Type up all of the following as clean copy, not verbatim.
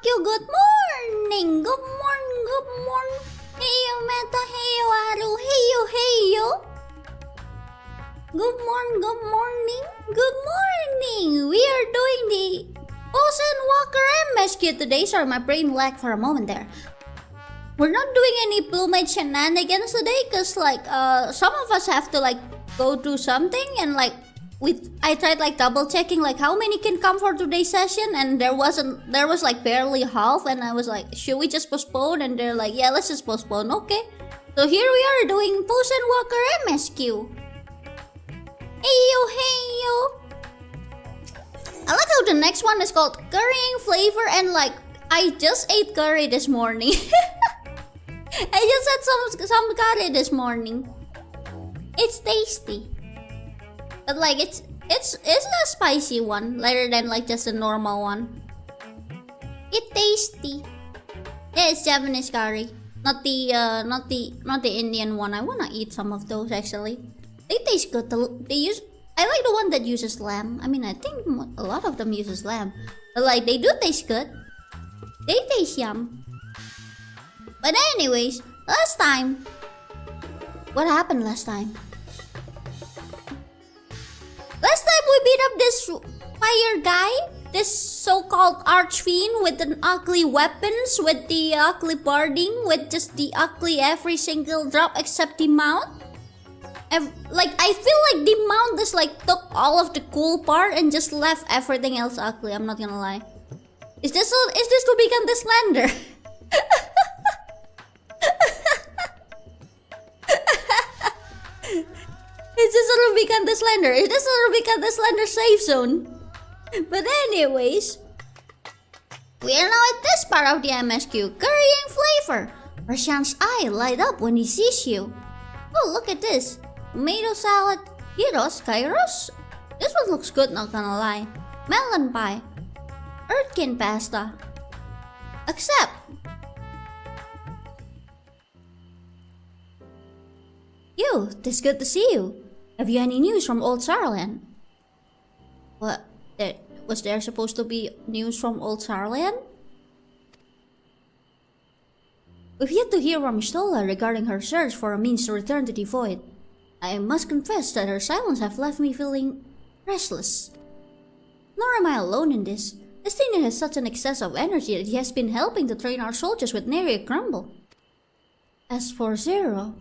Kyuu, good morning! Good morning, good morning! Heyoooo, meta, heyoooo, aru, heyoooo, heyoooo! Good morning, good morning, good morning! We are doing the Ocean Walker MSQ today. Sorry, my brain lagged for a moment there. We're not doing any plumage shenanigans today because some of us have to go do something and I tried double checking how many can come for today's session, and there was barely half, and I was like, should we just postpone? And they're like, yeah, let's just postpone. Okay, so here we are doing Ocean Walker MSQ. Heyoooo, heyoooo. I like how the next one is called currying flavor, and I just ate curry this morning. I just had some curry this morning. It's tasty, but it's a spicy one rather than just a normal one. It's tasty. Yeah, it's Japanese curry, not the Indian one. I wanna eat some of those actually. They taste good. I like the one that uses lamb. I mean, I think a lot of them uses lamb, but they do taste good. They taste yum. But anyways, last time, what happened last time? Last time we beat up this fire guy, this so-called archfiend with an ugly weapons, with the ugly barding, with just the ugly every single drop except the mount. I feel like the mount just took all of the cool part and just left everything else ugly. I'm not gonna lie. Is this to become the Slender? Is this to become the Slender? Is this to become the Slender safe zone? But anyways, we are now at this part of the MSQ, currying flavor. Prashant's eye light up when he sees you. Oh, look at this. Tomato salad, gyros, kairos. This one looks good, not gonna lie. Melon pie, earthlings pasta. Accept. You, it's good to see you. Have you any news from Old Sarland? What? Was there supposed to be news from Old Sarland? We've yet to hear from Stola regarding her search for a means to return to the void. I must confess that her silence have left me feeling restless. Nor am I alone in this. Destiny has such an excess of energy that he has been helping to train our soldiers with nary a grumble. As for Zero...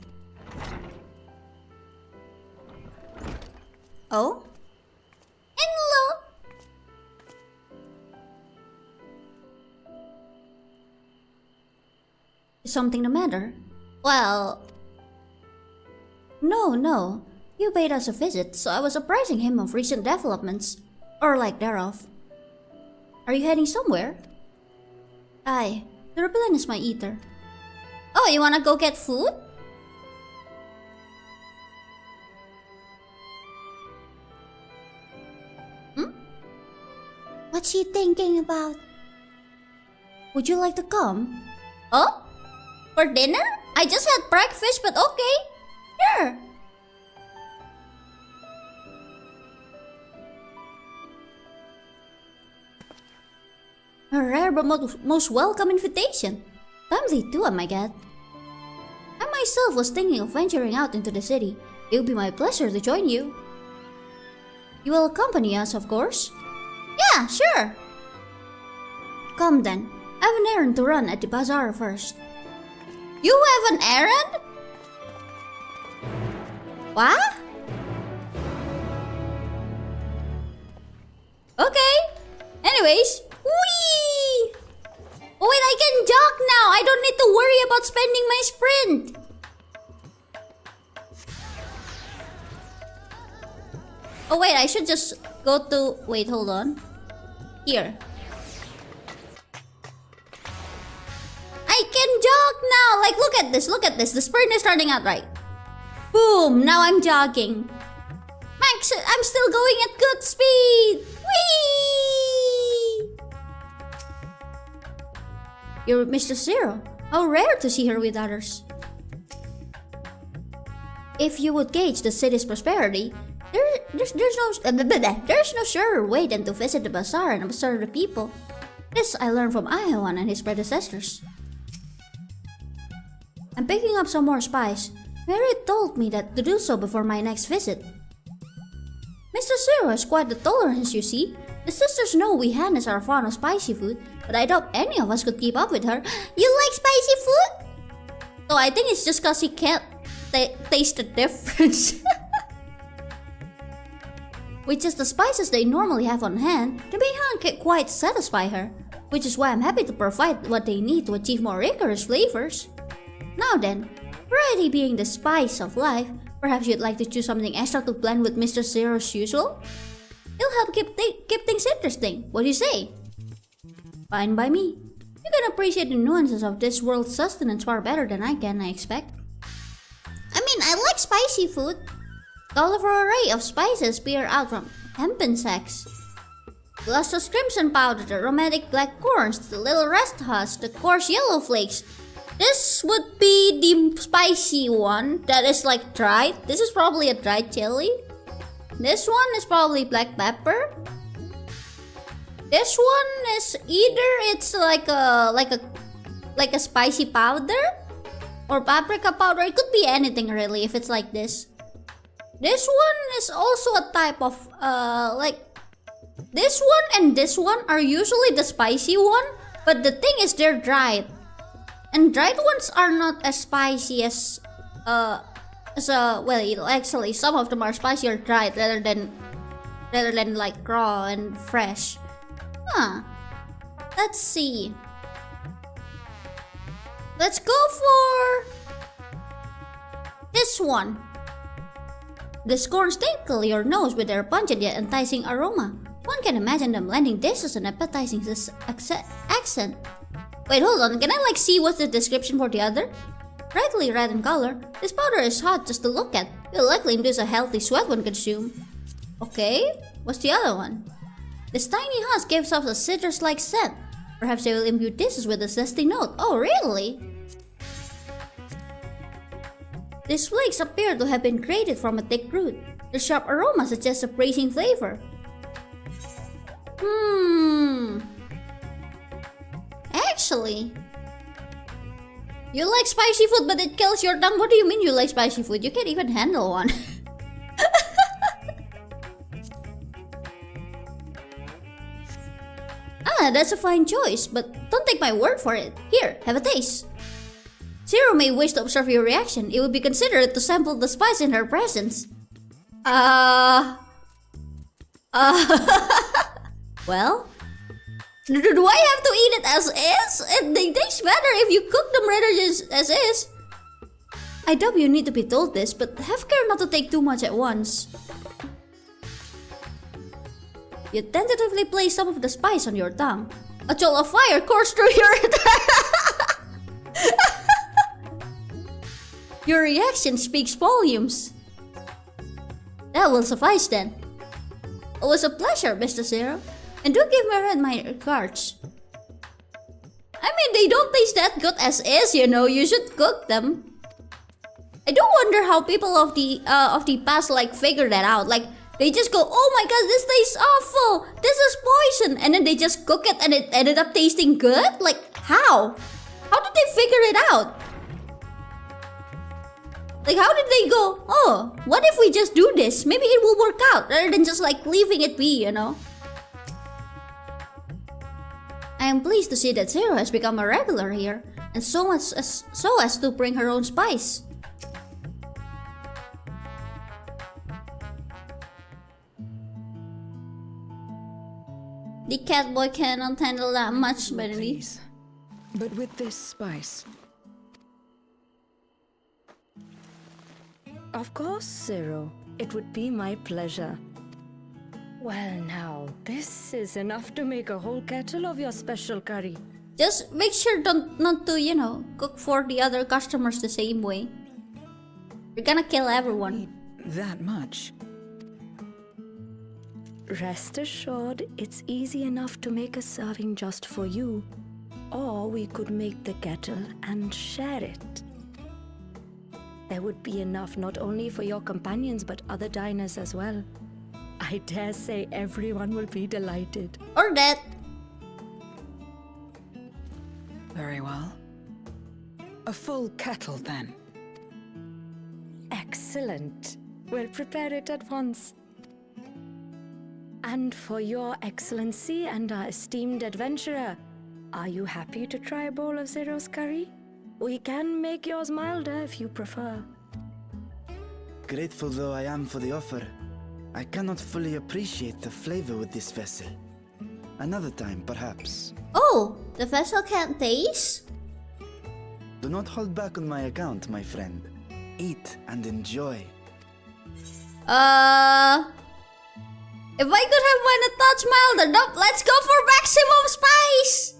Oh? Hello! Is something the matter? Well... No. You paid us a visit, so I was apprising him of recent developments. Or thereof. Are you heading somewhere? Aye, to replenish my ether. Oh, you wanna go get food? What's she thinking about? Would you like to come? Oh? For dinner? I just had breakfast, but okay. Sure. A rare but most welcome invitation. Timely too, I might get. I myself was thinking of venturing out into the city. It would be my pleasure to join you. You will accompany us, of course? Yeah, sure. Come then. I have an errand to run at the bazaar first. You have an errand? What? Okay. Anyways. Whee! Oh wait, I can jog now. I don't need to worry about spending my sprint. Oh wait, I should just go to... Wait, hold on. Here. I can jog now. Look at this. The sprint is starting out right. Boom, now I'm jogging. Max, I'm still going at good speed. Whee! You're Mr. Zero. How rare to see her with others. If you would gauge the city's prosperity, there's no surer way than to visit the bazaar and observe the people. This I learned from Heyoooo and his predecessors. I'm picking up some more spice. Mary told me that to do so before my next visit. Mr. Zero has quite the tolerance, you see. The sisters know we Hannes are fond of spicy food, but I doubt any of us could keep up with her. You like spicy food? So I think it's just cause he can't taste the difference. With just the spices they normally have on hand, the Beihan can quite satisfy her, which is why I'm happy to provide what they need to achieve more rigorous flavors. Now then, variety being the spice of life, perhaps you'd like to choose something extra to blend with Mr. Zero's usual? It'll help keep things interesting. What do you say? Fine by me. You can appreciate the nuances of this world's sustenance far better than I can, I expect. I mean, I like spicy food. Colorful array of spices peer out from hempen sacks. The lustrous crimson powder, the aromatic black corns, the little rest husks, the coarse yellow flakes. This would be the spicy one that is like dried. This is probably a dried chili. This one is probably black pepper. This one is either it's like a spicy powder or paprika powder. It could be anything really if it's like this. This one is also a type of like this one and this one are usually the spicy one, but the thing is they're dried. And dried ones are not as spicy as well, actually some of them are spicier dried rather than like raw and fresh. Let's see. Let's go for this one. The corns tinkle your nose with their pungent yet enticing aroma. One can imagine them blending dishes and appetizing this accent. Wait, hold on, can I like see what's the description for the other? Brightly red in color, this powder is hot just to look at. It'll likely induce a healthy sweat when consumed. Okay, what's the other one? This tiny husk gives off a citrus-like scent. Perhaps they will imbue dishes with a zesty note. Oh, really? These flakes appear to have been created from a thick root. The sharp aroma suggests a bracing flavor. Actually, you like spicy food but it kills your tongue? What do you mean you like spicy food? You can't even handle one. That's a fine choice, but don't take my word for it. Here, have a taste. Zero may wish to observe your reaction. It would be considerate to sample the spice in her presence. Well, do I have to eat it as is? They taste better if you cook them rather than as is. I doubt you need to be told this, but have care not to take too much at once. You tentatively place some of the spice on your tongue. A jolt of fire coursed through your... Your reaction speaks volumes. That will suffice then. It was a pleasure, Mr. Zero. And do give my regards. I mean, they don't taste that good as is, you know. You should cook them. I do wonder how people of the past like figure that out. Like, they just go, oh my god, this tastes awful. This is poison. And then they just cook it and it ended up tasting good? Like, how? How did they figure it out? Like, how did they go, oh, what if we just do this? Maybe it will work out rather than just like leaving it be, you know? I am pleased to see that Zero has become a regular here, and so as to bring her own spice. The cat boy cannot handle that much, Benny. But with this spice. Of course, Zero. It would be my pleasure. Well now, this is enough to make a whole kettle of your special curry. Just make sure not to, you know, cook for the other customers the same way. You're gonna kill everyone. That much? Rest assured, it's easy enough to make a serving just for you. Or we could make the kettle and share it. There would be enough not only for your companions but other diners as well. I dare say everyone will be delighted. Or that. Very well. A full kettle, then. Excellent. We'll prepare it at once. And for your excellency and our esteemed adventurer, are you happy to try a bowl of Zero's curry? We can make yours milder if you prefer. Grateful though I am for the offer, I cannot fully appreciate the flavor with this vessel. Another time, perhaps. Oh, the vessel can't taste? Do not hold back on my account, my friend. Eat and enjoy. If I could have one a touch milder, nope, let's go for maximum spice!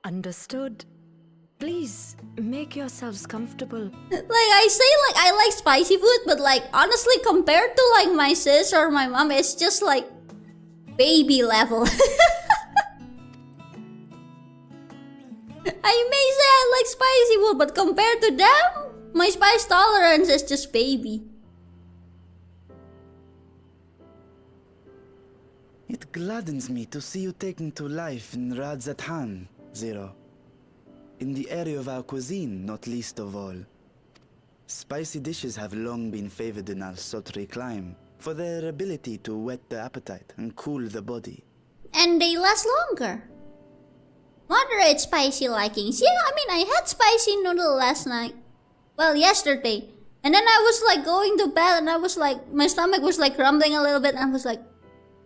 Understood. Please, make yourselves comfortable. Like I say, like I like spicy food, but like honestly compared to like my sis or my mom, it's just like baby level. I may say I like spicy food, but compared to them, my spice tolerance is just baby. It gladdens me to see you taking to life in Radzathan, Zero. In the area of our cuisine, not least of all. Spicy dishes have long been favored in our sultry clime for their ability to whet the appetite and cool the body. And they last longer. Moderate spicy likings. Yeah, I mean, I had spicy noodle last night. Well, yesterday. And then I was like going to bed and I was like, my stomach was like rumbling a little bit and I was like,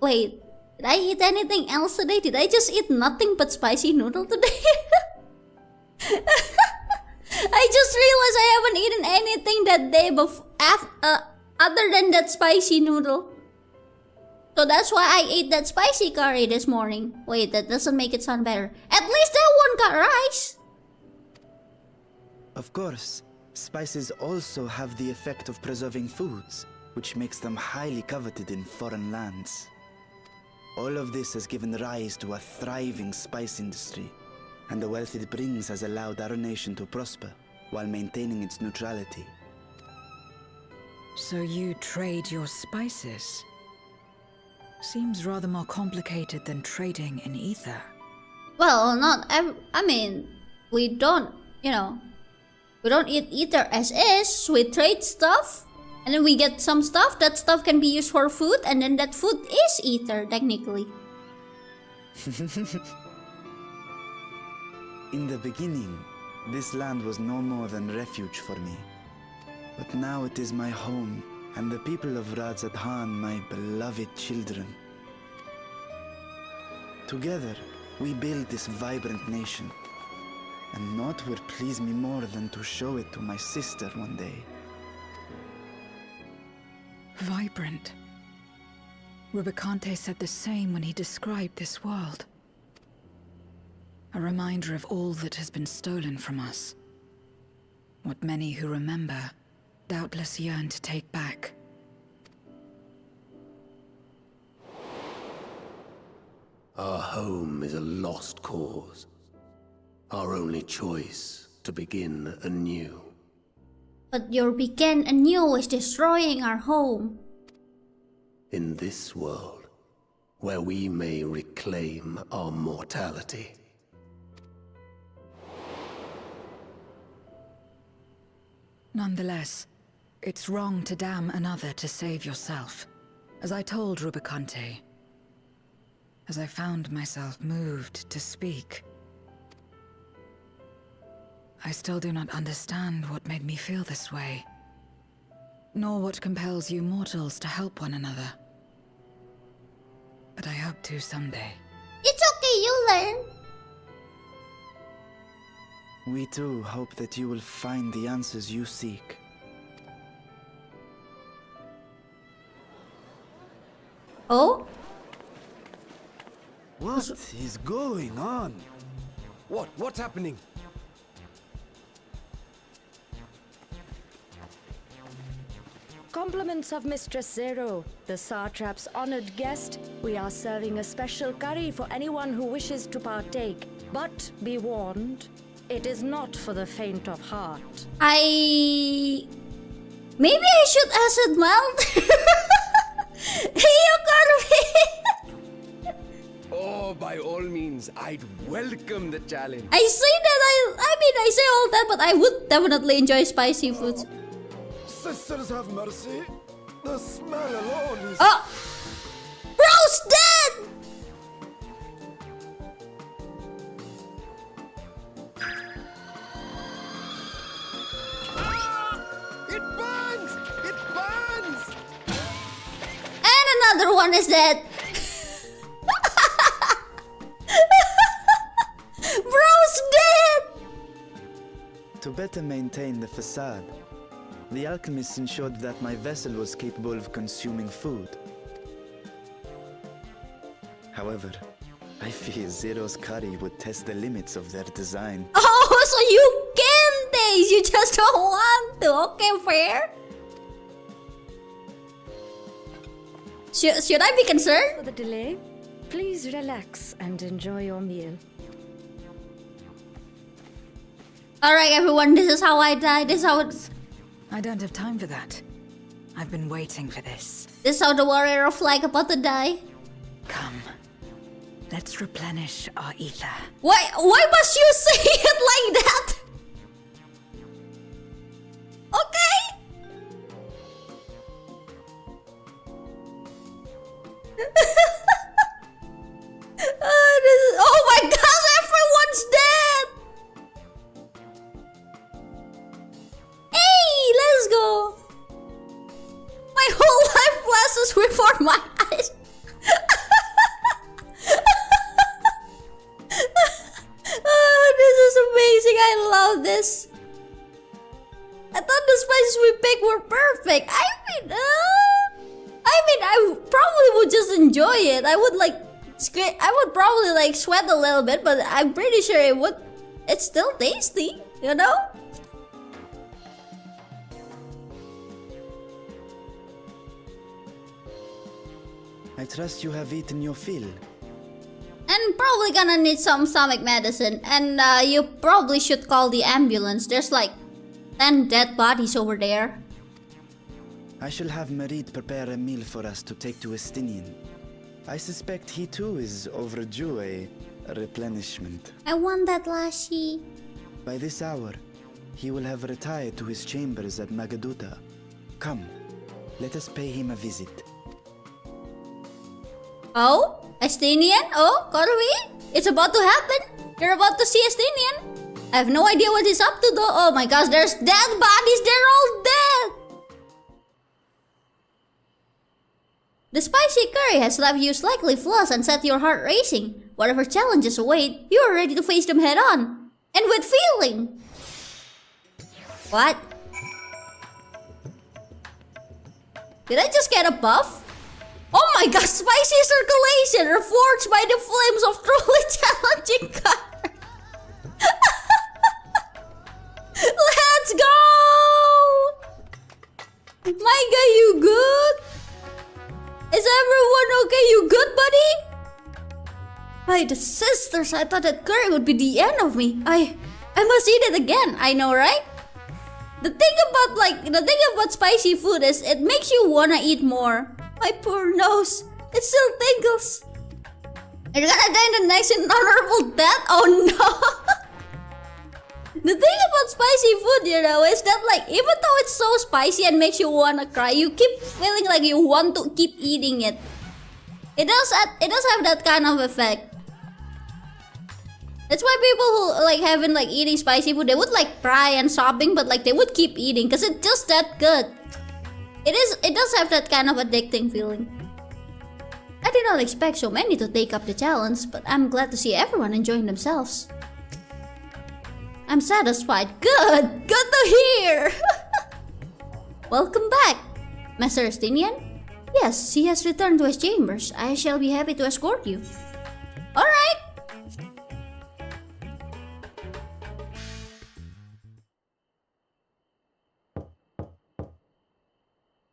wait, did I eat anything else today? Did I just eat nothing but spicy noodle today? I just realized I haven't eaten anything that day other than that spicy noodle. So that's why I ate that spicy curry this morning. Wait, that doesn't make it sound better. At least that one got rice. Of course, spices also have the effect of preserving foods, which makes them highly coveted in foreign lands. All of this has given rise to a thriving spice industry, and the wealth it brings has allowed our nation to prosper while maintaining its neutrality. So you trade your spices? Seems rather more complicated than trading in ether. Well, I mean, we don't eat ether as is. We trade stuff, and then we get some stuff. That stuff can be used for food, and then that food is ether, technically. In the beginning, this land was no more than refuge for me. But now it is my home, and the people of Radzathan my beloved children. Together, we build this vibrant nation. And naught would please me more than to show it to my sister one day. Vibrant. Rubicante said the same when he described this world. A reminder of all that has been stolen from us. What many who remember doubtless yearn to take back. Our home is a lost cause. Our only choice to begin anew. But your begin anew is destroying our home. In this world, where we may reclaim our mortality. Nonetheless, it's wrong to damn another to save yourself. As I told Rubicante, as I found myself moved to speak, I still do not understand what made me feel this way, nor what compels you mortals to help one another. But I hope to someday. It's okay, you'll learn. We too hope that you will find the answers you seek. Oh? What is going on? What's happening? Compliments of Mistress Zero, the Satrap's honored guest. We are serving a special curry for anyone who wishes to partake. But be warned, it is not for the faint of heart. Maybe I should acid melt? Heyoooo, I'd welcome the challenge. I say that I say all that, but I would definitely enjoy spicy foods. Sisters have mercy. The smell alone is... Oh! Bro's dead! It burns! It burns! And another one is dead. Bro's dead! To better maintain the facade, the alchemists ensured that my vessel was capable of consuming food. However, I fear Zero's curry would test the limits of their design. Oh, so you can taste, you just don't want to. Okay, fair. Should I be concerned? For the delay, please relax and enjoy your meal. Alright, everyone, this is how I die. This is how it's. I don't have time for that. I've been waiting for this. This is how the warrior of like about to die. Come. Let's replenish our ether. Why must you say it like that? Okay. Oh my gosh, everyone's dead. Hey, let's go. My whole life flashes before my eyes. Oh, this is amazing. I love this. I thought the spices we picked were perfect. I mean, I probably would just enjoy it. I would probably like sweat a little bit, but I'm pretty sure it would. It's still tasty, you know? I trust you have eaten your fill. And probably gonna need some stomach medicine. And you probably should call the ambulance. There's like 10 dead bodies over there. I shall have Marit prepare a meal for us to take to Estinian. I suspect he too is overdue a replenishment. I want that lassi. By this hour, he will have retired to his chambers at Magaduta. Come, let us pay him a visit. Oh? Estinian? Oh, Korwi? It's about to happen. You're about to see Estinian. I have no idea what he's up to though. Oh my gosh, there's dead bodies. They're all dead. The spicy curry has left you slightly flushed and set your heart racing. Whatever challenges await, you are ready to face them head on. And with feeling. What? Did I just get a buff? Oh my god, spicy circulation reforged by the flames of truly challenging color. Let's go! My guy, you good? Is everyone okay? You good, buddy? By the sisters, I thought that curry would be the end of me. I must eat it again. I know, right? The thing about spicy food is it makes you wanna eat more. My poor nose, it still tingles. You're gonna die in the next honorable death? Oh no! The thing about spicy food, you know, is that like even though it's so spicy and makes you wanna cry, you keep feeling like you want to keep eating it. It does have that kind of effect. That's why people who like haven't like eating spicy food, they would like cry and sobbing, but like they would keep eating because it's just that good. It does have that kind of addicting feeling. I did not expect so many to take up the challenge, but I'm glad to see everyone enjoying themselves. I'm satisfied. Good to hear. Welcome back, Master Estinian. Yes, he has returned to his chambers. I shall be happy to escort you. Alright.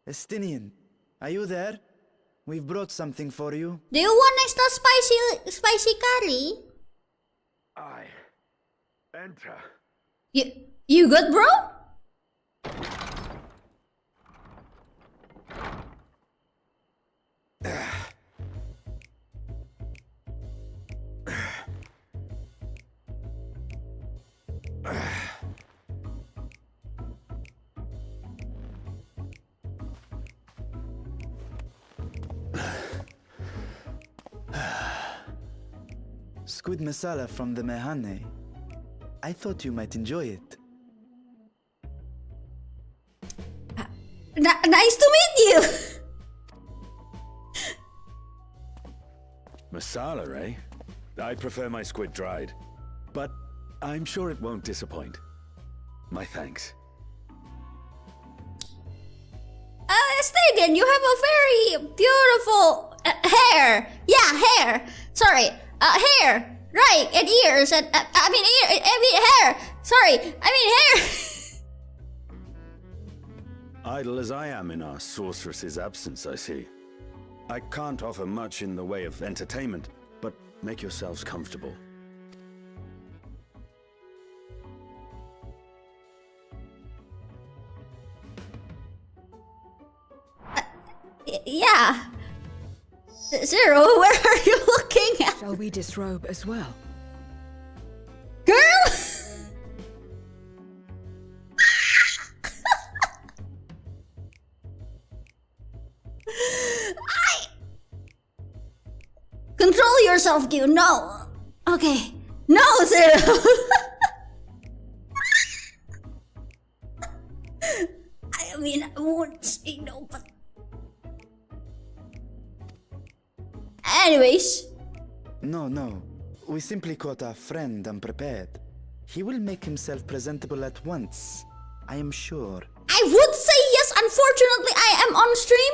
Estinian, are you there? We've brought something for you. Do you want extra spicy curry? I enter. You good, bro? squid masala from the Mehane. I thought you might enjoy it. Nice to meet you! Masala, eh? I prefer my squid dried. But I'm sure it won't disappoint. My thanks. Stadion, you have a very beautiful hair. Yeah, hair. Sorry, hair. Right, and ears, and hair. Sorry, hair. Idle as I am in our sorceress's absence, I see. I can't offer much in the way of entertainment, but make yourselves comfortable. Yeah. Zero, where are you looking at? Shall we disrobe as well? Girl! Control yourself, Kyuu. No. Okay. No, Zero. I won't say no, but... Anyways. No. We simply caught our friend unprepared. He will make himself presentable at once, I am sure. I would say yes, unfortunately I am on stream.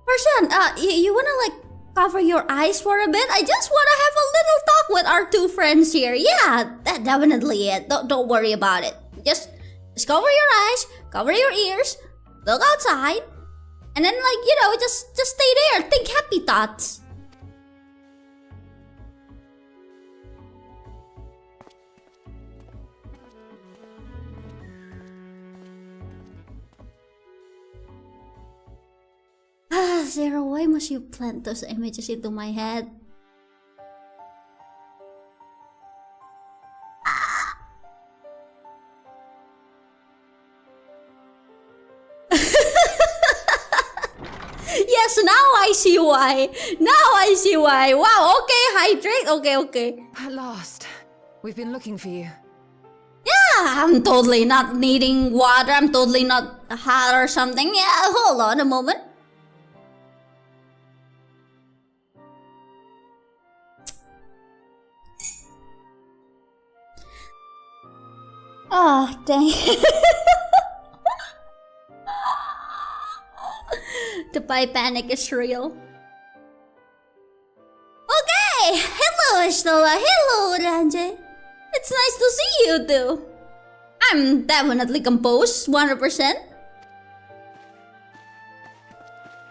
Farshan, you wanna like cover your eyes for a bit? I just wanna have a little talk with our two friends here. Yeah, that definitely it. Don't worry about it. Just cover your eyes, cover your ears, look outside, and then just stay there. Think happy thoughts. Zero, why must you plant those images into my head? Yes, now I see why. Wow, okay, hydrate. Okay. At last. We've been looking for you. Yeah, I'm totally not needing water. I'm totally not hot or something. Yeah, hold on a moment. Oh, dang. The pie panic is real. Okay! Hello, Ashtola. Hello, Ranje. It's nice to see you too. I'm definitely composed, 100%.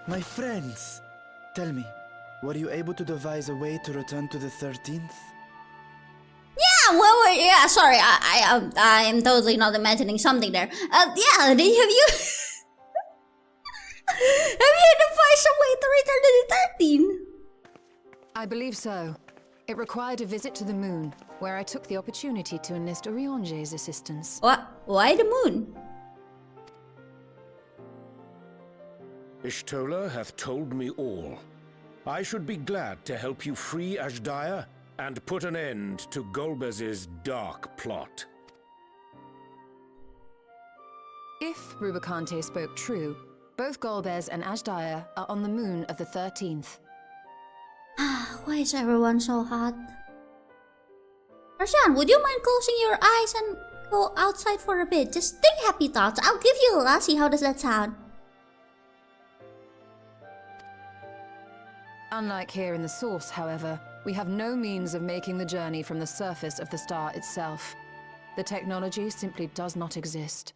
My friends, tell me, were you able to devise a way to return to the 13th? Yeah, sorry, I'm totally not imagining something there. Have you devised a way to return to the 13? I believe so. It required a visit to the moon, where I took the opportunity to enlist Orionge's assistance. What? Why the moon? Ishtola hath told me all. I should be glad to help you free Ashdaya and put an end to Golbez's dark plot. If Rubicante spoke true, both Golbez and Ashdaya are on the moon of the 13th. Why is everyone so hot? Arshan, would you mind closing your eyes and go outside for a bit? Just think happy thoughts. I'll give you a lassie. How does that sound? Unlike here in the source, however, we have no means of making the journey from the surface of the star itself. The technology simply does not exist.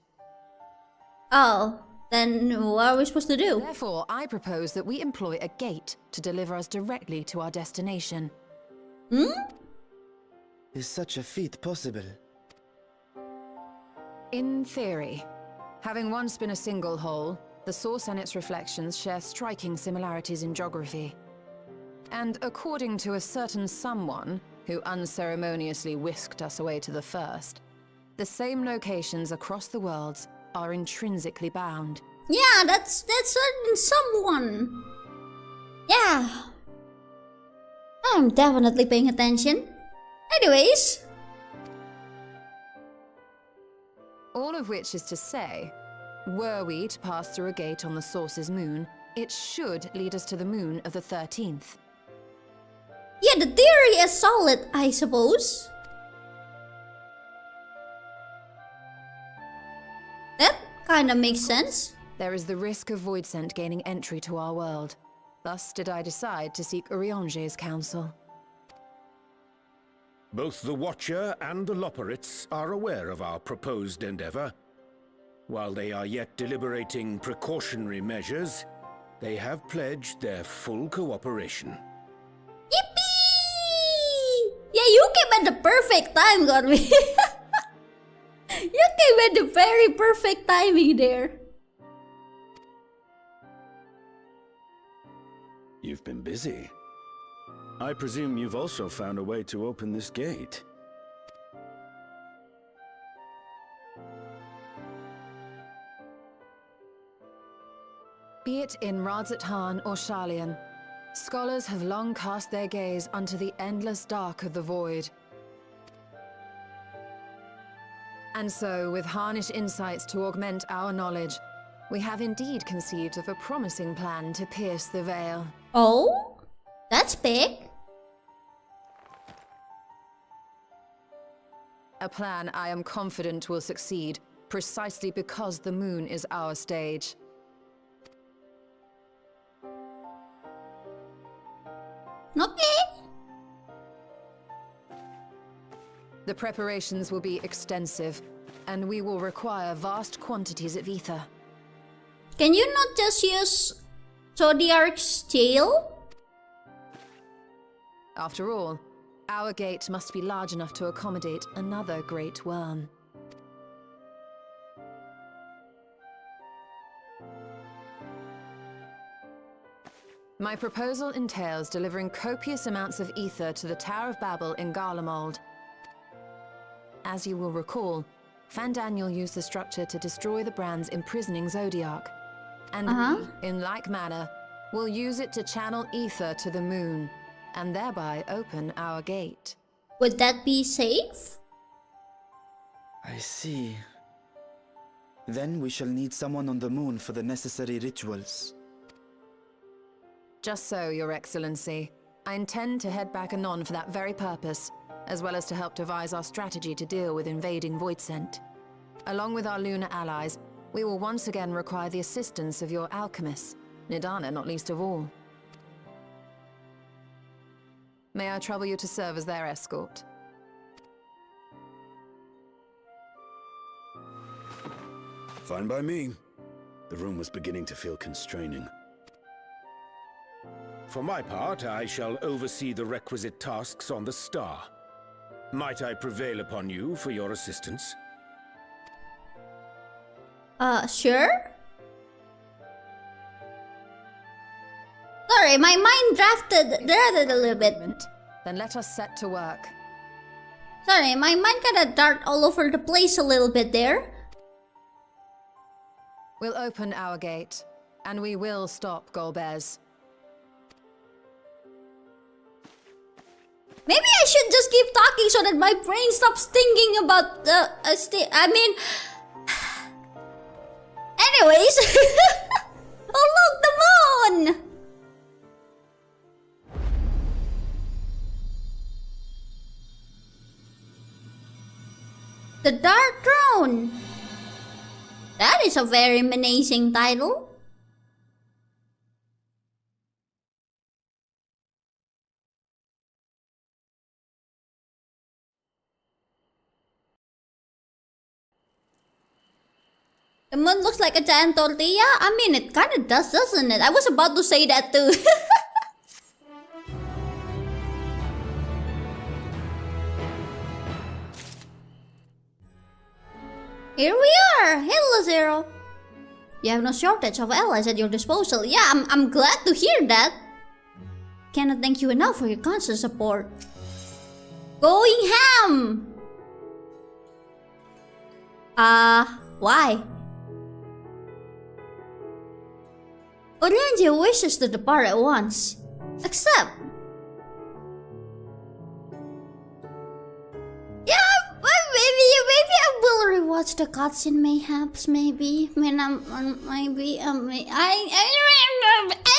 Oh, then what are we supposed to do? Therefore, I propose that we employ a gate to deliver us directly to our destination. Is such a feat possible? In theory. Having once been a single hole, the source and its reflections share striking similarities in geography. And according to a certain someone who unceremoniously whisked us away to the first, the same locations across the worlds are intrinsically bound. Yeah, that's certain someone. Yeah. I'm definitely paying attention. Anyways. All of which is to say, were we to pass through a gate on the Source's moon, it should lead us to the moon of the 13th. Yeah, the theory is solid, I suppose. That kinda makes sense. There is the risk of Voidsent gaining entry to our world. Thus did I decide to seek Urianger's counsel. Both the Watcher and the Loporrits are aware of our proposed endeavor. While they are yet deliberating precautionary measures, they have pledged their full cooperation. Yippee! Yeah, you came at the perfect time, Godwin. You came at the very perfect timing there. You've been busy. I presume you've also found a way to open this gate. Be it in Radzat-Han or Sharlayan, scholars have long cast their gaze unto the endless dark of the void. And so, with harnish insights to augment our knowledge, we have indeed conceived of a promising plan to pierce the veil. Oh? That's big. A plan I am confident will succeed, precisely because the moon is our stage. Okay. The preparations will be extensive, and we will require vast quantities of ether. Can you not just use Zodiarc's tail? After all, our gate must be large enough to accommodate another great worm. My proposal entails delivering copious amounts of ether to the Tower of Babel in Garlemald. As you will recall, Fandaniel used the structure to destroy the Brand's imprisoning Zodiarc. And we, in like manner, will use it to channel ether to the moon, and thereby open our gate. Would that be safe? I see. Then we shall need someone on the moon for the necessary rituals. Just so, Your Excellency. I intend to head back anon for that very purpose, as well as to help devise our strategy to deal with invading Voidsent. Along with our lunar allies, we will once again require the assistance of your alchemists, Nidana not least of all. May I trouble you to serve as their escort? Fine by me. The room was beginning to feel constraining. For my part, I shall oversee the requisite tasks on the star. Might I prevail upon you for your assistance? Sure? Sorry, my mind drafted a little bit. Then let us set to work. Sorry, my mind kinda dart all over the place a little bit there. We'll open our gate, and we will stop Golbez. Maybe I should just keep talking so that my brain stops thinking about anyways. Oh look, the moon! The Dark Throne. That is a very menacing title. The moon looks like a giant tortilla? I mean, it kinda does, doesn't it? I was about to say that too. Here we are! Hello, Zero! You have no shortage of allies at your disposal. Yeah, I'm glad to hear that. Cannot thank you enough for your constant support. Going ham! Why? Orianji wishes to depart at once. Except... Yeah, maybe I will rewatch the cutscene mayhaps, maybe.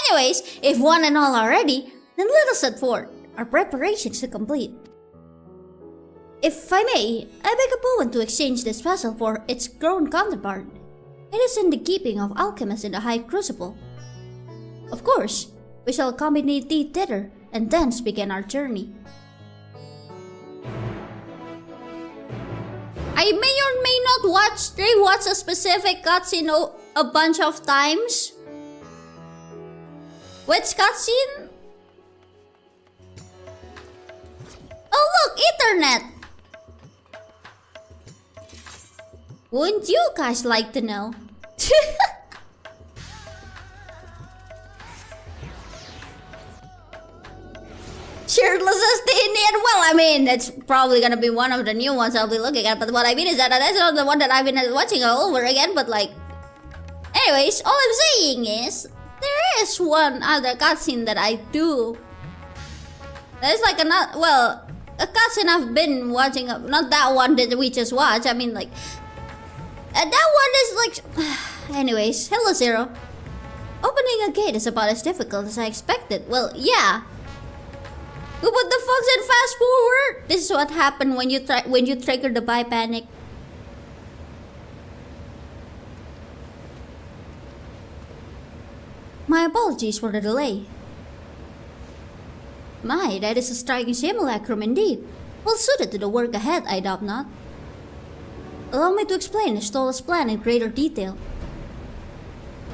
Anyways, if one and all are ready, then let us set forth our preparations to complete. If I may, I beg a boon to exchange this vessel for its grown counterpart. It is in the keeping of alchemists in the High Crucible. Of course, we shall accompany thee thither, and thence begin our journey. I may or may not rewatch a specific cutscene a bunch of times. Which cutscene? Oh look, Ethernet! Wouldn't you guys like to know? Shirtless as the Indian? Well, I mean, it's probably gonna be one of the new ones I'll be looking at, but what I mean is that that's not the one that I've been watching all over again, but like... Anyways, all I'm saying is, there is one other cutscene that I do. There's like another, well, a cutscene I've been watching, not that one that we just watched, I mean like... that one is like... Anyways, hello Zero. Opening a gate is about as difficult as I expected. Well, yeah. But what the fuck said fast forward? This is what happened when you trigger the buy panic. My apologies for the delay. My, that is a striking simulacrum indeed. Well suited to the work ahead, I doubt not. Allow me to explain Estola's plan in greater detail.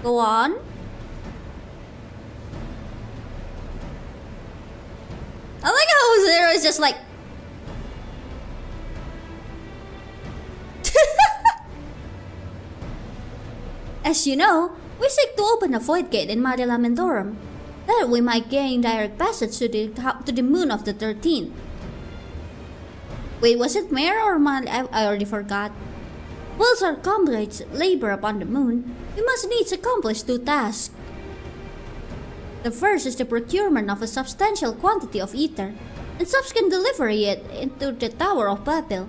Go on. I like how Zero is just like... As you know, we seek to open a void gate in Mare Lamentorum, that we might gain direct passage to the moon of the 13th. Wait, was it Mare or Mare? I already forgot. Whilst our comrades labor upon the moon, we must needs accomplish two tasks. The first is the procurement of a substantial quantity of ether, and subsequent delivery it into the Tower of Babel.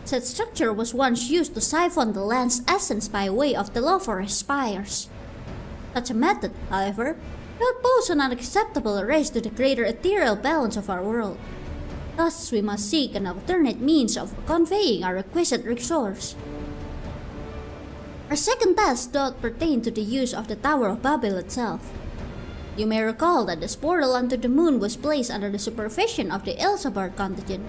Said structure was once used to siphon the land's essence by way of the low forest spires. Such a method, however, would pose an unacceptable risk to the greater ethereal balance of our world. Thus, we must seek an alternate means of conveying our requisite resource. Our second task doth pertain to the use of the Tower of Babel itself. You may recall that this portal onto the moon was placed under the supervision of the Elsabar contingent.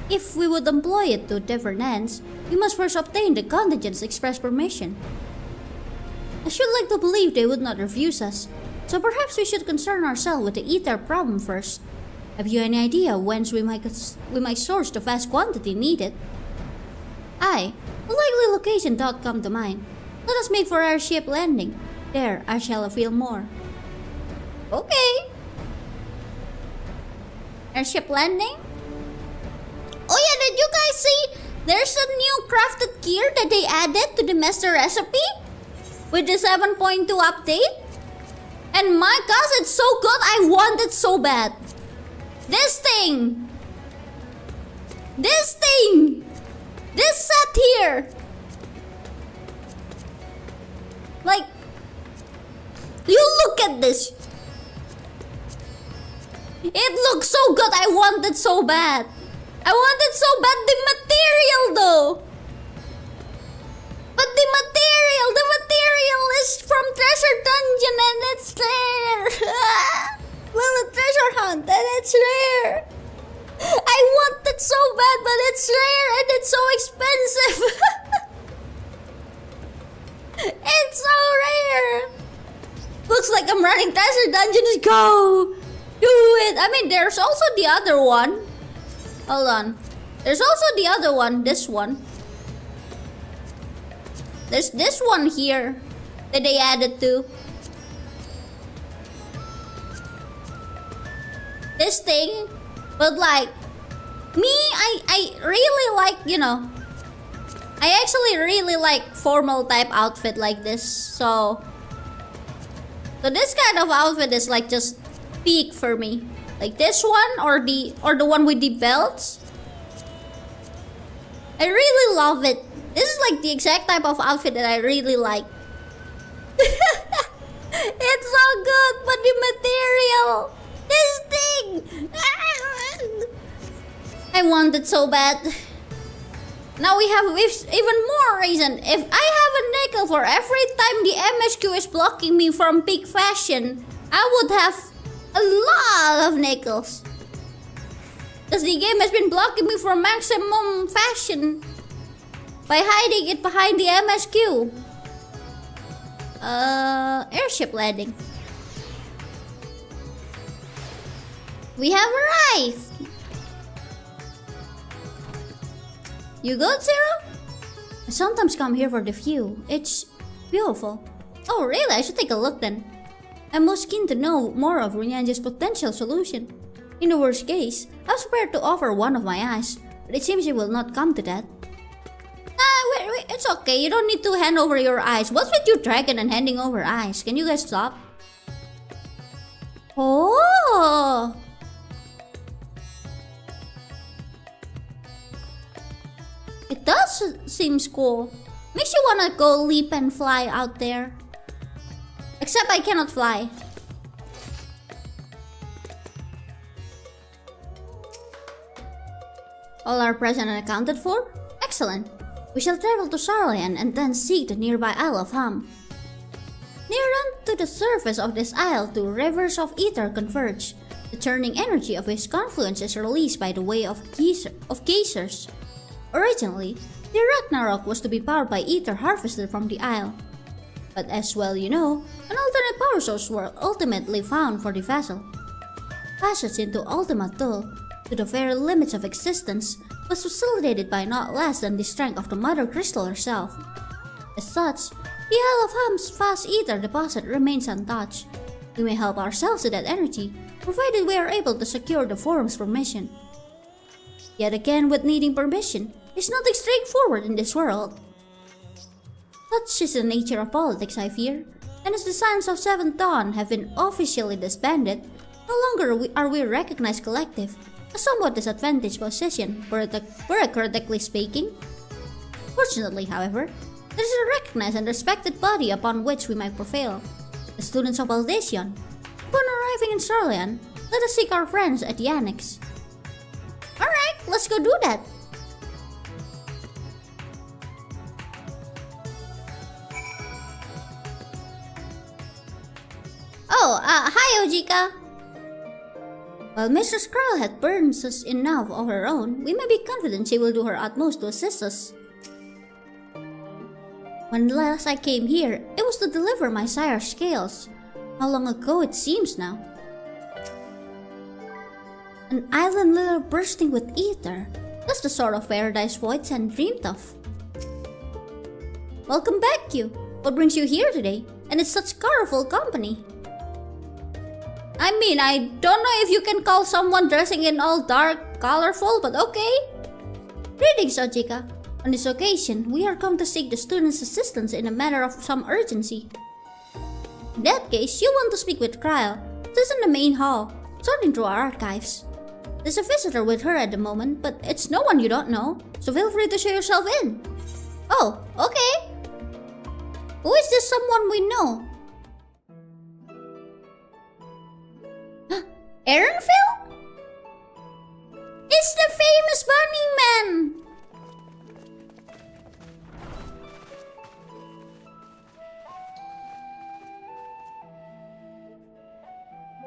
If we would employ it to different ends, we must first obtain the contingent's express permission. I should like to believe they would not refuse us, so perhaps we should concern ourselves with the ether problem first. Have you any idea whence we might source the vast quantity needed? Aye, a likely location doth come to mind. Let us make for our ship landing. There I shall feel more. Okay. Airship landing? Oh yeah, did you guys see? There's a new crafted gear that they added to the master recipe with the 7.2 update. And my gosh, it's so good. I want it so bad. This thing. This set here. Like, you look at this. It looks so good. I want it so bad. I want it so bad. The material though. But the material is from Treasure Dungeon and it's rare. Well, a treasure hunt and it's rare. I want it so bad, but it's rare and it's so expensive. It's so rare. Looks like I'm running Treasure Dungeons. Go. Do it. I mean, there's also the other one. Hold on. There's also the other one. This one. There's this one here that they added to. This thing. But like, me, I really like, you know, I actually really like formal type outfit like this. So, So this kind of outfit is like just peak for me. Like this one or the one with the belts. I really love it. This is like the exact type of outfit that I really like. It's so good, but the material, this thing, I want it so bad. Now we have even more reason. If I have a nickel for every time the MSQ is blocking me from peak fashion, I would have a lot of nickels. Because the game has been blocking me from maximum fashion by hiding it behind the MSQ. Airship landing. We have arrived. You good, Zero? I sometimes come here for the view. It's beautiful. Oh, really? I should take a look then. I'm most keen to know more of Runyanja's potential solution. In the worst case, I was prepared to offer one of my eyes, but it seems it will not come to that. Wait, it's okay. You don't need to hand over your eyes. What's with you, dragon, and handing over eyes? Can you guys stop? Oh! It does seems cool. Makes you wanna go leap and fly out there. Except I cannot fly. All are present and accounted for? Excellent. We shall travel to Sarlian and then seek the nearby Isle of Ham. Near unto the surface of this isle, two rivers of ether converge. The churning energy of its confluence is released by the way of geysers. Originally, the Ragnarok was to be powered by ether harvested from the isle. But as well you know, an alternate power source was ultimately found for the vessel. Passage into Ultima Thule, to the very limits of existence, was facilitated by not less than the strength of the Mother Crystal herself. As such, the Isle of Ham's vast ether deposit remains untouched. We may help ourselves to that energy, provided we are able to secure the forum's permission. Yet again, with needing permission, is nothing straightforward in this world. Such is the nature of politics, I fear, and as the Sons of Seventh Dawn have been officially disbanded, no longer are we a recognized collective, a somewhat disadvantaged position, bureaucratically speaking. Fortunately, however, there is a recognized and respected body upon which we might prevail, the students of Aldesion. Upon arriving in Sarlian, let us seek our friends at the Annex. Alright, let's go do that! Oh, hi Ojika! While Mistress Kral had burdens us enough of her own, we may be confident she will do her utmost to assist us. When last I came here, it was to deliver my sire's scales. How long ago it seems now. An island little bursting with ether. That's the sort of paradise Voidsen dreamed of. Welcome back, Kyuu. What brings you here today? And it's such colorful company. I mean, I don't know if you can call someone dressing in all dark colorful, but okay. Greetings, Ojika. On this occasion, we are come to seek the students' assistance in a matter of some urgency. In that case, you want to speak with Krile. She's in the main hall, sorting through our archives. There's a visitor with her at the moment, but it's no one you don't know, so feel free to show yourself in. Oh, okay. Who is this someone we know? Aaronville? It's the famous bunny man!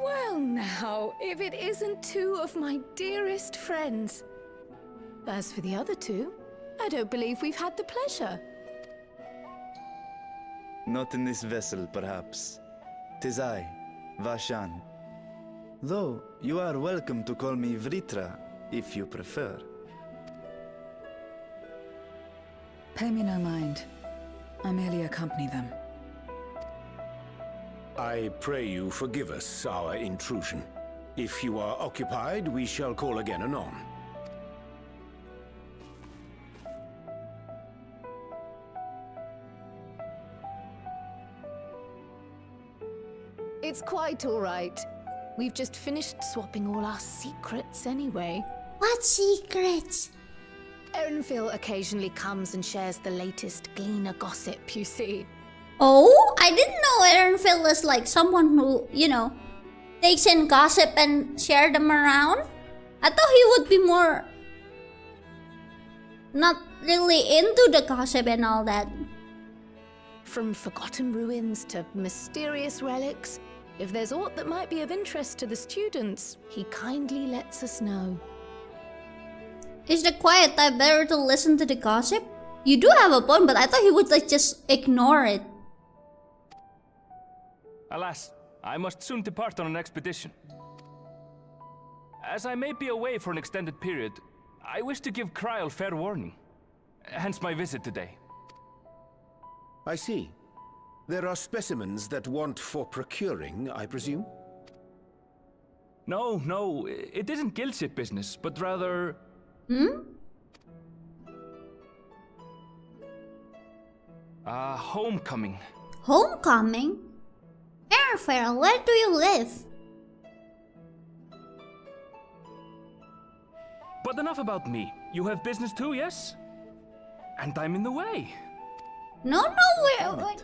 Well now, if it isn't two of my dearest friends. As for the other two, I don't believe we've had the pleasure. Not in this vessel, perhaps. 'Tis I, Vashan. Though, you are welcome to call me Vritra, if you prefer. Pay me no mind. I merely accompany them. I pray you forgive us our intrusion. If you are occupied, we shall call again anon. It's quite all right. We've just finished swapping all our secrets anyway. What secrets? Erenfil occasionally comes and shares the latest Gleaner gossip, you see. Oh, I didn't know Erenfil is like someone who, takes in gossip and share them around. I thought he would be more not really into the gossip and all that. From forgotten ruins to mysterious relics, if there's aught that might be of interest to the students, he kindly lets us know. Is the quiet type better to listen to the gossip? You do have a point, but I thought he would just ignore it. Alas, I must soon depart on an expedition. As I may be away for an extended period, I wish to give Kryl fair warning. Hence my visit today. I see. There are specimens that want for procuring, I presume? No, it isn't guild ship business, but rather... Homecoming. Homecoming? Airfare, where do you live? But enough about me. You have business too, yes? And I'm in the way. No, we're...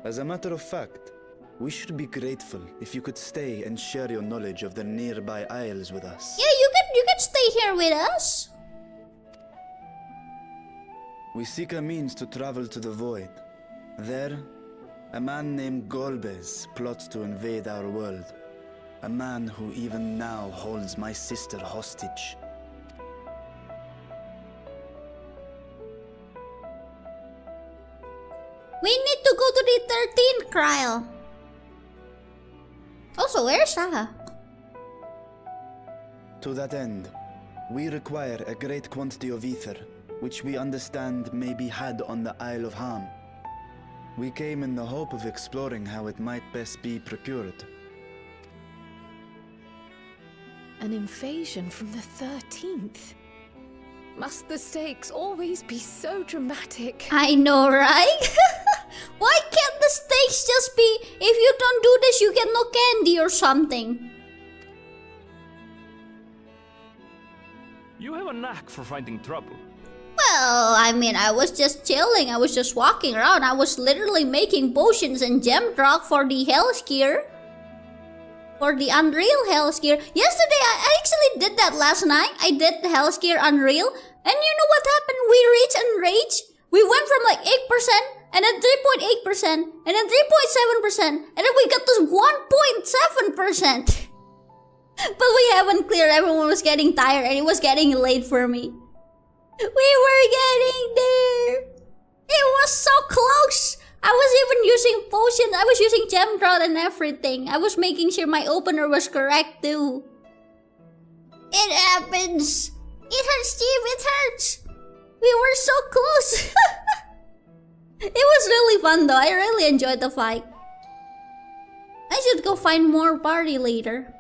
As a matter of fact, we should be grateful if you could stay and share your knowledge of the nearby isles with us. Yeah, you can stay here with us. We seek a means to travel to the void. There, a man named Golbez plots to invade our world. A man who even now holds my sister hostage. We need to go to the 13th Kryl. Also, where's Saha? To that end, we require a great quantity of ether, which we understand may be had on the Isle of Ham. We came in the hope of exploring how it might best be procured. An invasion from the 13th? Must the stakes always be so dramatic? I know, right? Why can't the stakes just be, if you don't do this, you get no candy or something? You have a knack for finding trouble. Well, I mean, I was just chilling. I was just walking around. I was literally making potions and gem rock for the Hell's Gear. For the Unreal Hell's Gear. Yesterday, I actually did that last night. I did the Hell's Gear Unreal. And you know what happened? We reached Enrage. We went from like 8%, and then 3.8%, and then 3.7%, and then we got to 1.7%. But we haven't cleared. Everyone was getting tired, and it was getting late for me. We were getting there. It was so close. I was even using potions. I was using gem rod and everything. I was making sure my opener was correct too. It happens. It hurts, Steve. It hurts. We were so close. It was really fun though. I really enjoyed the fight. I should go find more party later.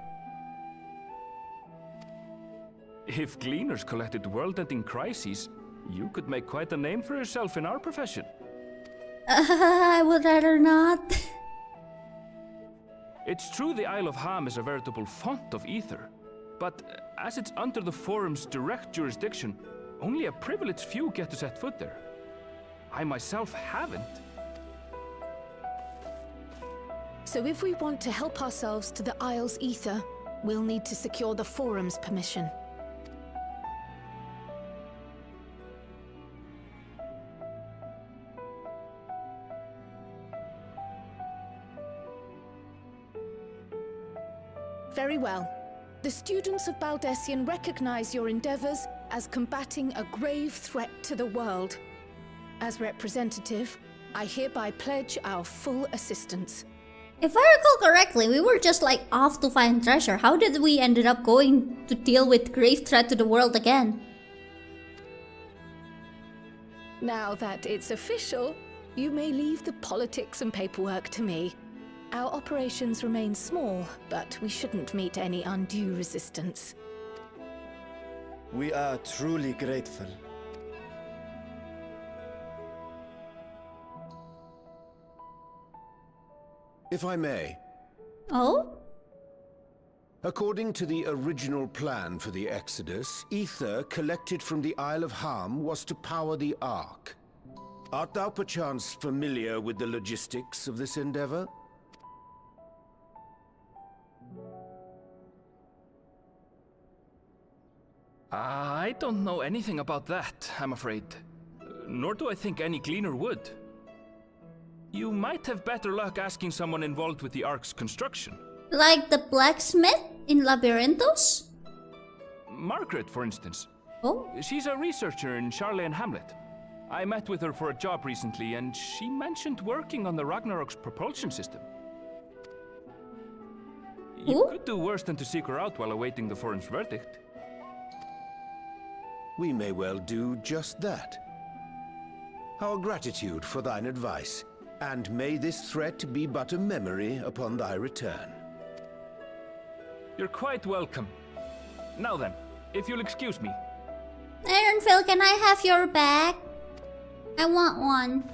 If Gleaners collected world-ending crises, you could make quite a name for yourself in our profession. I would rather not. It's true the Isle of Ham is a veritable font of ether, but as it's under the Forum's direct jurisdiction, only a privileged few get to set foot there. I myself haven't. So if we want to help ourselves to the Isle's ether, we'll need to secure the Forum's permission. Very well. The students of Baldessian recognize your endeavors as combating a grave threat to the world. As representative, I hereby pledge our full assistance. If I recall correctly, we were just like off to find treasure. How did we ended up going to deal with grave threat to the world again? Now that it's official, you may leave the politics and paperwork to me. Our operations remain small, but we shouldn't meet any undue resistance. We are truly grateful. If I may, Oh? According to the original plan for the Exodus, ether collected from the Isle of Ham was to power the Ark. Art thou perchance familiar with the logistics of this endeavor? I don't know anything about that, I'm afraid. Nor do I think any cleaner would. You might have better luck asking someone involved with the Ark's construction. Like the blacksmith in Labyrinthos? Margaret, for instance. Oh? She's a researcher in Charley and Hamlet. I met with her for a job recently, and she mentioned working on the Ragnarok's propulsion system. You could do worse than to seek her out while awaiting the forum's verdict. We may well do just that. Our gratitude for thine advice, and may this threat be but a memory upon thy return. You're quite welcome. Now then, if you'll excuse me. Ironfield, can I have your bag? I want one.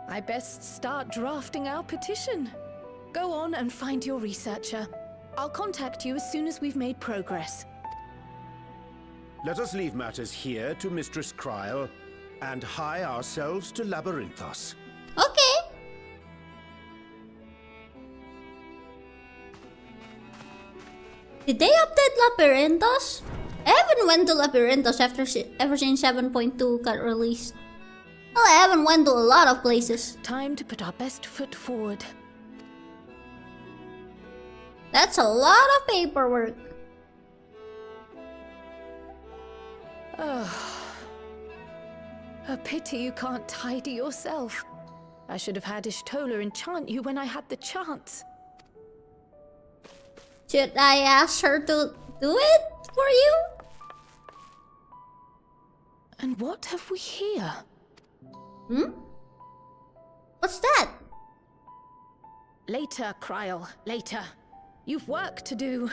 I best start drafting our petition. Go on and find your researcher. I'll contact you as soon as we've made progress. Let us leave matters here to Mistress Kryl, and hie ourselves to Labyrinthos. Okay. Did they update Labyrinthos? I haven't went to Labyrinthos ever since 7.2 got released. Well, I haven't went to a lot of places. Time to put our best foot forward. That's a lot of paperwork. A pity you can't tidy yourself. I should have had Ishtola enchant you when I had the chance. Should I ask her to do it for you? And what have we here? What's that? Later, Kryl, later. You've work to do.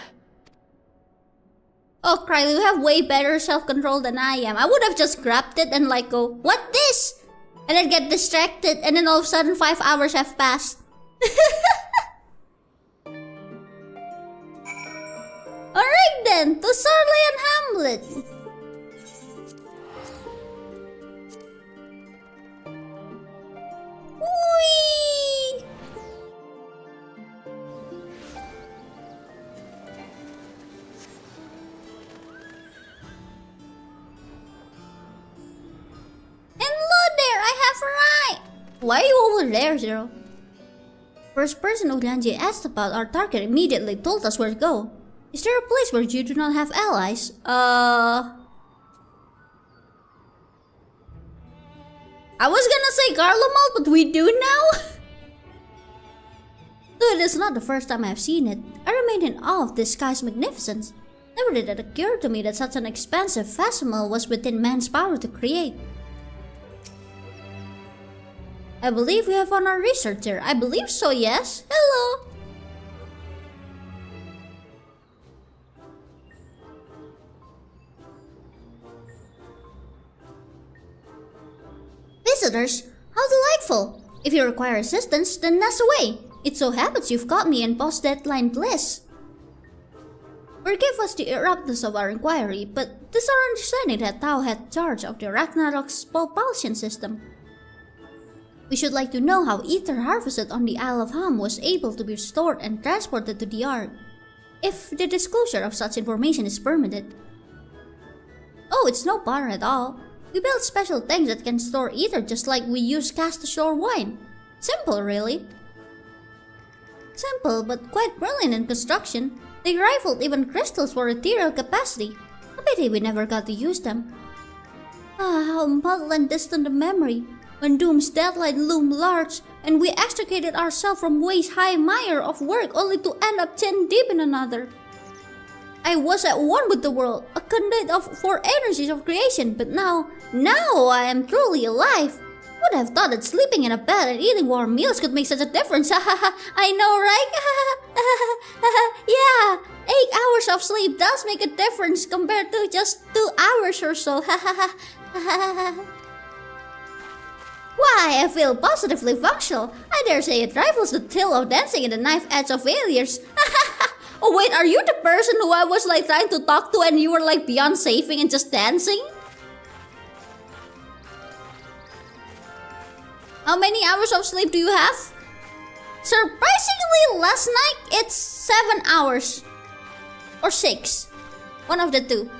Oh, Kryl, you have way better self-control than I am. I would have just grabbed it and like go, what this? And then get distracted and then all of a sudden 5 hours have passed. Alright then, to Surly and Hamlet. Whee! Hello there, I have arrived! Why are you over there, Zero? First person Ulanji asked about our target immediately told us where to go. Is there a place where you do not have allies? I was gonna say Garlemald, but we do now? Though it is not the first time I have seen it, I remain in awe of this sky's magnificence. Never did it occur to me that such an expansive facsimile was within man's power to create. I believe we have found our researcher. I believe so, yes. Hello. Visitors? How delightful! If you require assistance, then nest away. It so happens you've caught me in post-deadline bliss. Forgive us the abruptness of our inquiry, but it is our understanding that Tao had charge of the Ragnarok's propulsion system. We should like to know how ether harvested on the Isle of Ham was able to be stored and transported to the Ark, if the disclosure of such information is permitted. Oh, it's no bother at all. We build special tanks that can store ether just like we use cask to store wine. Simple, really. Simple, but quite brilliant in construction. They rivaled even crystals for ethereal capacity. A pity we never got to use them. Ah, how muddled and distant a memory. When Doom's deadline loomed large, and we extricated ourselves from waist-high mire of work only to end up 10 deep in another. I was at one with the world, a conduit for energies of creation, but now I am truly alive. Would have thought that sleeping in a bed and eating warm meals could make such a difference. I know, right? Yeah, 8 hours of sleep does make a difference compared to just 2 hours or so. Why, I feel positively functional. I dare say it rivals the thrill of dancing in the knife edge of failures. Oh wait, are you the person who I was like trying to talk to and you were like beyond saving and just dancing? How many hours of sleep do you have? Surprisingly, last night it's 7 hours. Or 6. One of the two.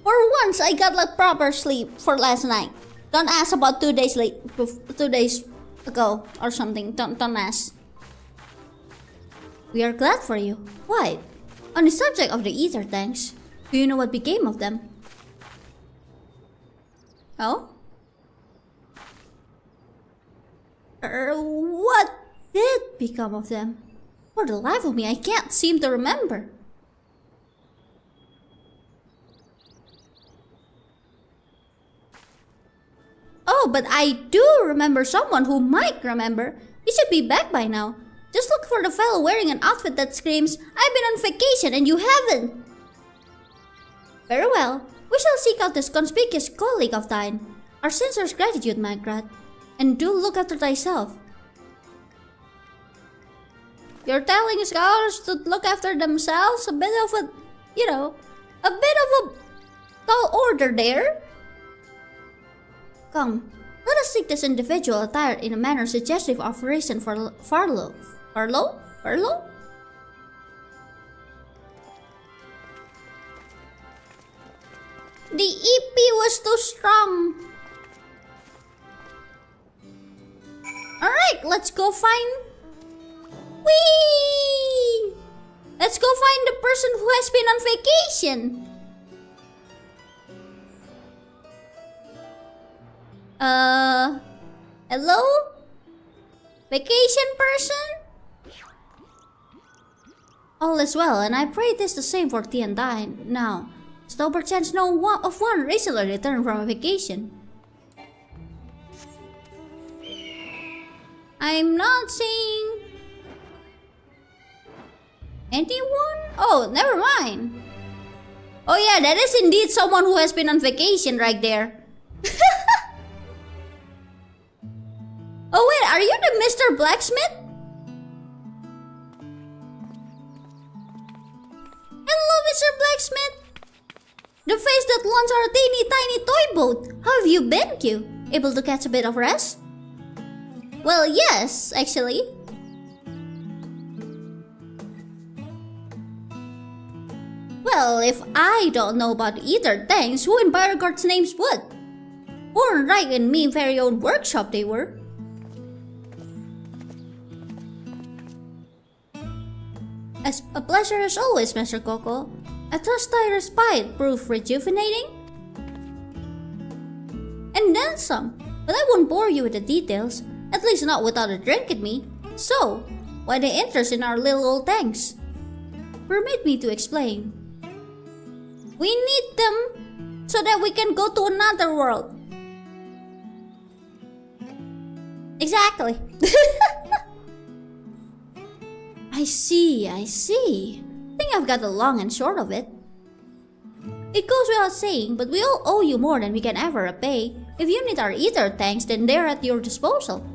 For once, I got like proper sleep for last night. Don't ask about 2 days late, 2 days ago or something. Don't ask. We are glad for you. Why? On the subject of the ether tanks, do you know what became of them? Oh? What did become of them? For the life of me, I can't seem to remember. Oh, but I do remember someone who might remember. He should be back by now. Just look for the fellow wearing an outfit that screams, "I've been on vacation and you haven't." Very well. We shall seek out this conspicuous colleague of thine. Our sincerest gratitude, Magrat. And do look after thyself. You're telling scholars to look after themselves? A bit of a, a bit of a tall order there. Come, let us seek this individual attired in a manner suggestive of recent furlough. Furlough? The EP was too strong. Alright, let's go find... Whee! Let's go find the person who has been on vacation. Hello? Vacation person? All is well, and I pray it is the same for thee and thine. Now, dost thou perchance know of one recently returned from a vacation? I'm not seeing... anyone? Oh, never mind. Oh yeah, that is indeed someone who has been on vacation right there. Oh wait, are you the Mr. Blacksmith? Hello, Mr. Blacksmith. The face that launched our teeny tiny toy boat. How have you been, Kyuu? Able to catch a bit of rest? Well, yes, actually. Well, if I don't know about ether tanks, who in Beauregard's names would? Born right in me very own workshop they were. As a pleasure as always, Mr. Coco. I trust thy respite proved rejuvenating? And then some, but I won't bore you with the details, at least not without a drink at me. So, why the interest in our little old tanks? Permit me to explain. We need them so that we can go to another world. Exactly. I see. I think I've got the long and short of it. It goes without saying, but we all owe you more than we can ever repay. If you need our ether tanks, then they're at your disposal.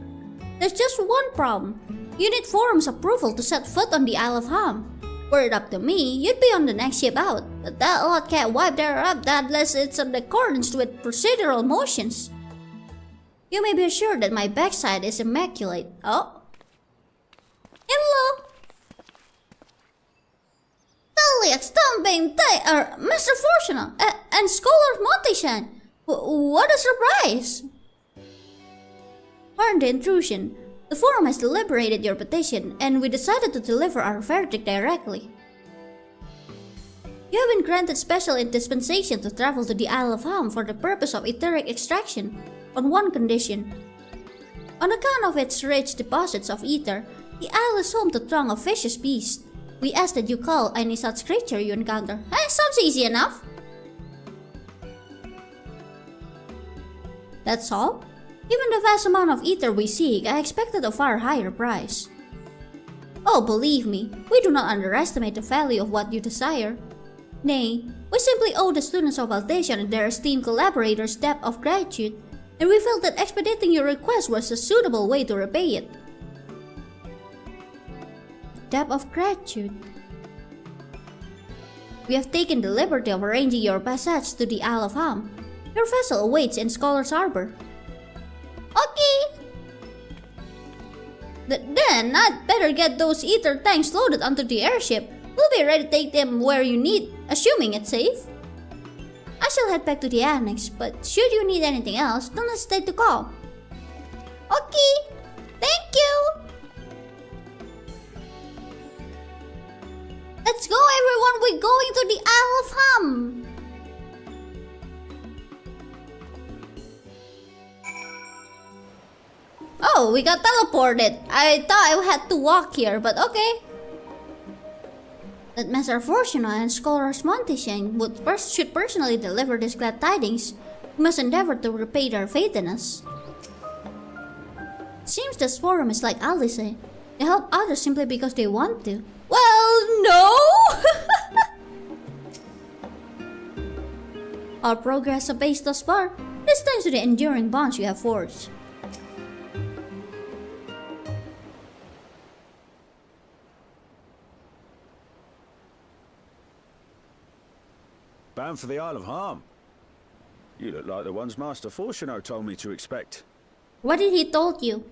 There's just one problem. You need Forum's approval to set foot on the Isle of Ham. Were it up to me, you'd be on the next ship out, but that lot can't wipe their up unless it's in accordance with procedural motions. You may be assured that my backside is immaculate. Oh? Hello? Talia, Stumping, Mr. Fortuna, and Scholar Monty-chan. What a surprise! Pardon the intrusion. The Forum has deliberated your petition, and we decided to deliver our verdict directly. You have been granted special dispensation to travel to the Isle of Ham for the purpose of etheric extraction, on one condition. On account of its rich deposits of ether, the isle is home to a throng of vicious beasts. We ask that you call any such creature you encounter. Sounds easy enough. That's all? Given the vast amount of ether we seek, I expected a far higher price. Oh, believe me, we do not underestimate the value of what you desire. Nay, we simply owe the students of Altation and their esteemed collaborators debt of gratitude, and we felt that expediting your request was a suitable way to repay it. Debt of gratitude. We have taken the liberty of arranging your passage to the Isle of Ham. Your vessel awaits in Scholar's Harbor. Okay! Then I'd better get those ether tanks loaded onto the airship. We'll be ready to take them where you need, assuming it's safe. I shall head back to the annex, but should you need anything else, don't hesitate to call. Okay! Thank you! Let's go everyone, we're going to the Isle of Ham! Oh, we got teleported. I thought I had to walk here, but okay. That Master Fortuna and Scholars Montesian should personally deliver these glad tidings. We must endeavor to repay their faith in us. It seems this forum is like Alice. They help others simply because they want to. Well, no! Our progress apace thus far. This thanks to the enduring bonds we have forged. Bound for the Isle of Ham. You look like the ones Master Fortuno told me to expect. What did he told you?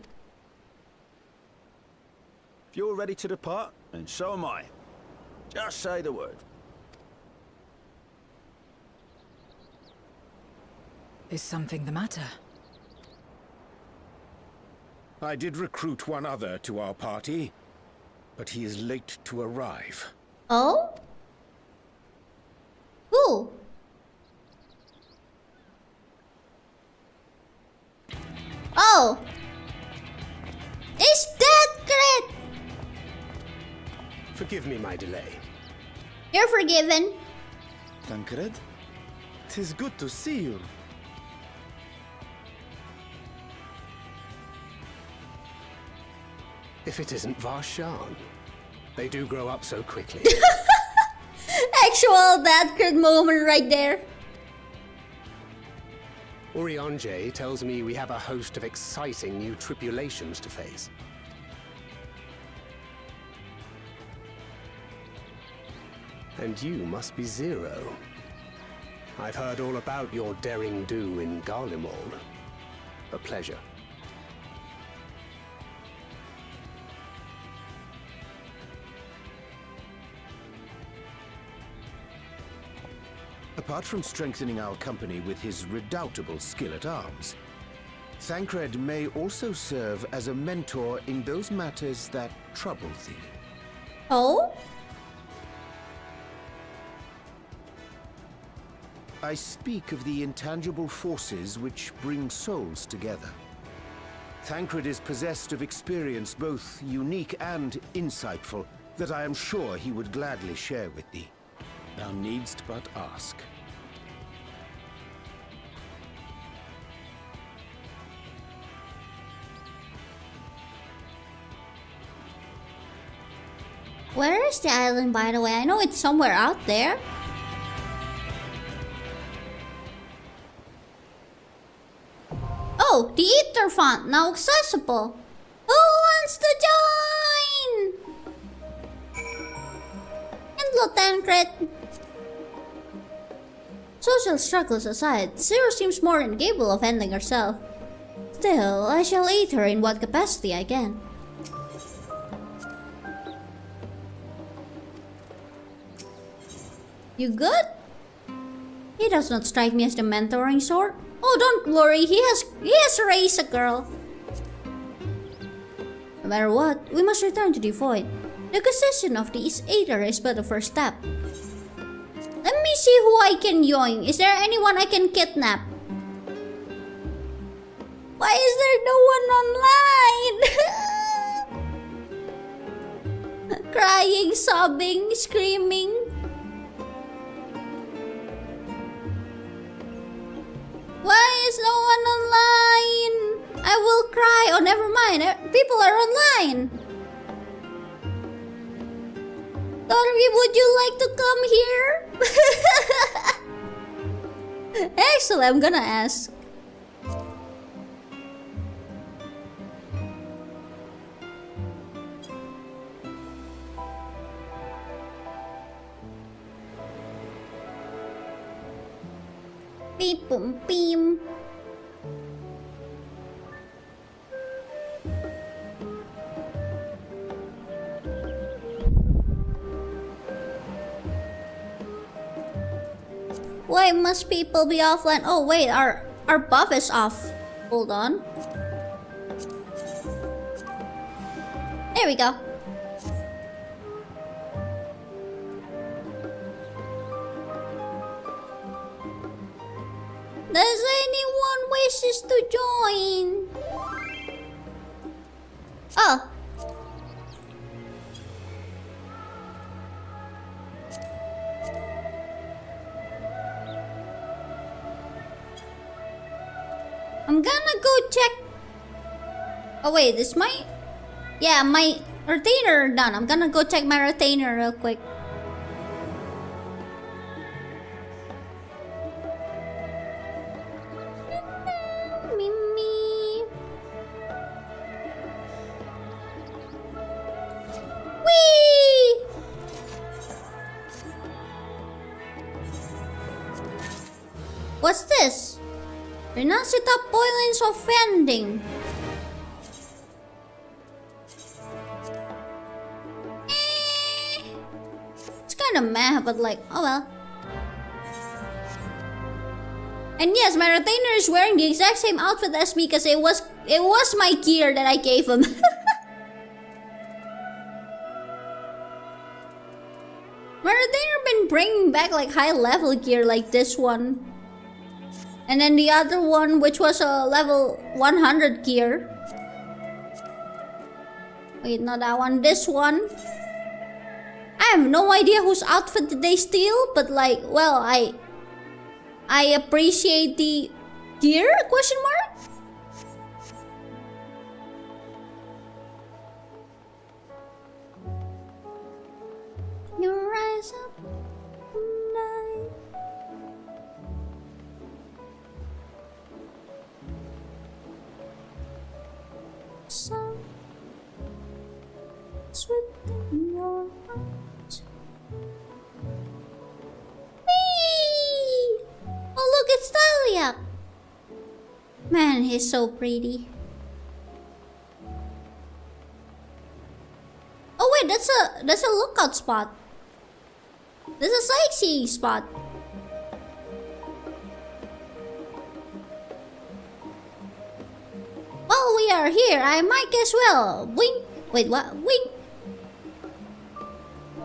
If you're ready to depart, then so am I. Just say the word. Is something the matter? I did recruit one other to our party, but he is late to arrive. Oh? Who? Oh! Is that correct? Forgive me my delay. You're forgiven. Tancred, 'tis good to see you. If it isn't Varshan. They do grow up so quickly. Actual that good moment right there. Orionje tells me we have a host of exciting new tribulations to face. And you must be Zero. I've heard all about your daring do in Garlemald. A pleasure. Apart from strengthening our company with his redoubtable skill at arms, Thancred may also serve as a mentor in those matters that trouble thee. Oh? I speak of the intangible forces which bring souls together. Thancred is possessed of experience both unique and insightful that I am sure he would gladly share with thee. Thou needst but ask. Where is the island, by the way? I know it's somewhere out there. Oh, the Ether font now accessible. Who wants to join? Hello, Tancred. Social struggles aside, Zero seems more incapable of handling herself. Still, I shall aid her in what capacity I can. You good? He does not strike me as the mentoring sort. Oh, don't worry, he has raised a girl. No matter what, we must return to the void. The acquisition of the Aether is but the first step. Let me see who I can join. Is there anyone I can kidnap? Why is there no one online? Crying, sobbing, screaming. Why is no one online? I will cry. Oh, never mind. People are online. Dorothy, would you like to come here? Actually, I'm gonna ask. Beep boom beam. Why must people be offline? Oh wait, our buff is off. Hold on. There we go. Does anyone wishes to join? Oh. I'm gonna go check. Oh wait, this my... Yeah, my retainer done. I'm gonna go check my retainer real quick. Mimi. Whee! What's this? Renacita points offending. It's kind of meh, but like, oh well. And yes, my retainer is wearing the exact same outfit as me because it was my gear that I gave him. My retainer been bringing back like high level gear like this one. And then the other one, which was a level 100 gear. Wait, not that one. This one. I have no idea whose outfit did they steal, but like, well, I appreciate the gear? Question mark? You rise up tonight. Some within your heart. Whee! Oh look, it's Talia. Man, he's so pretty. Oh wait, that's a lookout spot. That's a sightseeing spot. While we are here, I might as well wink. Wait, what? Wink.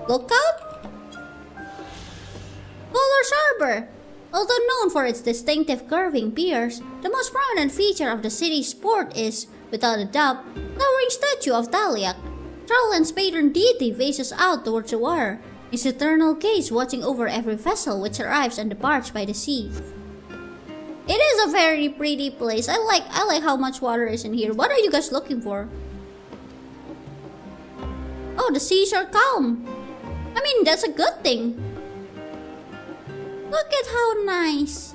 Lookout? Polar's Harbor. Although known for its distinctive curving piers, the most prominent feature of the city's port is, without a doubt, the towering statue of Taliak. Charlan's patron deity faces out towards the water, his eternal gaze watching over every vessel which arrives and departs by the sea. It is a very pretty place. I like how much water is in here. What are you guys looking for? Oh, the seas are calm. I mean, that's a good thing. Look at how nice.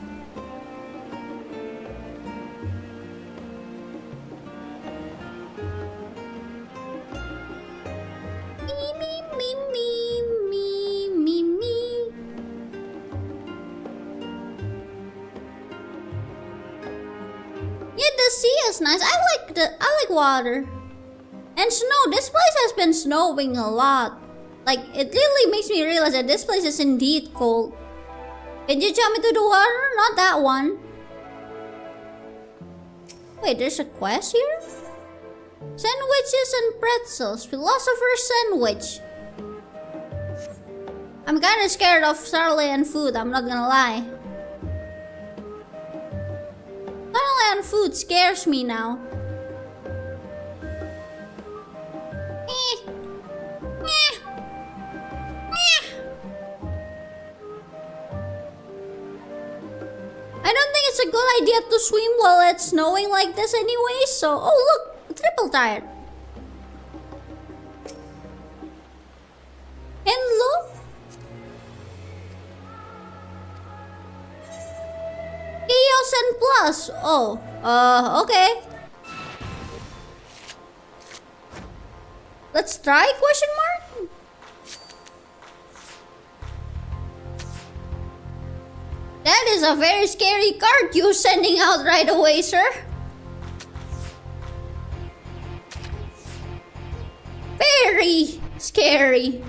Me. Yeah, the sea is nice. I like water. And snow. This place has been snowing a lot. Like, it really makes me realize that this place is indeed cold. Can you jump into the water? Not that one. Wait, there's a quest here? Sandwiches and pretzels. Philosopher's sandwich. I'm kinda scared of Starland food, I'm not gonna lie. Starland food scares me now. I don't think it's a good idea to swim while it's snowing like this anyway, so... Oh look! A triple tire! And 10,000 plus. Oh, okay. Let's try, question mark? That is a very scary card you're sending out right away, sir. Very scary.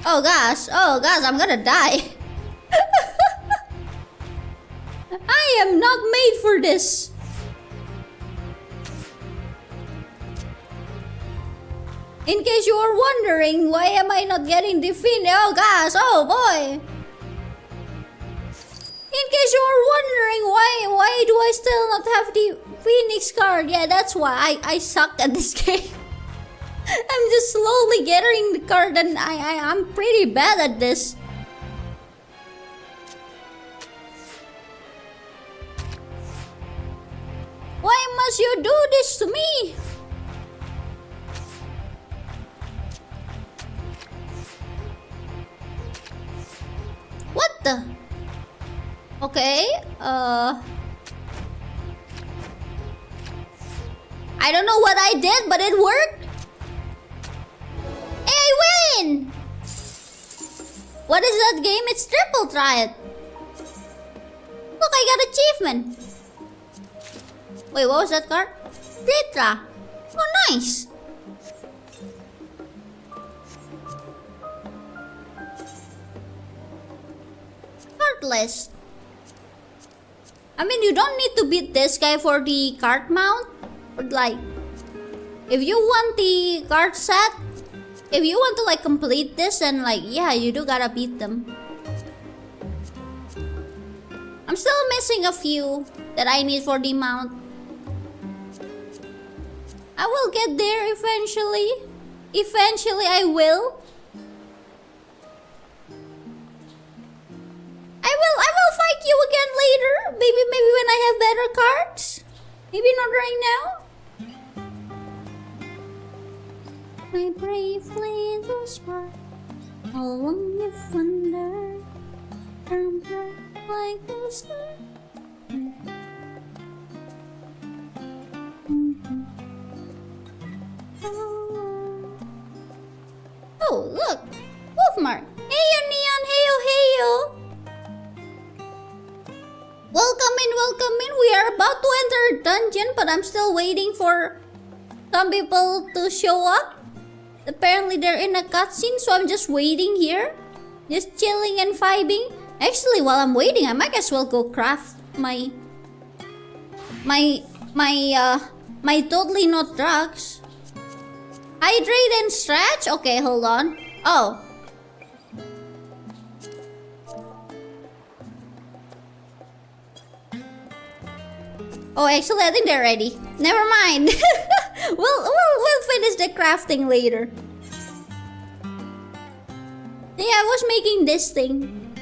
Oh gosh, I'm gonna die. I am not made for this. In case you are wondering, why am I not getting the Phoenix? Oh gosh, oh boy. In case you are wondering, why do I still not have the Phoenix card? Yeah, that's why I suck at this game. I'm just slowly getting the card and I'm pretty bad at this. Why must you do this to me? What the? Okay, I don't know what I did, but it worked. Hey, I win! What is that game? It's triple try it. Look, I got achievement. Wait, what was that card? Litra. Oh, nice. Card list. I mean, you don't need to beat this guy for the card mount. But like, if you want the card set, if you want to like complete this, then like, yeah, you do gotta beat them. I'm still missing a few that I need for the mount. I will get there eventually. Eventually I will. I will fight you again later. Maybe when I have better cards. Maybe not right now. My brave little spark, along the thunder, I'm bright like a star. Oh, look! Wolfmark! Heyo, Neon! Heyo, heyo! Welcome in! We are about to enter a dungeon, but I'm still waiting for some people to show up. Apparently they're in a cutscene, so I'm just waiting here. Just chilling and vibing. Actually, while I'm waiting, I might as well go craft my totally not drugs. Hydrate and stretch? Okay, hold on. Oh. Oh, actually, I think they're ready. Never mind. We'll finish the crafting later. Yeah, I was making this thing.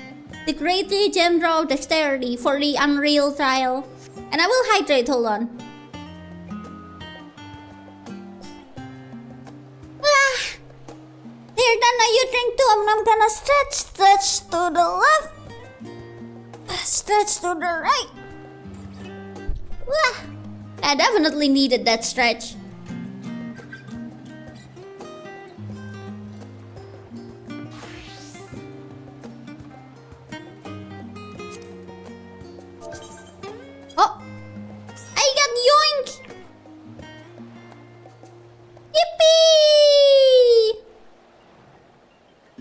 The Great Gem Draw of Dexterity for the Unreal trial. And I will hydrate, hold on. They're done, now you drink too. I'm gonna stretch to the left. Stretch to the right. I definitely needed that stretch. Oh! I got yoink! Yippee!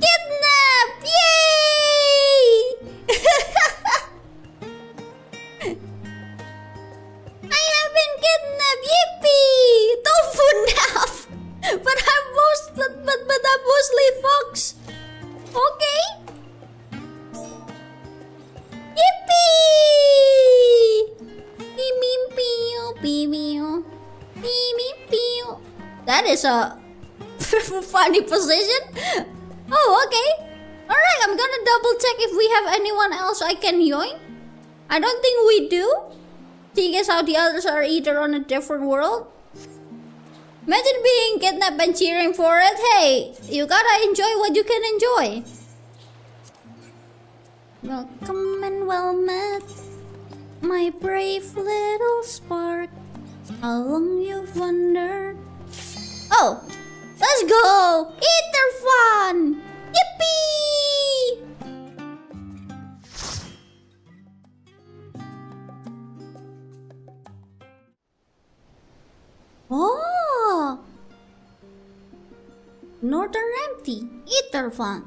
Kidnap! Yay! I have been kidnapped! Yippee! Tofu nap! But I'm mostly fox. Okay? Yippee! That is a funny position. Oh, okay. Alright, I'm gonna double check if we have anyone else I can yoink. I don't think we do. Seeing as how the others are either on a different world. Imagine being kidnapped and cheering for it. Hey, you gotta enjoy what you can enjoy. Welcome and well met, my brave little spark. How long you've wondered? Oh, let's go! Ether fun! Yippee! Oh! Northern empty. Ether fun.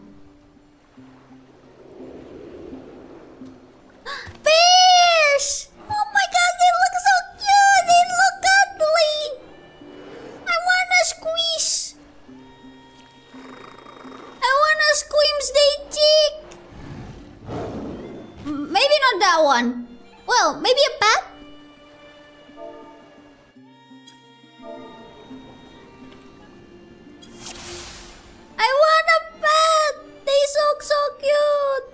Bears! Oh my god, they look so cute! They look ugly! I wanna squeeze! I wanna squeeze they cheek! Maybe not that one. Well, maybe a bat? I want a pet! They look so cute!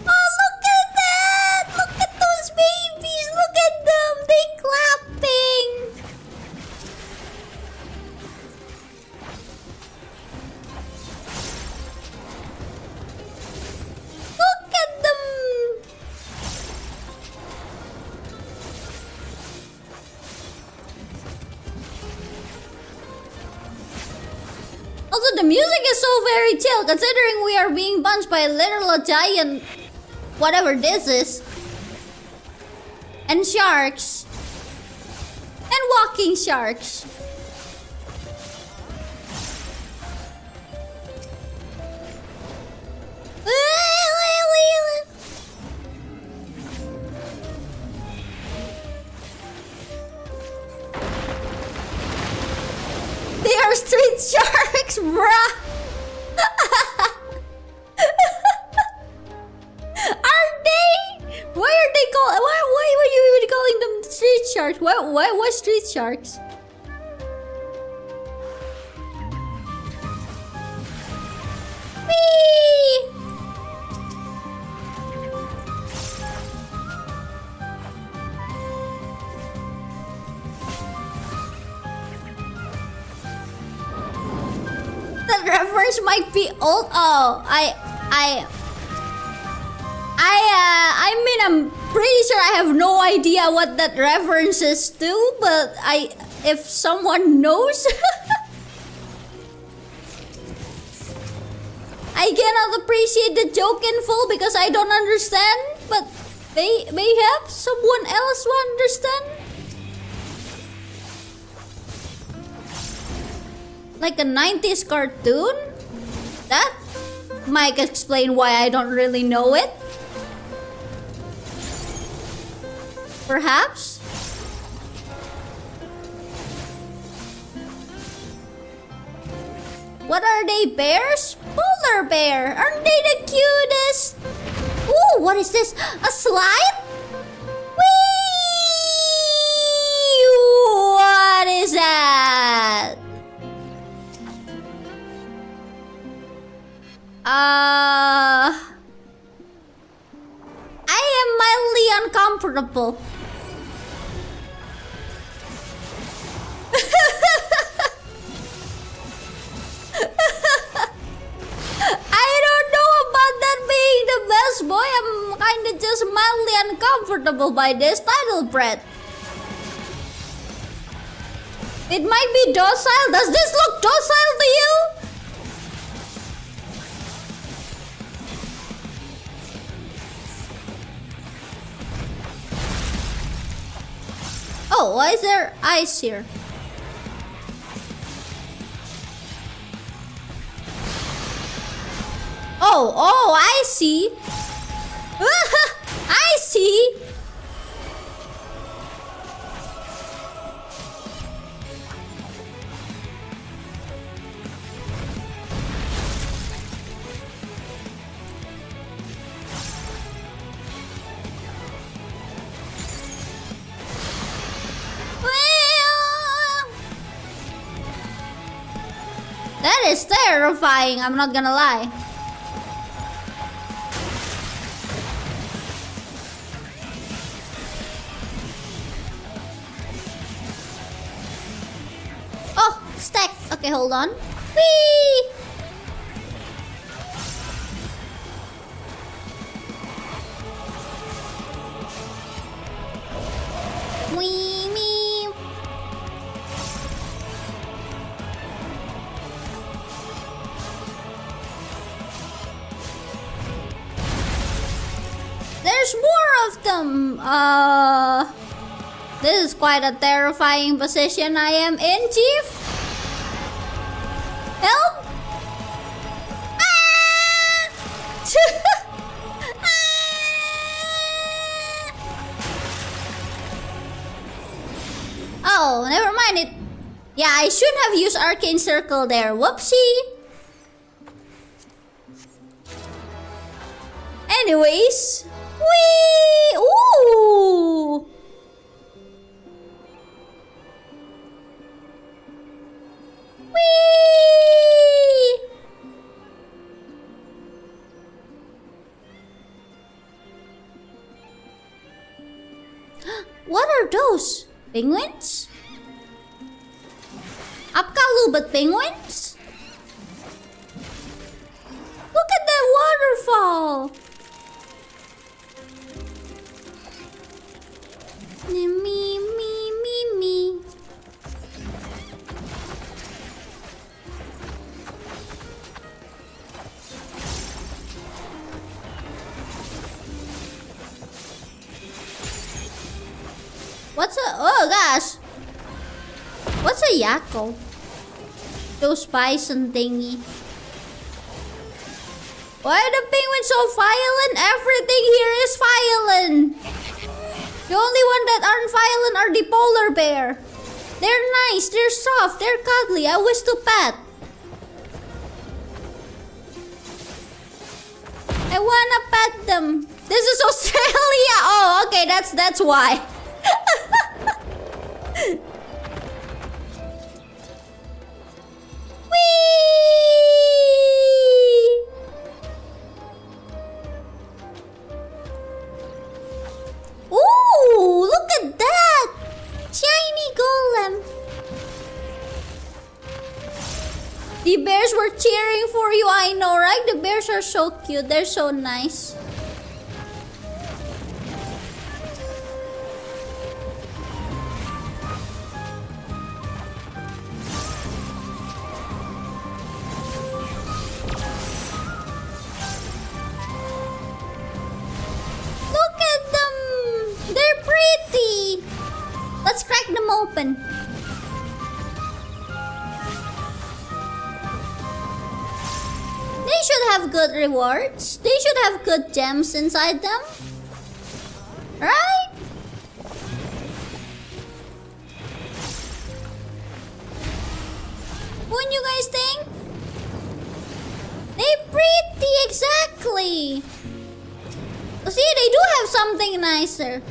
Oh, look at that! Look at those babies! Look at them! They clapping! Look at them! Also, the music is so very chill considering we are being punched by a literal giant whatever this is. And sharks. And walking sharks. They are street sharks, bruh! Are they? Why are they called? Why were you even calling them street sharks? Why street sharks? Whee! That reference might be old. Oh, I mean, I'm pretty sure I have no idea what that reference is to, but if someone knows, I cannot appreciate the joke in full because I don't understand, but maybe someone else will understand. Like a 90s cartoon? That might explain why I don't really know it. Perhaps? What are they, bears? Polar bear! Aren't they the cutest? Ooh, what is this? A slide? Whee! What is that? I am mildly uncomfortable. I don't know about that being the best boy. I'm kinda just mildly uncomfortable by this title, Brett. It might be docile. Does this look docile to you? Oh, why is there ice here? Oh, I see. I see. That is terrifying, I'm not gonna lie. Okay, hold on. Whee! Wee me. There's more of them. This is quite a terrifying position I am in, Chief. Help! Oh, never mind it. Yeah, I shouldn't have used Arcane Circle there. Whoopsie. Anyways. Whee! Ooh! Whee! What are those? Penguins? Apkalubet penguins? Look at that waterfall! Me, me, me. What's a... Oh gosh! What's a yakko? Those bison thingy. Why are the penguins so violent? Everything here is violent. The only one that aren't violent are the polar bear. They're nice, they're soft, they're cuddly. I wish to pet. I wanna pet them. This is Australia. Oh, okay, that's why. Whee! Ooh, look at that! Shiny golem. The bears were cheering for you, I know, right? The bears are so cute. They're so nice. Look at them! They're pretty! Let's crack them open. They should have good rewards. They should have good gems inside them. Right? Wouldn't you guys think? They're pretty, exactly. See, they do have something nicer.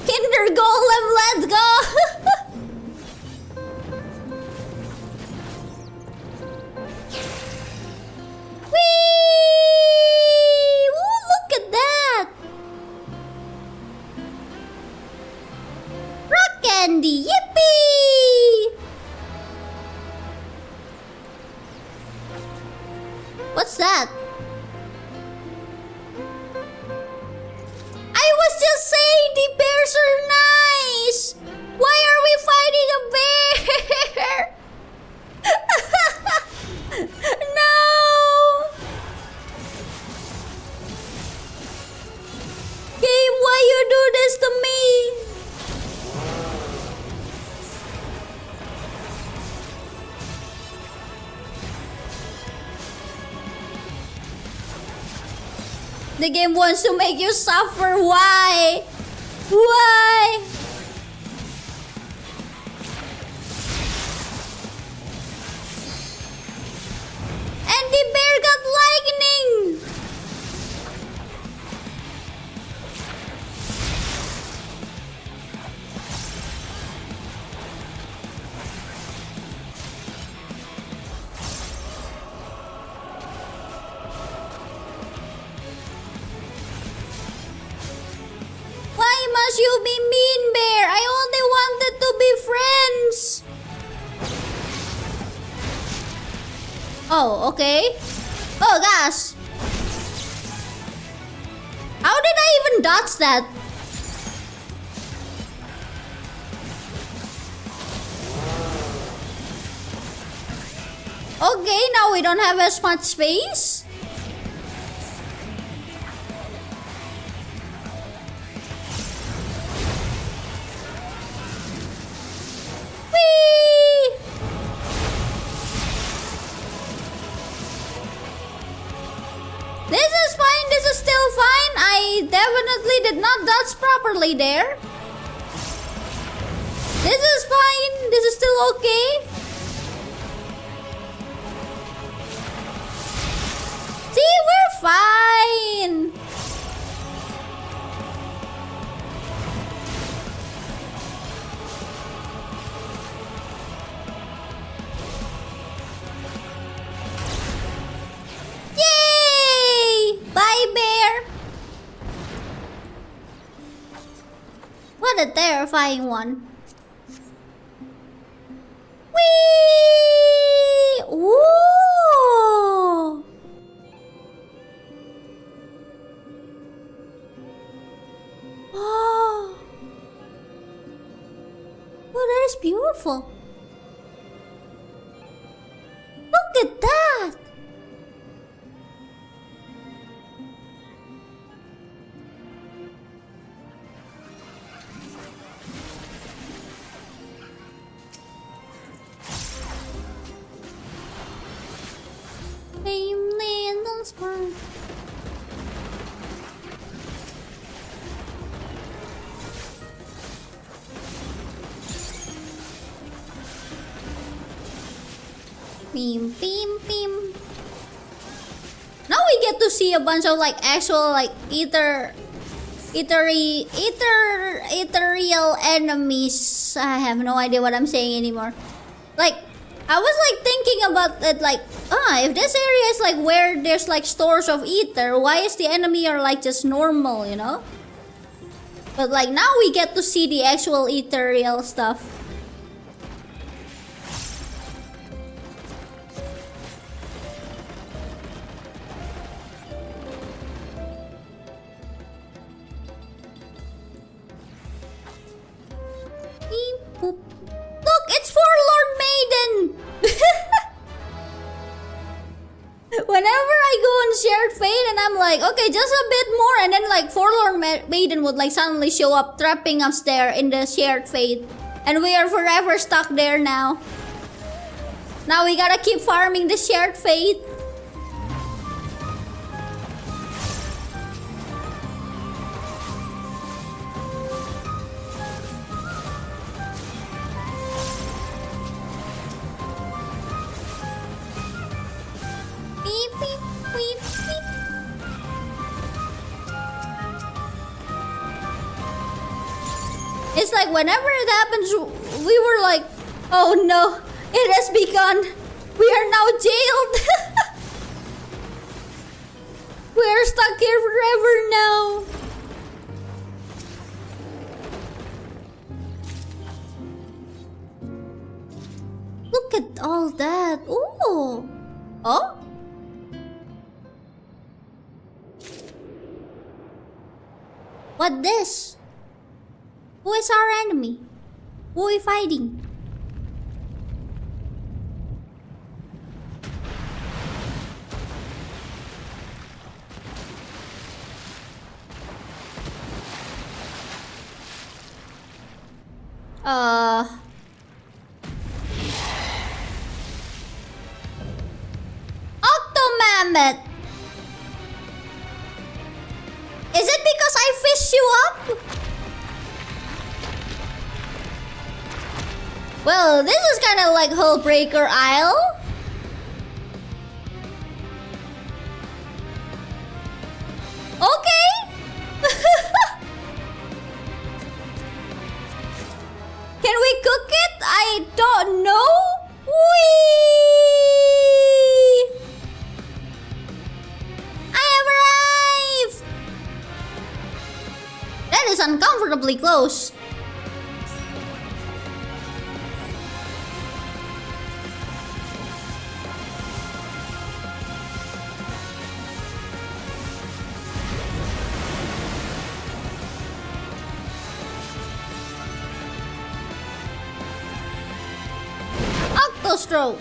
Kinder Golem, let's go! Whee! Ooh, look at that! Rock candy, yippee! What's that? I was just saying the bears are nice! Why are we fighting a bear? No! Game, why you do this to me? The game wants to make you suffer. Why? Why? And the bear got lightning. Why must you be mean, bear? I only wanted to be friends. Oh, okay. Oh gosh. How did I even dodge that? Okay, now we don't have as much space. Whee! This is fine, this is still fine. I definitely did not dodge properly there. This is fine, this is still okay. See, we're fine. Yay! Bye, bear. What a terrifying one. Whee! Ooh! Oh, that is beautiful. Look at that. Fameland Spark. Beam, beam, beam. Now we get to see a bunch of like actual like ethereal enemies. I have no idea what I'm saying anymore. Like, I was like thinking about it like, if this area is like where there's like stores of ether, why is the enemy are like just normal, you know? But like now we get to see the actual ethereal stuff. Look, it's Forlorn Maiden! Whenever I go on Shared Fate and I'm like, okay, just a bit more, and then like Forlorn Maiden would like suddenly show up, trapping us there in the Shared Fate. And we are forever stuck there now. Now we gotta keep farming the Shared Fate. It's like whenever it happens, we were like, oh no, it has begun. We are now jailed. We are stuck here forever now. Look at all that. Ooh. Oh? What this? Who is our enemy? Who are we fighting? Octomammoth! Is it because I fished you up? Well, this is kind of like Hullbreaker Isle. Okay. Can we cook it? I don't know. Whee! I have arrived. That is uncomfortably close. tornado stroke.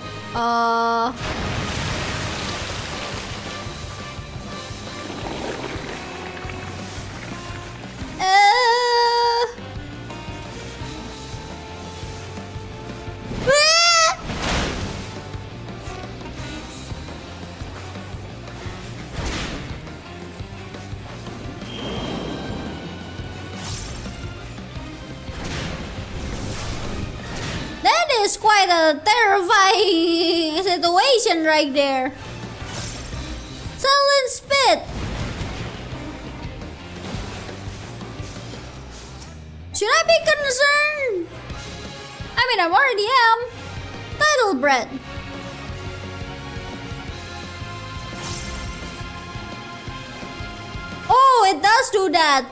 That is quite a terrifying situation right there. Silent spit. Should I be concerned? I mean, I already am. Title bread. Oh, it does do that.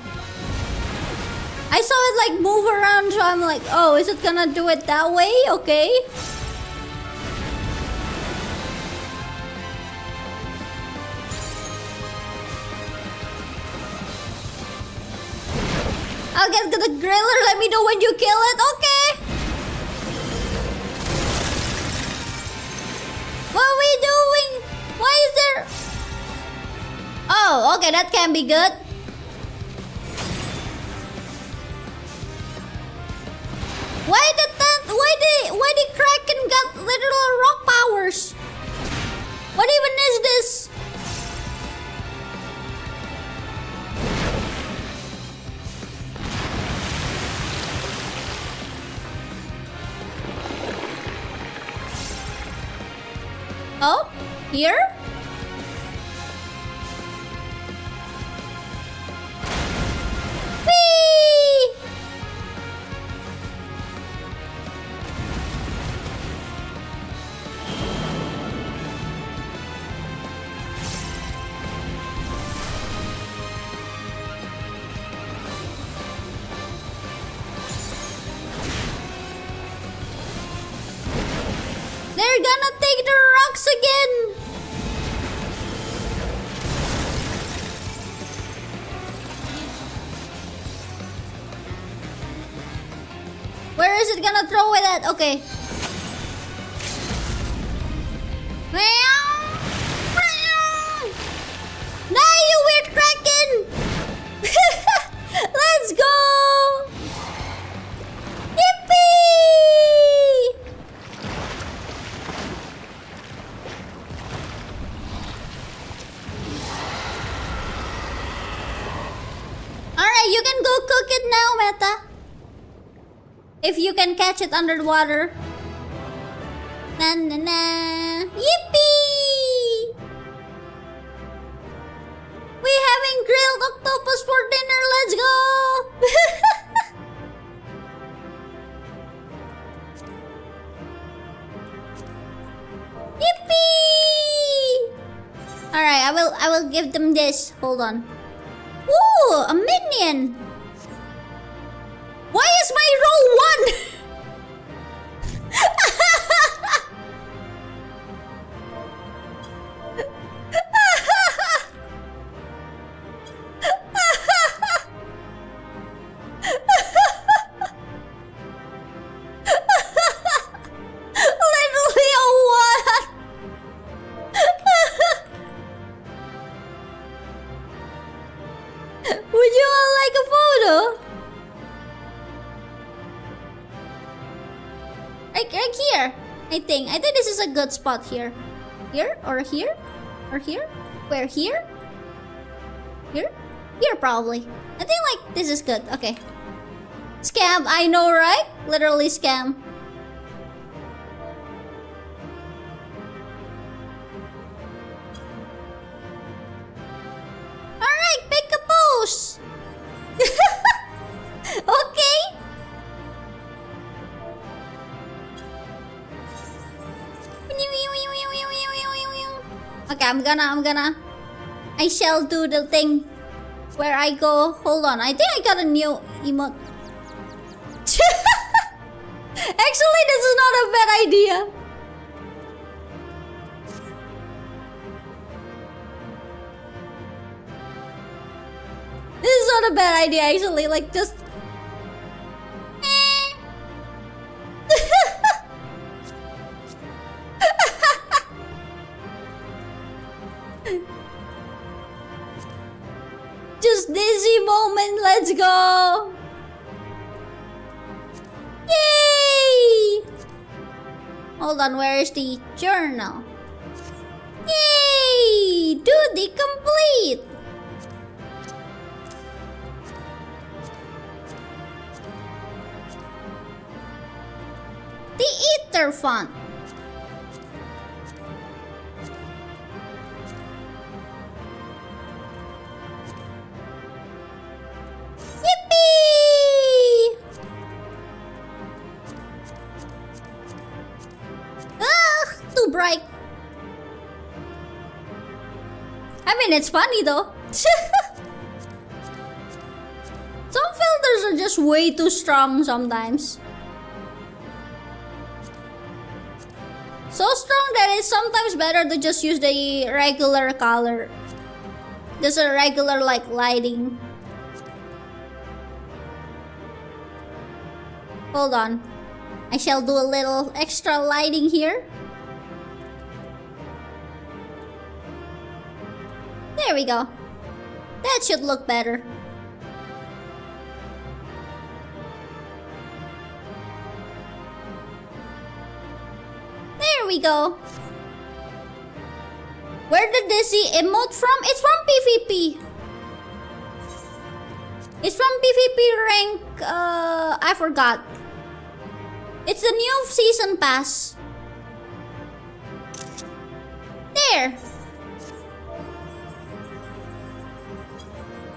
I saw it like move around, so I'm like, oh, is it gonna do it that way? Okay. I'll get to the griller, let me know when you kill it, okay? What are we doing? Why is there... Oh, okay, that can be good. Why the Kraken got literal rock powers? What even is this? Oh, here? Whee! They're gonna take the rocks again! Where is it gonna throw it at? Okay. Die, you weird Kraken! Let's go! Yippee! Alright, you can go cook it now, Meta. If you can catch it under the water. Na na na. Yippee! We having grilled octopus for dinner. Let's go! Yippee! Alright, I will give them this. Hold on. Ooh, a minion! Why is my roll 1? Literally a 1. Would you all like a photo? Right here, I think this is a good spot here. Here or here? Or here? Where? Here? Here? Here probably. I think like this is good. Okay. Scam, I know, right? Literally scam. Alright, pick a pose. Okay. Okay, I'm gonna I shall do the thing where I go. Hold on, I think I got a new emote. Actually, this is not a bad idea. This is not a bad idea actually, like just Just dizzy moment, let's go! Yay! Hold on, where is the journal? Yay! Duty complete! The Ether font. Yippee! Ugh, too bright. I mean, it's funny though. Some filters are just way too strong sometimes. So strong that it's sometimes better to just use the regular color. Just a regular like lighting. Hold on. I shall do a little extra lighting here. There we go. That should look better. There we go. Where did this emote from? It's from PvP. It's from PvP rank, I forgot. It's the new season pass. There.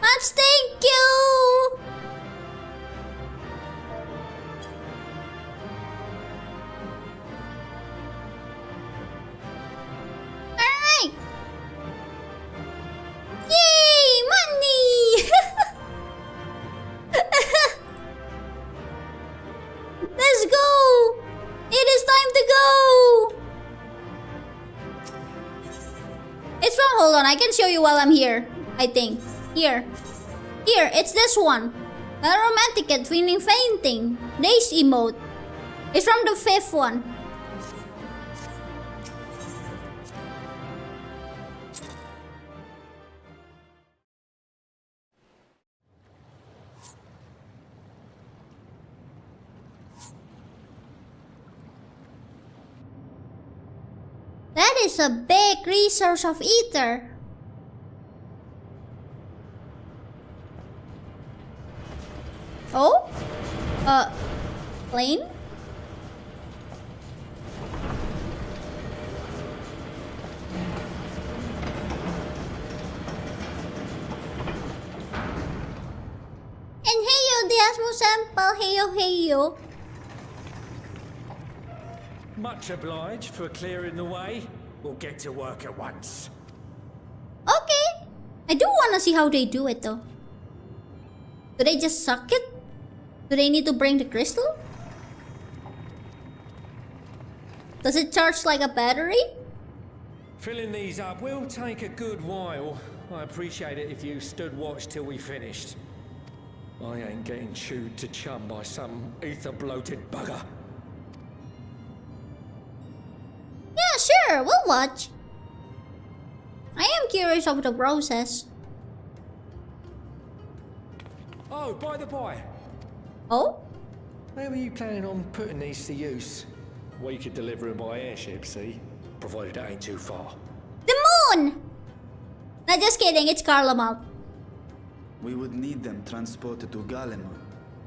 Max, thank you. Alright. Yay, money. Let's go! It is time to go! It's from, hold on, I can show you while I'm here, I think. Here, it's this one. A romantic kid feeling fainting. Days emote. It's from the 5th one. That is a big resource of ether. Oh? Plane? And Heyoooo, the Asmo sample. Heyoooo. Much obliged for clearing the way. We'll get to work at once. Okay. I do want to see how they do it though. Do they just suck it? Do they need to bring the crystal? Does it charge like a battery? Filling these up will take a good while. I appreciate it if you stood watch till we finished. I ain't getting chewed to chum by some ether-bloated bugger. Yeah, sure, we'll watch. I am curious of the process. Oh, by the by. Oh? Where were you planning on putting these to use? We could deliver them by airship, see? Provided it ain't too far. The moon! No, just kidding, it's Garlemald. We would need them transported to Garlemald,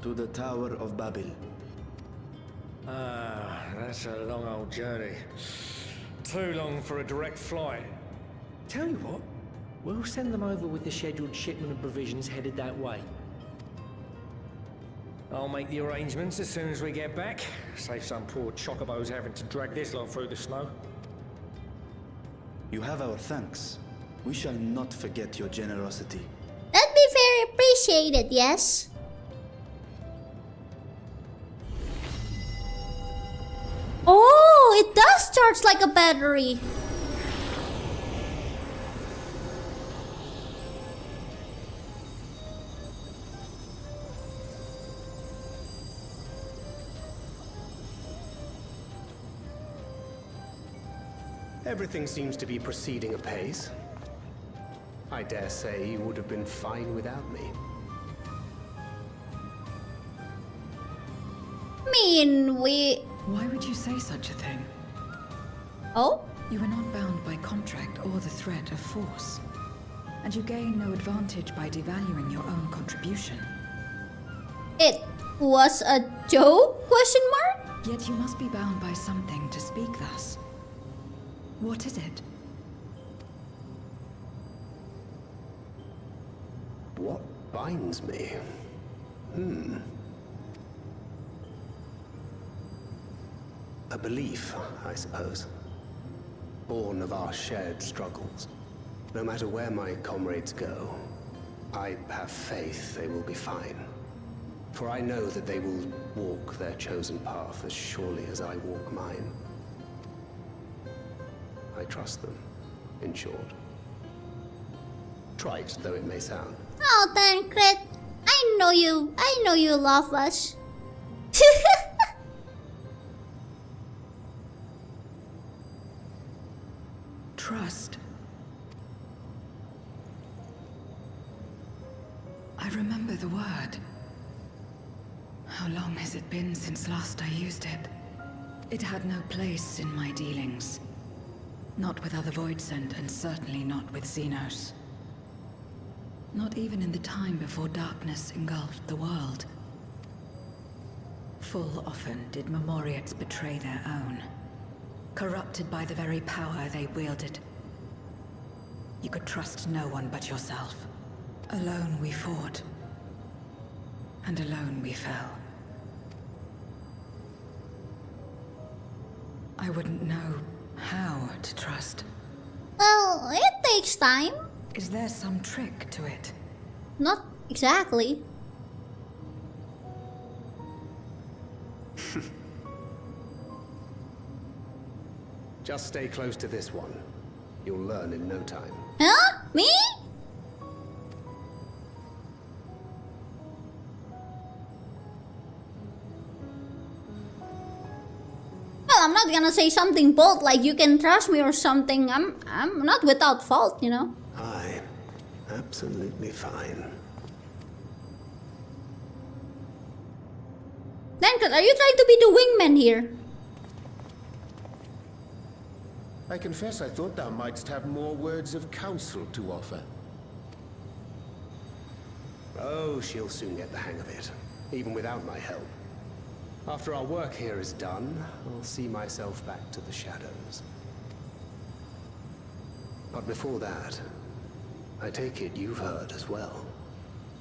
to the Tower of Babel. Ah, that's a long old journey. Too long for a direct flight. Tell you what, we'll send them over with the scheduled shipment of provisions headed that way. I'll make the arrangements as soon as we get back. Save some poor chocobos having to drag this lot through the snow. You have our thanks. We shall not forget your generosity. That'd be very appreciated, yes? Oh, it does charge like a battery. Everything seems to be proceeding apace. I dare say you would have been fine without me. Why would you say such a thing? Oh? You were not bound by contract or the threat of force. And you gain no advantage by devaluing your own contribution. It was a joke? Question mark? Yet you must be bound by something to speak thus. What is it? What binds me? A belief, I suppose. Born of our shared struggles. No matter where my comrades go, I have faith they will be fine. For I know that they will walk their chosen path as surely as I walk mine. I trust them, in short. Trite though it may sound. Oh, Tancred. I know you love us. Trust. I remember the word. How long has it been since last I used it? It had no place in my dealings. Not with other Voidsent, and certainly not with Xenos. Not even in the time before darkness engulfed the world. Full often did Memoriates betray their own, corrupted by the very power they wielded. You could trust no one but yourself. Alone we fought, and alone we fell. I wouldn't know how to trust. Well, it takes time. Is there some trick to it? Not exactly. Just stay close to this one. You'll learn in no time. Huh? Me? Well, I'm not gonna say something bold like you can trust me or something. I'm not without fault, you know. Aye, absolutely fine. Tancred, are you trying to be the wingman here? I confess I thought thou mightst have more words of counsel to offer. Oh, she'll soon get the hang of it, even without my help. After our work here is done, I'll see myself back to the shadows. But before that, I take it you've heard as well.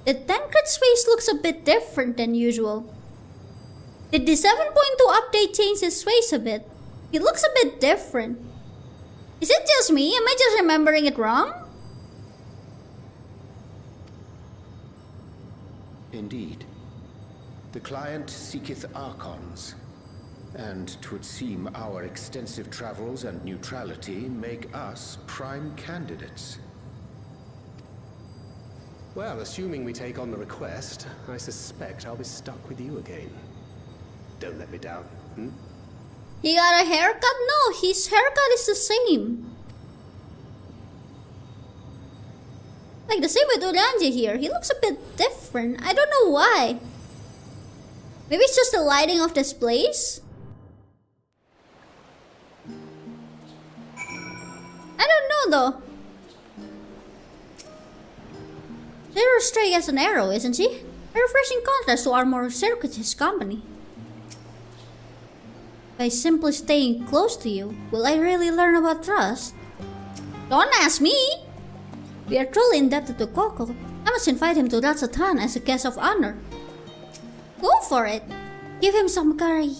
The Tancred's face looks a bit different than usual. Did the 7.2 update change his face a bit? He looks a bit different. Is it just me? Am I just remembering it wrong? Indeed. The client seeketh Archons, and 'twould seem our extensive travels and neutrality make us prime candidates. Well, assuming we take on the request, I suspect I'll be stuck with you again. Don't let me down, He got a haircut? No, his haircut is the same. Like the same with Orange here. He looks a bit different. I don't know why. Maybe it's just the lighting of this place? I don't know though. Zero straight as an arrow, isn't she? A refreshing contrast to our more circuitous company. By simply staying close to you, will I really learn about trust? Don't ask me! We are truly indebted to Coco. I must invite him to Ratsatan as a guest of honor. Go for it! Give him some curry.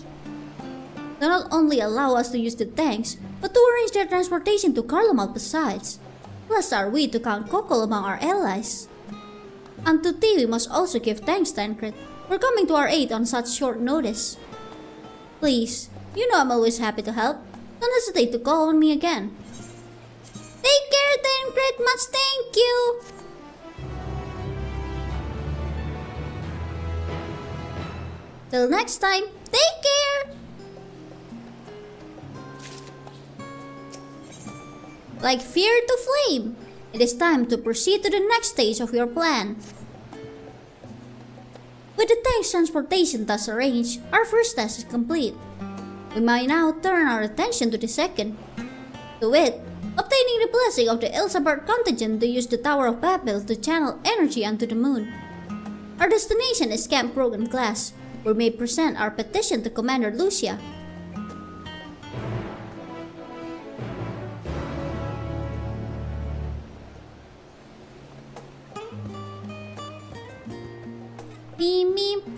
They'll not only allow us to use the tanks, but to arrange their transportation to Carlomal besides. Blessed are we to count Coco among our allies. And to thee we must also give thanks, Tancred, for coming to our aid on such short notice. Please, you know I'm always happy to help. Don't hesitate to call on me again. Take care, Tancred. Much thank you. Till next time, take care. Like fear to flame. It is time to proceed to the next stage of your plan. With the tank's transportation thus arranged, our first task is complete. We might now turn our attention to the second. To wit, obtaining the blessing of the Elizabeth contingent to use the Tower of Babel to channel energy onto the moon. Our destination is Camp Broken Glass, where we may present our petition to Commander Lucia.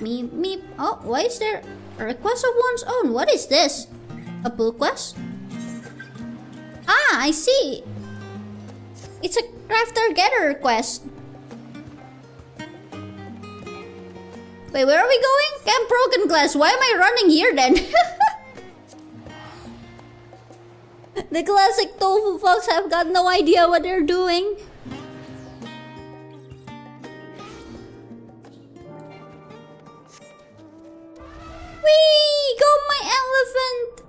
Meep. Oh, why is there a request of one's own? What is this? A pull quest? Ah, I see. It's a crafter getter request. Wait, where are we going? Camp Broken Glass. Why am I running here then? The classic tofu folks have got no idea what they're doing. Whee! Go my elephant!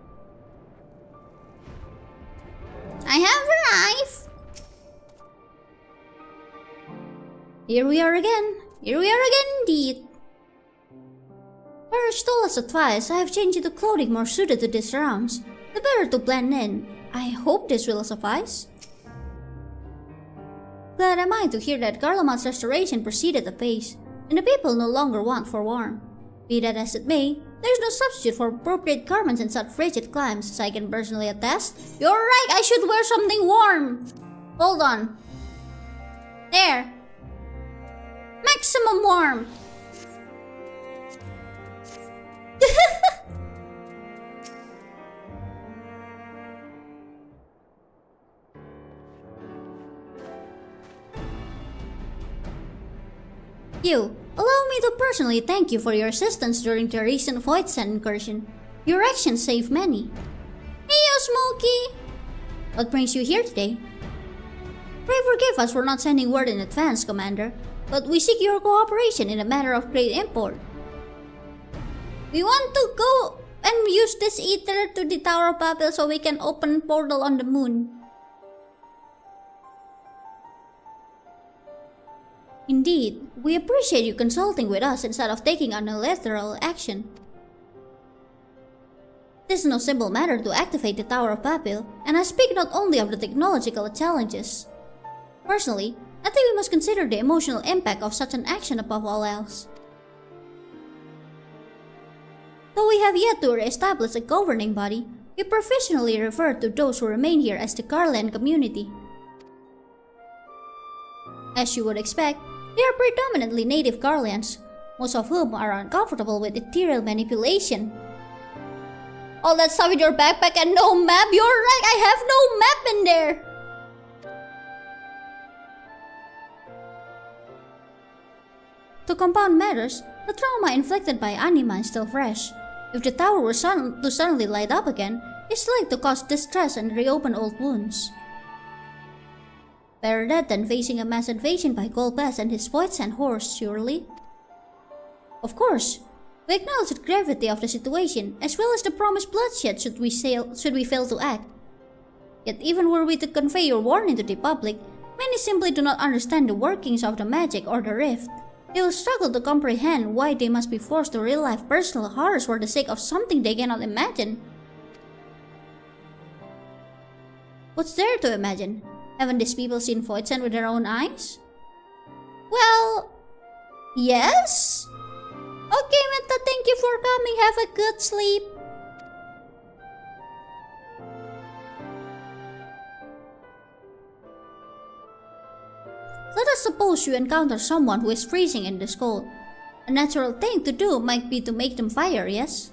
I have arrived! Here we are again indeed. Per Stola's advice, I have changed into clothing more suited to these surrounds, the better to blend in. I hope this will suffice. Glad am I to hear that Garlemald's restoration proceeded apace, and the people no longer want for warmth. Be that as it may, there is no substitute for appropriate garments in such frigid climes, as I can personally attest. You're right, I should wear something warm! Hold on. There. Maximum warmth! Kyuu, allow me to personally thank you for your assistance during the recent Voidsend incursion. Your actions saved many. Heyoooo, Smokey! What brings you here today? Pray forgive us for not sending word in advance, Commander, but we seek your cooperation in a matter of great import. We want to go and use this ether to the Tower of Babel so we can open a portal on the moon. Indeed, we appreciate you consulting with us instead of taking unilateral action. This is no simple matter to activate the Tower of Babel, and I speak not only of the technological challenges. Personally, I think we must consider the emotional impact of such an action above all else. Though we have yet to re-establish a governing body, we professionally refer to those who remain here as the Garland community. As you would expect, they are predominantly native Garlands, most of whom are uncomfortable with ethereal manipulation. All that stuff in your backpack and no map? You're right, I have no map in there! To compound matters, the trauma inflicted by Anima is still fresh. If the tower were to suddenly light up again, it's like to cause distress and reopen old wounds. Better that than facing a mass invasion by Golbez and his Voidsend horse, surely. Of course, we acknowledge the gravity of the situation, as well as the promised bloodshed should we fail to act. Yet even were we to convey your warning to the public, many simply do not understand the workings of the magic or the rift. They will struggle to comprehend why they must be forced to relive personal horrors for the sake of something they cannot imagine. What's there to imagine? Haven't these people seen Voidsend with their own eyes? Well, yes? Okay, Meta, thank you for coming. Have a good sleep. Let us suppose you encounter someone who is freezing in this cold. A natural thing to do might be to make them fire, yes?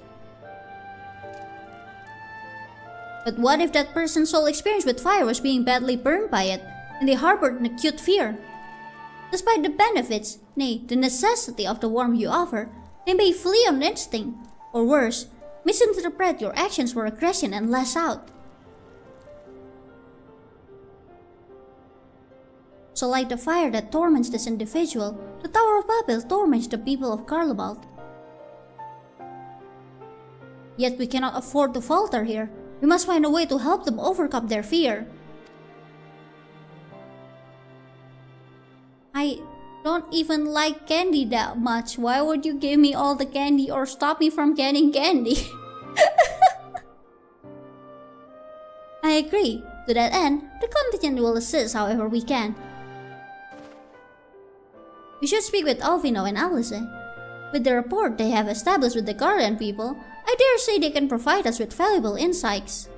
But what if that person's sole experience with fire was being badly burned by it, and they harbored an acute fear? Despite the benefits, nay, the necessity of the warmth you offer, they may flee on instinct, or worse, misinterpret your actions for aggression and lash out. So like the fire that torments this individual, the Tower of Babel torments the people of Garlemald. Yet we cannot afford to falter here. We must find a way to help them overcome their fear. I don't even like candy that much. Why would you give me all the candy or stop me from getting candy? I agree. To that end, the contingent will assist however we can. We should speak with Alvino and Alice. With the rapport they have established with the Guardian people, I dare say they can provide us with valuable insights.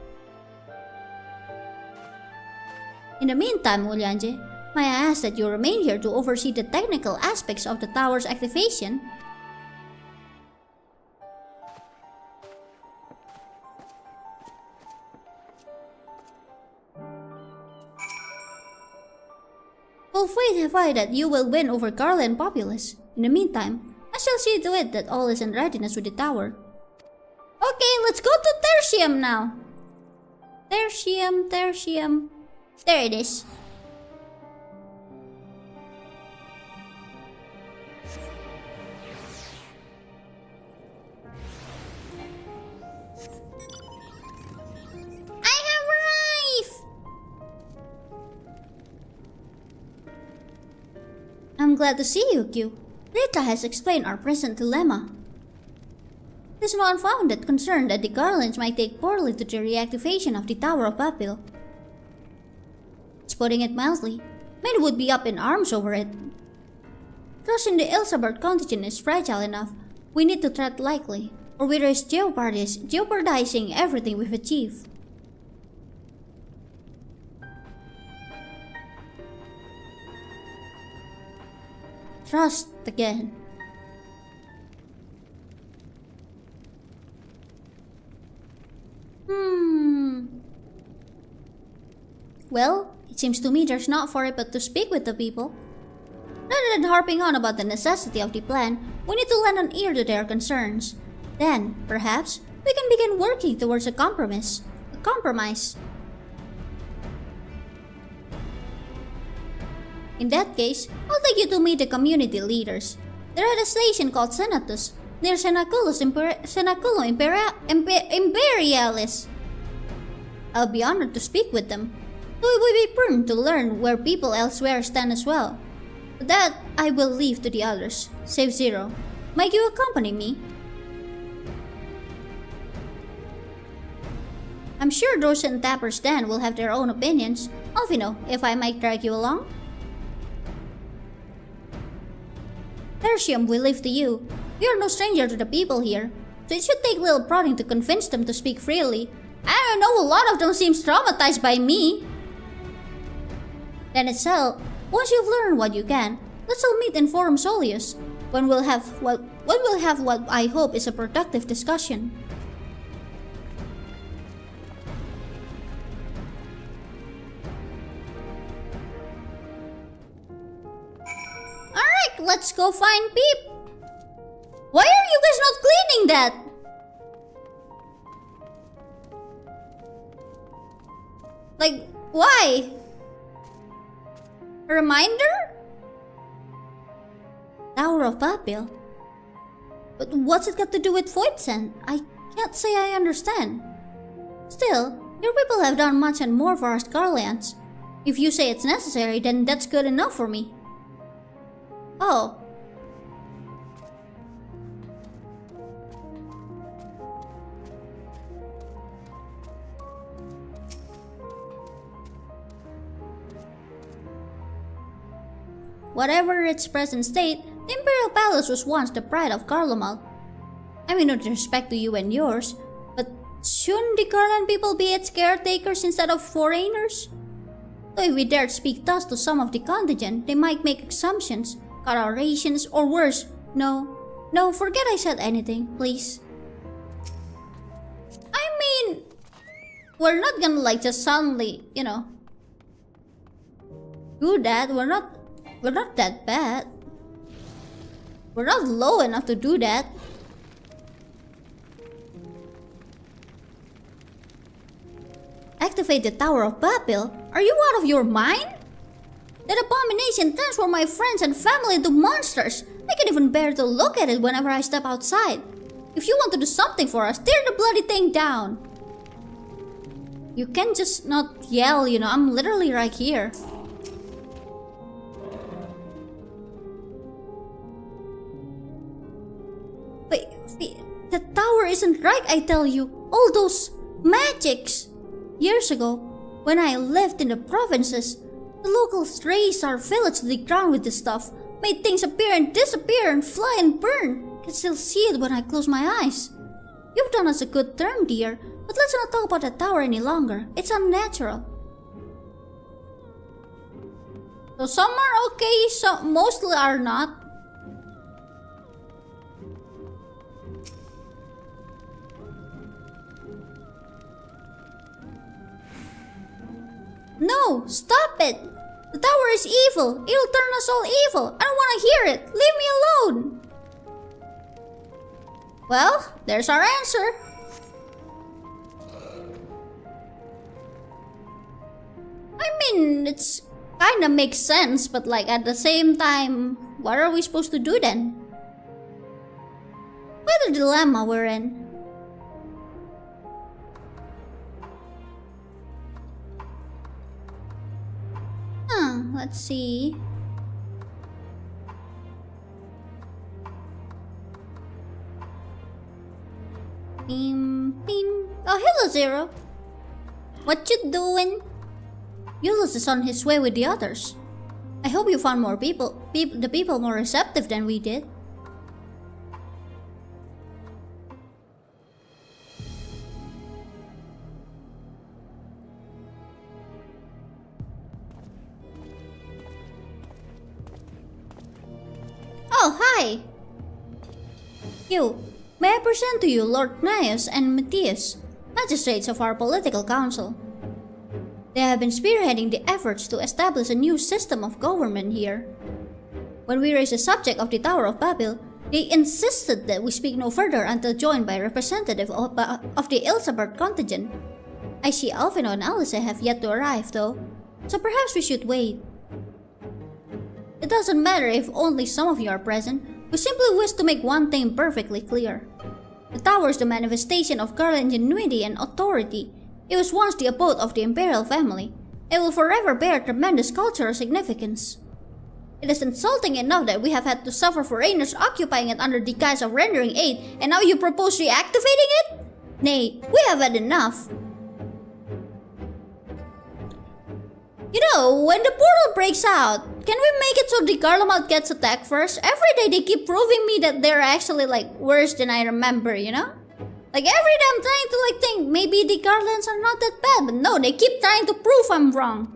In the meantime, Mulyanje, may I ask that you remain here to oversee the technical aspects of the tower's activation? Full faith have I that you will win over Garland populace. In the meantime, I shall see to it that all is in readiness with the tower. Okay, let's go to Tertium now. Tertium. There it is. I have arrived! I'm glad to see you, Kyuu. Rita has explained our present dilemma. There's no unfounded concern that the Garlands might take poorly to the reactivation of the Tower of Babel. It's putting it mildly. Many would be up in arms over it. Trusting the Elsabert contingent is fragile enough, we need to tread lightly, or we risk jeopardizing everything we've achieved. Trust again. Well, it seems to me there's not for it but to speak with the people. Rather than harping on about the necessity of the plan, we need to lend an ear to their concerns. Then, perhaps, we can begin working towards a compromise. In that case, I'll take you to meet the community leaders. They're at a station called Senatus, near Senaculum Imperialis. I'll be honored to speak with them, though it would be prudent to learn where people elsewhere stand as well. But that I will leave to the others, save Zero. Might you accompany me? I'm sure Dorse and Tapper's Den will have their own opinions. Alvino, if I might drag you along? Tertium will leave to you. We are no stranger to the people here, so it should take little prodding to convince them to speak freely. I don't know, a lot of them seem traumatized by me. Then itself, once you've learned what you can, let's all meet in Forum Solius, when we'll have what I hope is a productive discussion. Alright, let's go find Peep. Why are you guys not cleaning that? Like, why? A reminder? Tower of Babel? But what's it got to do with Voidsend? I can't say I understand. Still, your people have done much and more for us Garlands. If you say it's necessary, then that's good enough for me. Oh. Whatever its present state, the Imperial Palace was once the pride of Garlemald. I mean, with respect to you and yours, but shouldn't the Garland people be its caretakers instead of foreigners? Though if we dared speak thus to some of the contingent, they might make assumptions, cut our rations, or worse. No, forget I said anything, please. I mean, we're not gonna like just suddenly, do that. We're not that bad. We're not low enough to do that. Activate the Tower of Babel? Are you out of your mind? That abomination transformed my friends and family into monsters. I can't even bear to look at it whenever I step outside. If you want to do something for us, tear the bloody thing down. You can't just not yell, I'm literally right here. The tower isn't right, I tell you. All those magics. Years ago, when I lived in the provinces, the locals razed our village to the ground with this stuff, made things appear and disappear and fly and burn. I can still see it when I close my eyes. You've done us a good turn, dear, but let's not talk about the tower any longer. It's unnatural. So some are okay, some mostly are not. No, stop it! The tower is evil. It'll turn us all evil. I don't want to hear it. Leave me alone. Well, there's our answer. I mean, it's kinda makes sense, but like at the same time, what are we supposed to do then? What a dilemma we're in. Let's see. Oh, hello, Zero. What you doing? Eulus is on his way with the others. I hope you found more people, the people more receptive than we did. Oh, hi! Kyuu, may I present to you Lord Nias and Matthias, magistrates of our political council. They have been spearheading the efforts to establish a new system of government here. When we raised the subject of the Tower of Babel, they insisted that we speak no further until joined by a representative of the Ilsabard contingent. I see Alvino and Alice have yet to arrive though, so perhaps we should wait. It doesn't matter if only some of you are present, we simply wish to make one thing perfectly clear. The tower is the manifestation of girl ingenuity and authority. It was once the abode of the imperial family. It will forever bear tremendous cultural significance. It is insulting enough that we have had to suffer foreigners occupying it under the guise of rendering aid, and now you propose reactivating it? Nay, we have had enough. You know, when the portal breaks out, can we make it so the Garlemald gets attacked first? Every day they keep proving me that they're actually like worse than I remember, you know? Like every day I'm trying to like think maybe the Garlands are not that bad, but no, they keep trying to prove I'm wrong.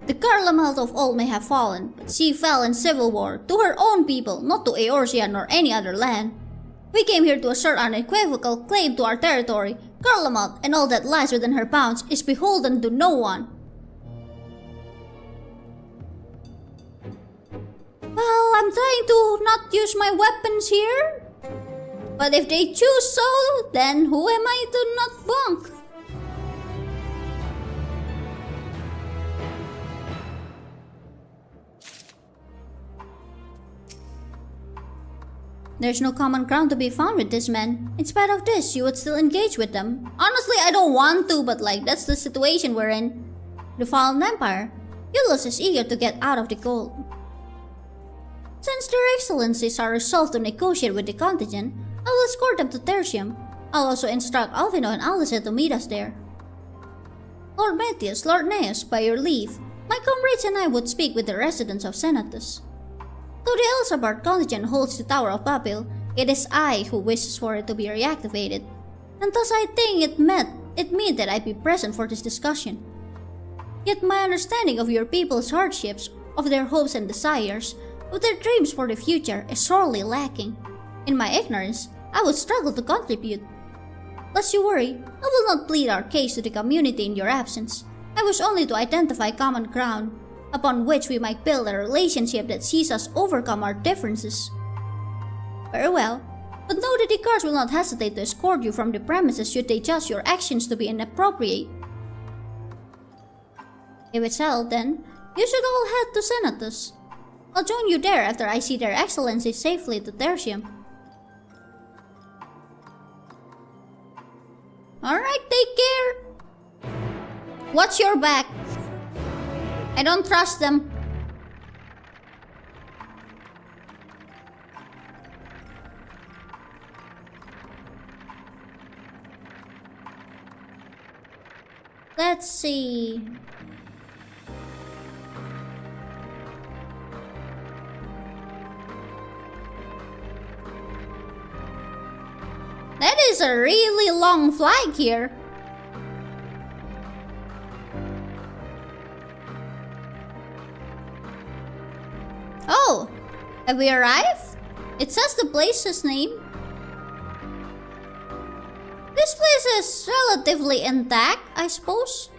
The Garlemald of old may have fallen, but she fell in civil war to her own people, not to Eorzea nor any other land. We came here to assert an unequivocal claim to our territory. Garlemald and all that lies within her bounds is beholden to no one. Well, I'm trying to not use my weapons here. But if they choose so, then who am I to not bonk? There's no common ground to be found with this man. In spite of this, you would still engage with them. Honestly, I don't want to, but like, that's the situation we're in. The fallen empire. Eulus is eager to get out of the cold. Since their excellencies are resolved to negotiate with the contingent, I will escort them to Tertium. I'll also instruct Alvino and Alice to meet us there. Lord Matthias, Lord Neus, by your leave, my comrades and I would speak with the residents of Senatus. Though the Elsabard contingent holds the Tower of Babel, it is I who wishes for it to be reactivated, and thus I think it meant that I be present for this discussion. Yet my understanding of your people's hardships, of their hopes and desires, of their dreams for the future is sorely lacking. In my ignorance, I would struggle to contribute. Lest you worry, I will not plead our case to the community in your absence. I wish only to identify common ground, upon which we might build a relationship that sees us overcome our differences. Very well, but know that the guards will not hesitate to escort you from the premises should they judge your actions to be inappropriate. If it's held, then, you should all head to Senatus. I'll join you there after I see their excellencies safely to Tertium. Alright, take care! Watch your back! I don't trust them. Let's see. That is a really long flight here. Oh, have we arrived? It says the place's name. This place is relatively intact, I suppose.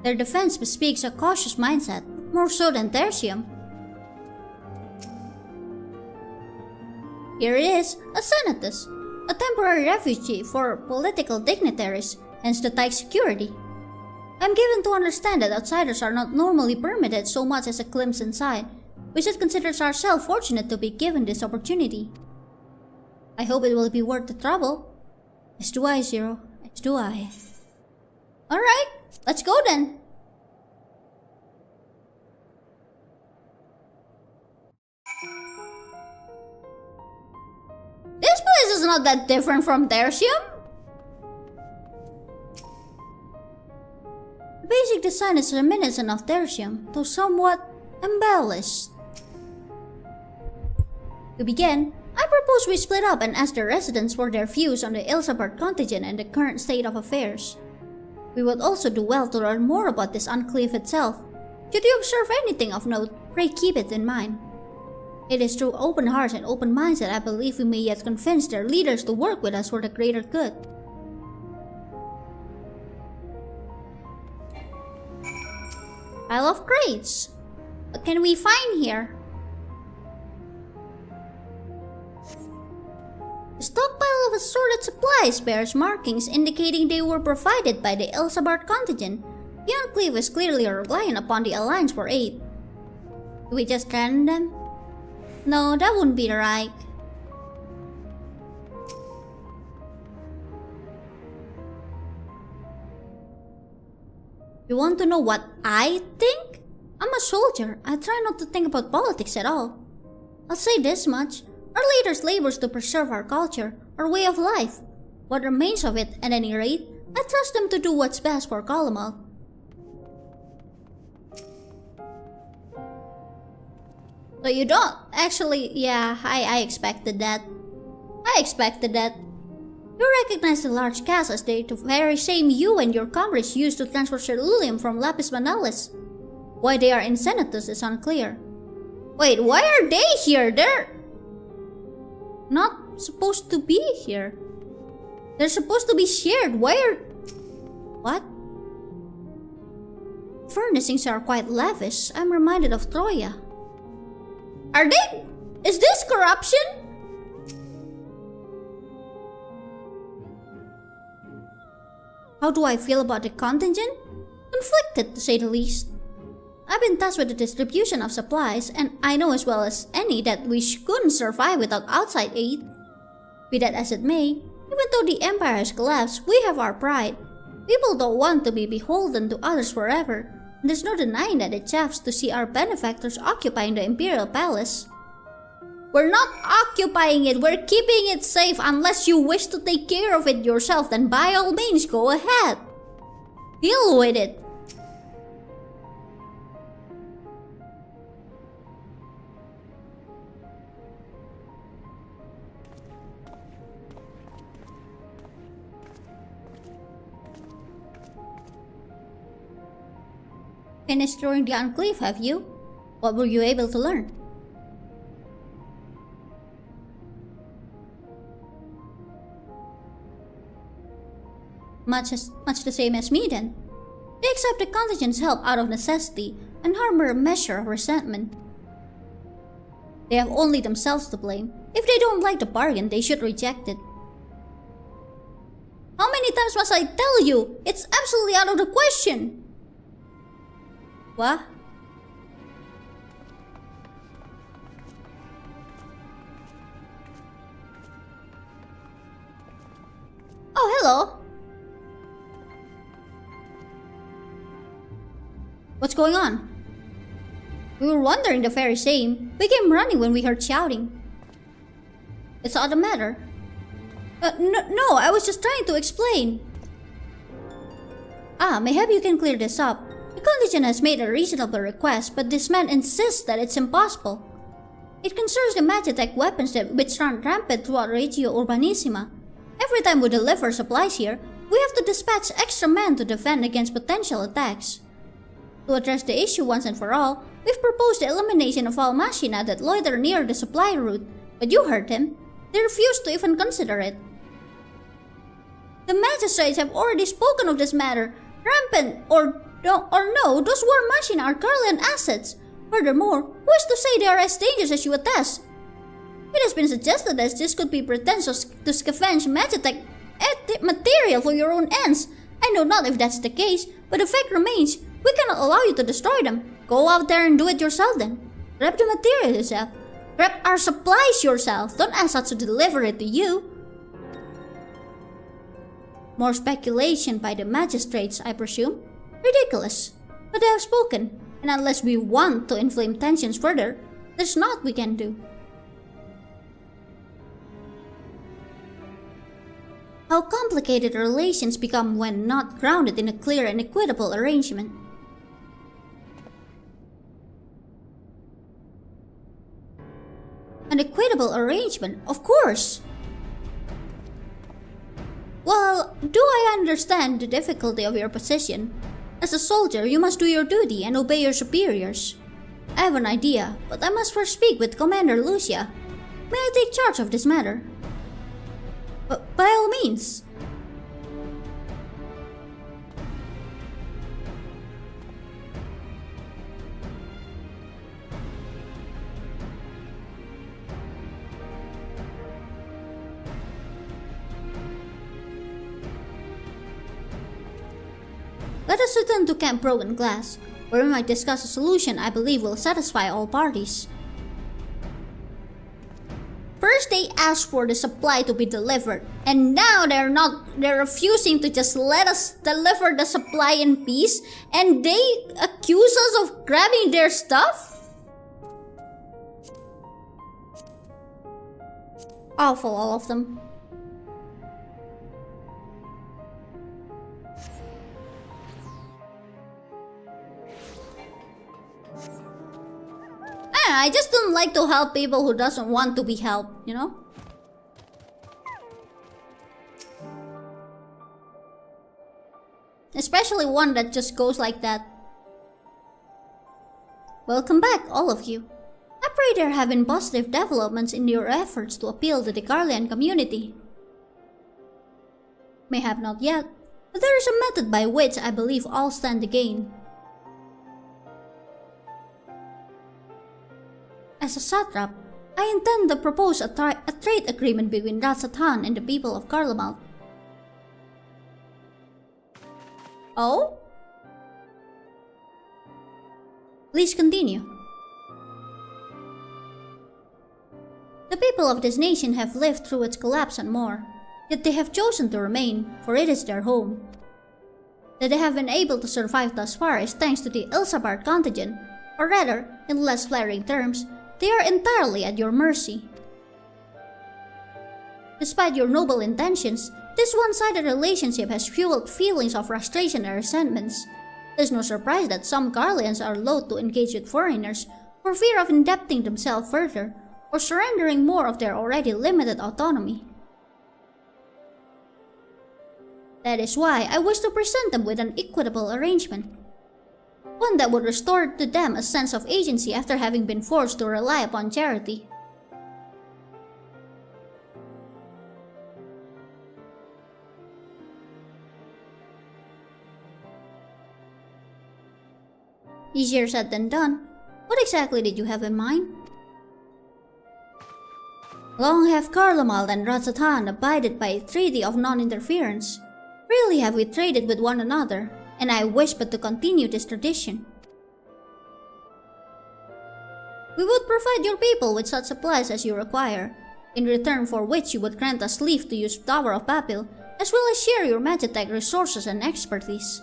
Their defense bespeaks a cautious mindset, more so than Tertium. Here it is, a senatus, a temporary refugee for political dignitaries, hence the tight security. I'm given to understand that outsiders are not normally permitted so much as a glimpse inside. We should consider ourselves fortunate to be given this opportunity. I hope it will be worth the trouble. As do I, Zero. As do I. Alright, let's go then. This place is not that different from Tertium. The basic design is reminiscent of Tertium, though somewhat embellished. To begin, I propose we split up and ask the residents for their views on the Elizabeth contingent and the current state of affairs. We would also do well to learn more about this enclave itself. Should you observe anything of note, pray keep it in mind. It is through open hearts and open minds that I believe we may yet convince their leaders to work with us for the greater good. Pile of crates. What can we find here? A stockpile of assorted supplies bears markings indicating they were provided by the Elizabeth contingent. The Enclave is clearly relying upon the Alliance for aid. Do we just threaten them? No, that wouldn't be right. You want to know what I think? I'm a soldier. I try not to think about politics at all. I'll say this much. Our leaders labors to preserve our culture, our way of life. What remains of it, at any rate, I trust them to do what's best for Kalamal. So you don't actually... Yeah, I expected that. You recognize the large castle as the very same you and your comrades used to transfer ceruleum from Lapis Manalis. Why they are in Senatus is unclear. Wait, why are they here? They're not supposed to be here. They're supposed to be shared. Why are... What? Furnishings are quite lavish. I'm reminded of Troya. Are they... Is this corruption? How do I feel about the contingent? Conflicted, to say the least. I've been tasked with the distribution of supplies, and I know as well as any that we couldn't survive without outside aid. Be that as it may, even though the Empire has collapsed, we have our pride. People don't want to be beholden to others forever, and there's no denying that it chafes to see our benefactors occupying the Imperial Palace. We're not occupying it, we're keeping it safe. Unless you wish to take care of it yourself, then by all means go ahead. Deal with it. Finished touring the Enclave, have you? What were you able to learn? Much the same as me then. They accept the contingent's help out of necessity and harbor a measure of resentment. They have only themselves to blame. If they don't like the bargain, they should reject it. How many times must I tell you? It's absolutely out of the question! What? Oh, hello! What's going on? We were wondering the very same. We came running when we heard shouting. It's not the matter. No, I was just trying to explain. Mayhap you can clear this up. The contingent has made a reasonable request, but this man insists that it's impossible. It concerns the magitech weapons which run rampant throughout Regio Urbanissima. Every time we deliver supplies here, we have to dispatch extra men to defend against potential attacks. To address the issue once and for all, we've proposed the elimination of all machina that loiter near the supply route, but you heard him. They refused to even consider it. The magistrates have already spoken of this matter. Rampant or no, those war machina are Garlean assets. Furthermore, who is to say they are as dangerous as you attest? It has been suggested that this could be pretentious to scavenge magitech material for your own ends. I know not if that's the case, but the fact remains, we cannot allow you to destroy them. Go out there and do it yourself then. Grab the material yourself. Grab our supplies yourself. Don't ask us to deliver it to you. More speculation by the magistrates, I presume? Ridiculous. But they have spoken, and unless we want to inflame tensions further, there's naught we can do. How complicated relations become when not grounded in a clear and equitable arrangement. An equitable arrangement, of course! Well, do I understand the difficulty of your position? As a soldier, you must do your duty and obey your superiors. I have an idea, but I must first speak with Commander Lucia. May I take charge of this matter? By all means. Let us return to Camp Broken Glass, where we might discuss a solution I believe will satisfy all parties. First they asked for the supply to be delivered, and now they're refusing to just let us deliver the supply in peace, and they accuse us of grabbing their stuff? Awful, all of them. I just don't like to help people who doesn't want to be helped, you know? Especially one that just goes like that. Welcome back, all of you. I pray there have been positive developments in your efforts to appeal to the Garlean community. Mayhap not yet, but there is a method by which I believe all stand to gain. As a satrap, I intend to propose a trade agreement between Ratsatan and the people of Garlemald. Oh? Please continue. The people of this nation have lived through its collapse and more, yet they have chosen to remain, for it is their home. That they have been able to survive thus far is thanks to the Ilsabard contingent, or rather, in less flattering terms, they are entirely at your mercy. Despite your noble intentions, this one-sided relationship has fueled feelings of frustration and resentments. There's no surprise that some Garleans are loath to engage with foreigners for fear of indebting themselves further or surrendering more of their already limited autonomy. That is why I wish to present them with an equitable arrangement. One that would restore to them a sense of agency after having been forced to rely upon charity. Easier said than done. What exactly did you have in mind? Long have Garlemald and Ratsatan abided by a treaty of non-interference. Rarely have we traded with one another, and I wish but to continue this tradition. We would provide your people with such supplies as you require, in return for which you would grant us leave to use Tower of Babel, as well as share your magitech resources and expertise.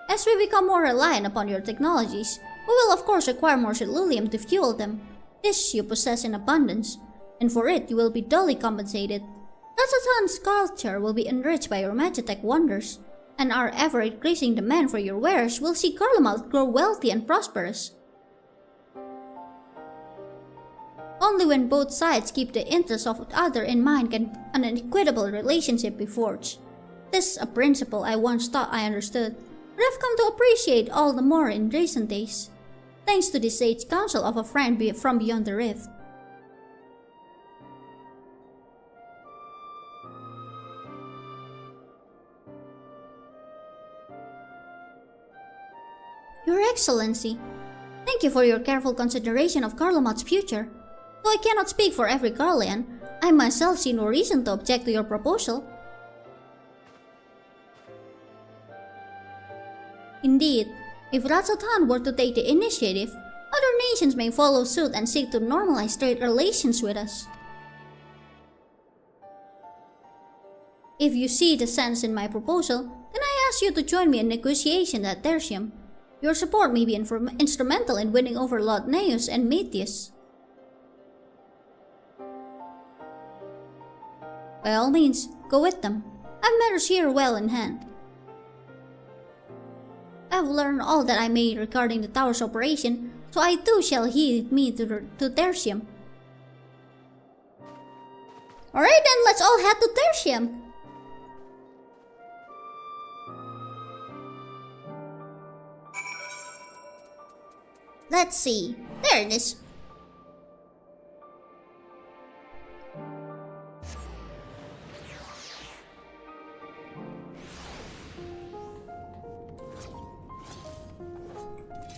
As we become more reliant upon your technologies, we will of course require more Celulium to fuel them. This you possess in abundance, and for it you will be duly compensated. Ratsatan's culture will be enriched by your Magitech wonders, and our ever-increasing demand for your wares will see Garlemald grow wealthy and prosperous. Only when both sides keep the interests of the other in mind can an equitable relationship be forged. This is a principle I once thought I understood, but I've come to appreciate all the more in recent days, thanks to the sage counsel of a friend from beyond the rift. Your Excellency, thank you for your careful consideration of Garlemald's future. Though I cannot speak for every Garlean, I myself see no reason to object to your proposal. Indeed, if Ratsatan were to take the initiative, other nations may follow suit and seek to normalize trade relations with us. If you see the sense in my proposal, then I ask you to join me in negotiations at Tertium. Your support may be instrumental in winning over Lord Neus and Matthias. By all means, go with them. I have matters here well in hand. I have learned all that I may regarding the tower's operation, so I too shall heed me to Tertium. Alright then, let's all head to Tertium. Let's see. There it is.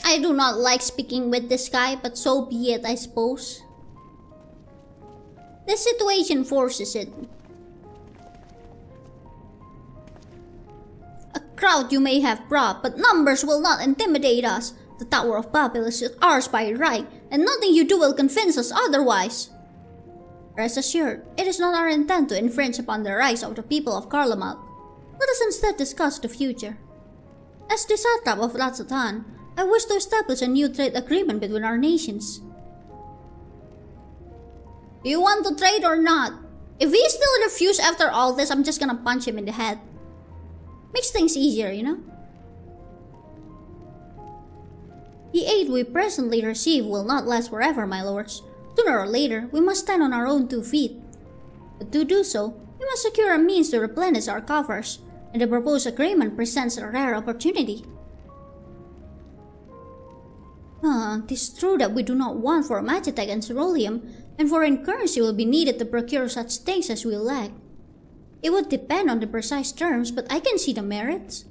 I do not like speaking with this guy, but so be it, I suppose. The situation forces it. A crowd you may have brought, but numbers will not intimidate us. The Tower of Babel is ours by right, and nothing you do will convince us otherwise. Rest assured, it is not our intent to infringe upon the rights of the people of Garlemald. Let us instead discuss the future. As the satrap of Ratsatan, I wish to establish a new trade agreement between our nations. Do you want to trade or not? If he still refuses after all this, I'm just gonna punch him in the head. Makes things easier, you know? The aid we presently receive will not last forever, my lords. Sooner or later, we must stand on our own 2 feet. But to do so, we must secure a means to replenish our coffers, and the proposed agreement presents a rare opportunity. It is true that we do not want for Magitech and Ceruleum, and foreign currency will be needed to procure such things as we lack. It would depend on the precise terms, but I can see the merits.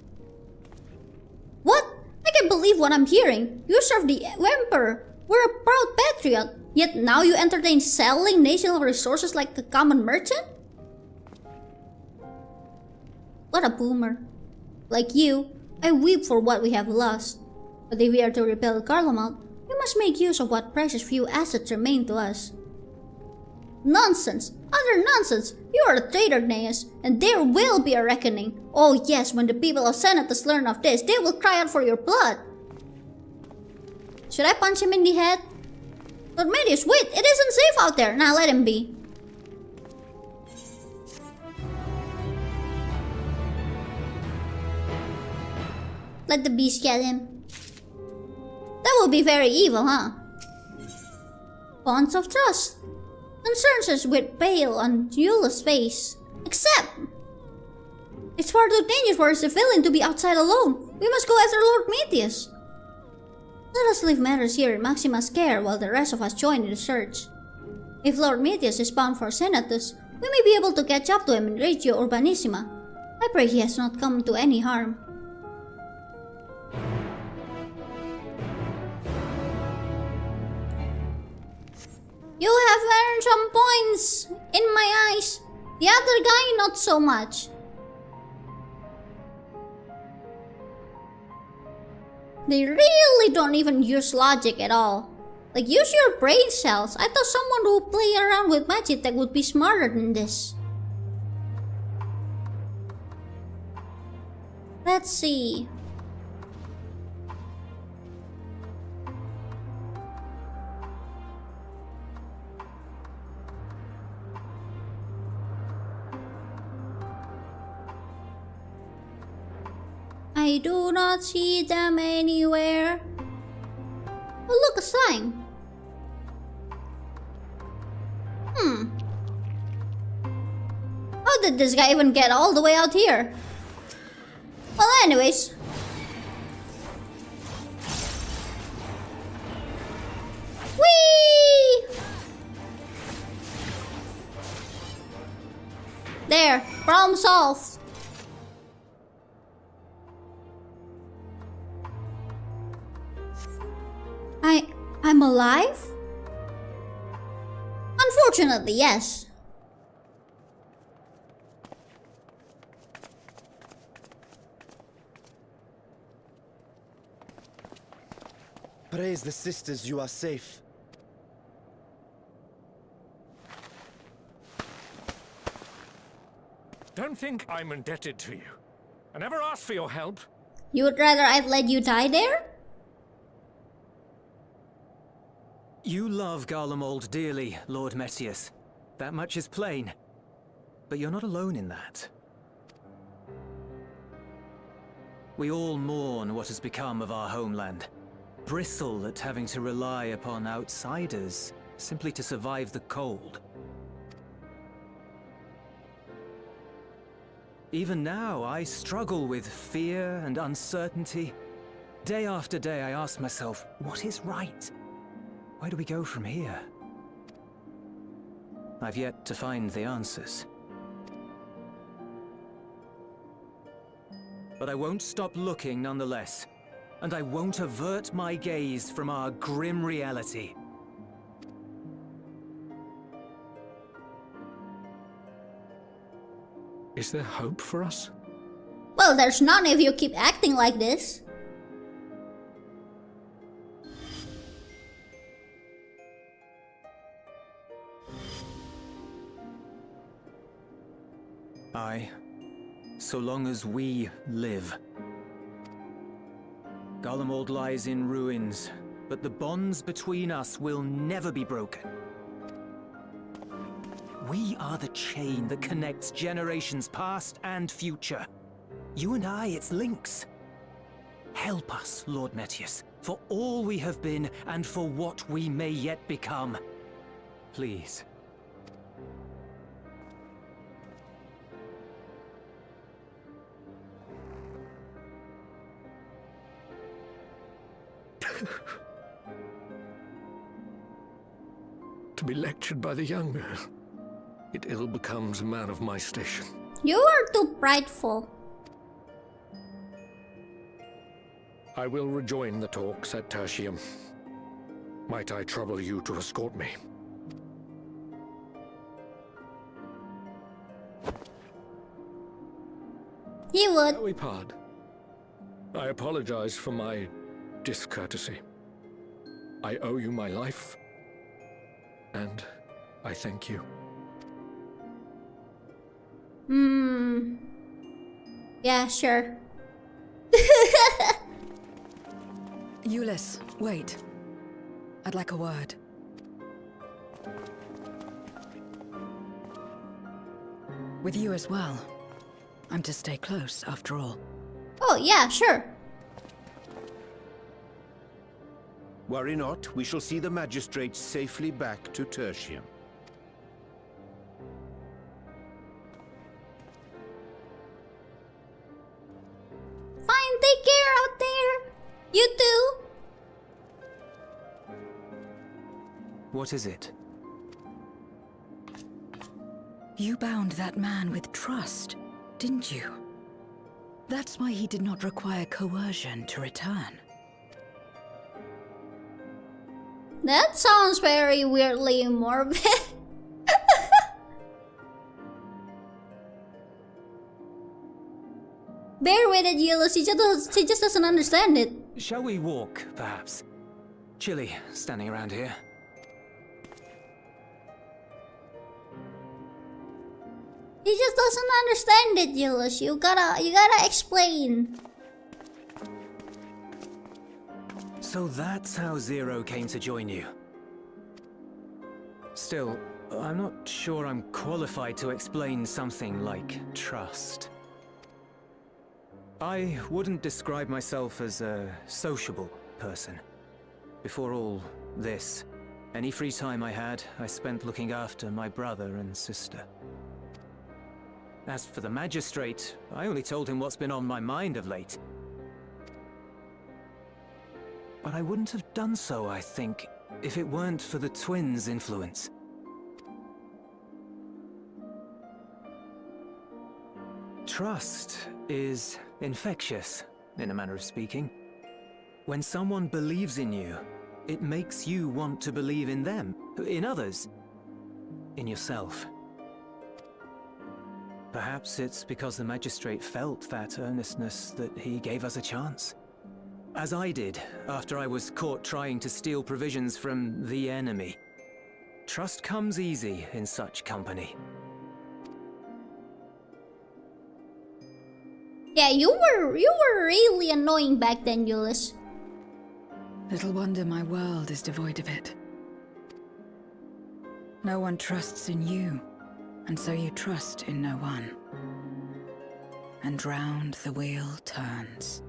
What? I can't believe what I'm hearing. You serve the Emperor. We're a proud patriot. Yet now you entertain selling national resources like a common merchant? What a boomer. Like you, I weep for what we have lost. But if we are to repel Garlemald, we must make use of what precious few assets remain to us. Nonsense! Utter nonsense! You are a traitor, Neus, and there will be a reckoning. Oh yes, when the people of Senatus learn of this, they will cry out for your blood. Should I punch him in the head? Lord Matthias, wait! It isn't safe out there! Now let him be. Let the beast get him. That will be very evil, huh? Bonds of trust. Concerns us with pale on Eula's face. Except, it's far too dangerous for a civilian to be outside alone. We must go after Lord Matthias. Let us leave matters here in Maxima's care while the rest of us join in the search. If Lord Matthias is bound for Senatus, we may be able to catch up to him in Regio Urbanissima. I pray he has not come to any harm. You have earned some points in my eyes. The other guy, not so much. They really don't even use logic at all. Like, use your brain cells. I thought someone who play around with Magitech would be smarter than this. Let's see. I do not see them anywhere. Oh, look, a sign. How did this guy even get all the way out here? Well, anyways. Whee! There, problem solved. I'm alive? Unfortunately, yes. Praise the sisters, you are safe. Don't think I'm indebted to you. I never asked for your help. You would rather I'd let you die there? You love Garlemald dearly, Lord Metius. That much is plain. But you're not alone in that. We all mourn what has become of our homeland. Bristle at having to rely upon outsiders simply to survive the cold. Even now, I struggle with fear and uncertainty. Day after day, I ask myself, what is right? Where do we go from here? I've yet to find the answers. But I won't stop looking nonetheless. And I won't avert my gaze from our grim reality. Is there hope for us? Well, there's none if you keep acting like this. Aye, so long as we live. Garlemald lies in ruins, but the bonds between us will never be broken. We are the chain that connects generations past and future. You and I, it's links. Help us, Lord Metius, for all we have been and for what we may yet become. Please. To be lectured by the younger, it ill becomes a man of my station. You are too prideful. I will rejoin the talks at Tertium. Might I trouble you to escort me? He would. Shall we part? I apologize for my discourtesy. I owe you my life, and I thank you. Yeah, sure. Euless, wait. I'd like a word. With you as well. I'm to stay close, after all. Oh, yeah, sure. Worry not, we shall see the magistrates safely back to Tertium. Fine, take care out there. You too. What is it? You bound that man with trust, didn't you? That's why he did not require coercion to return. That sounds very weirdly morbid. Bear with it, Euless. He just doesn't understand it. Shall we walk, perhaps? Chilly, standing around here. He just doesn't understand it, Euless. You gotta explain. So that's how Zero came to join you. Still, I'm not sure I'm qualified to explain something like trust. I wouldn't describe myself as a sociable person. Before all this, any free time I had, I spent looking after my brother and sister. As for the magistrate, I only told him what's been on my mind of late. But I wouldn't have done so, I think, if it weren't for the twins' influence. Trust is infectious, in a manner of speaking. When someone believes in you, it makes you want to believe in them, in others, in yourself. Perhaps it's because the magistrate felt that earnestness that he gave us a chance. As I did, after I was caught trying to steal provisions from the enemy. Trust comes easy in such company. Yeah, you were really annoying back then, Julius. Little wonder my world is devoid of it. No one trusts in you, and so you trust in no one. And round the wheel turns.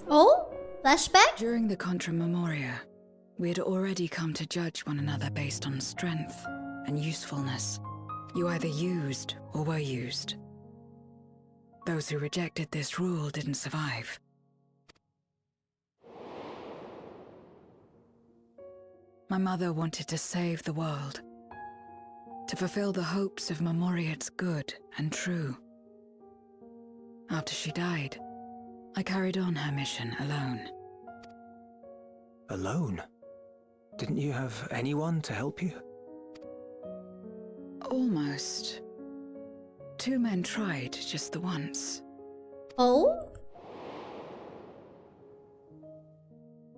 Oh? Flashback? During the Contra Memoria, we had already come to judge one another based on strength and usefulness. You either used or were used. Those who rejected this rule didn't survive. My mother wanted to save the world, to fulfill the hopes of Memoria's good and true. After she died, I carried on her mission alone. Alone? Didn't you have anyone to help you? Almost. 2 men tried just the once. Oh?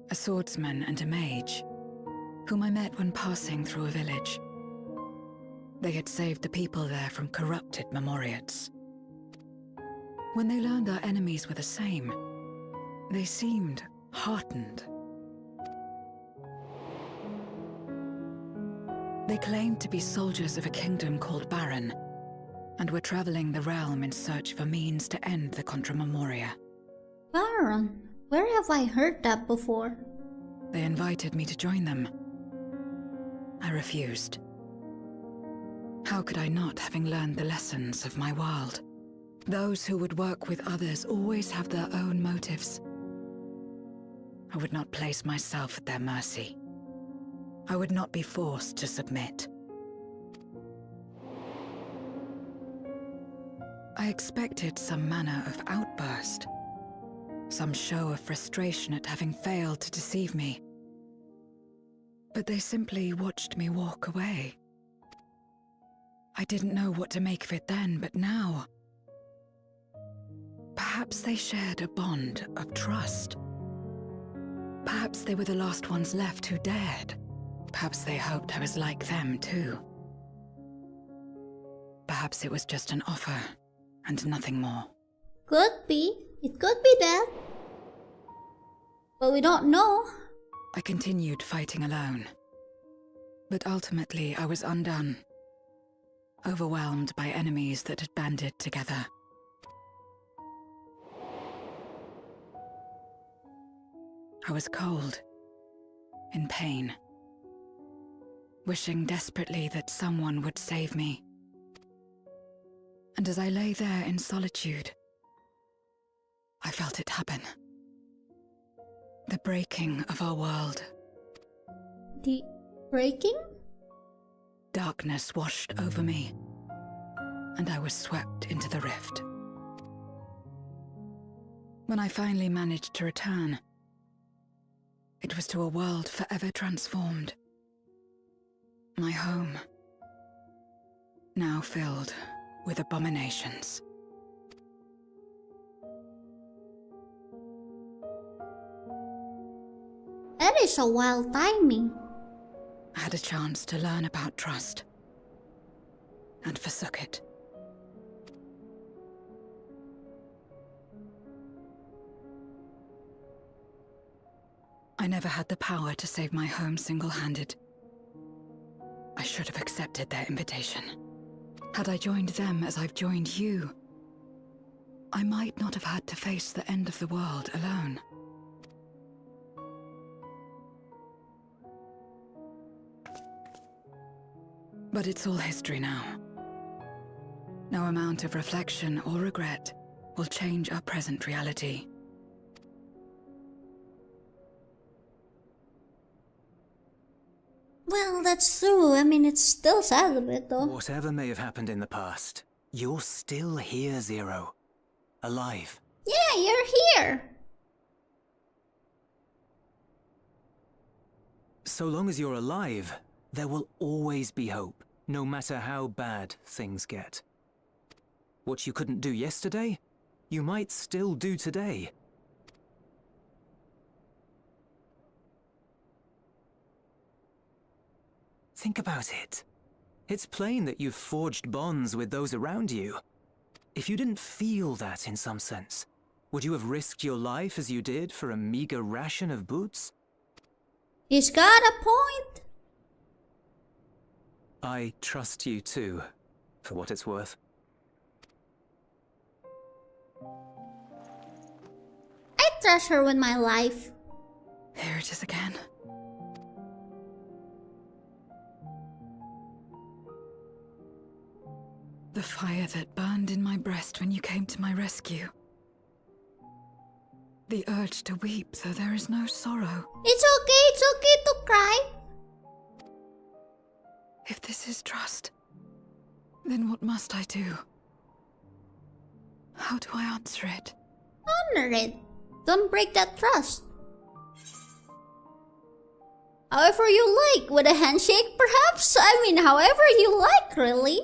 A swordsman and a mage, whom I met when passing through a village. They had saved the people there from corrupted Memoriates. When they learned our enemies were the same, they seemed heartened. They claimed to be soldiers of a kingdom called Baron, and were traveling the realm in search of a means to end the Contra Memoria. Baron? Where have I heard that before? They invited me to join them. I refused. How could I not, having learned the lessons of my world? Those who would work with others always have their own motives. I would not place myself at their mercy. I would not be forced to submit. I expected some manner of outburst, some show of frustration at having failed to deceive me. But they simply watched me walk away. I didn't know what to make of it then, but now... Perhaps they shared a bond of trust. Perhaps they were the last ones left who dared. Perhaps they hoped I was like them too. Perhaps it was just an offer, and nothing more. Could be. It could be that. But we don't know. I continued fighting alone. But ultimately I was undone. Overwhelmed by enemies that had banded together. I was cold, in pain, wishing desperately that someone would save me. And as I lay there in solitude, I felt it happen. The breaking of our world. The breaking? Darkness washed over me, and I was swept into the rift. When I finally managed to return, it was to a world forever transformed. My home, now filled with abominations. That is a wild timing. I had a chance to learn about trust, and forsook it. I never had the power to save my home single-handed, should have accepted their invitation. Had I joined them as I've joined you, I might not have had to face the end of the world alone. But it's all history now. No amount of reflection or regret will change our present reality. Well, that's true. I mean, it's still sad a bit, though. Whatever may have happened in the past, you're still here, Zero. Alive. Yeah, you're here. So long as you're alive, there will always be hope, no matter how bad things get. What you couldn't do yesterday, you might still do today. Think about it. It's plain that you've forged bonds with those around you. If you didn't feel that in some sense, would you have risked your life as you did for a meager ration of boots? He's got a point. I trust you too, for what it's worth. I trust her with my life. Here it is again. The fire that burned in my breast when you came to my rescue. The urge to weep, though there is no sorrow. It's okay to cry. If this is trust, then what must I do? How do I answer it? Honor it. Don't break that trust. However you like, with a handshake perhaps? I mean, however you like, really.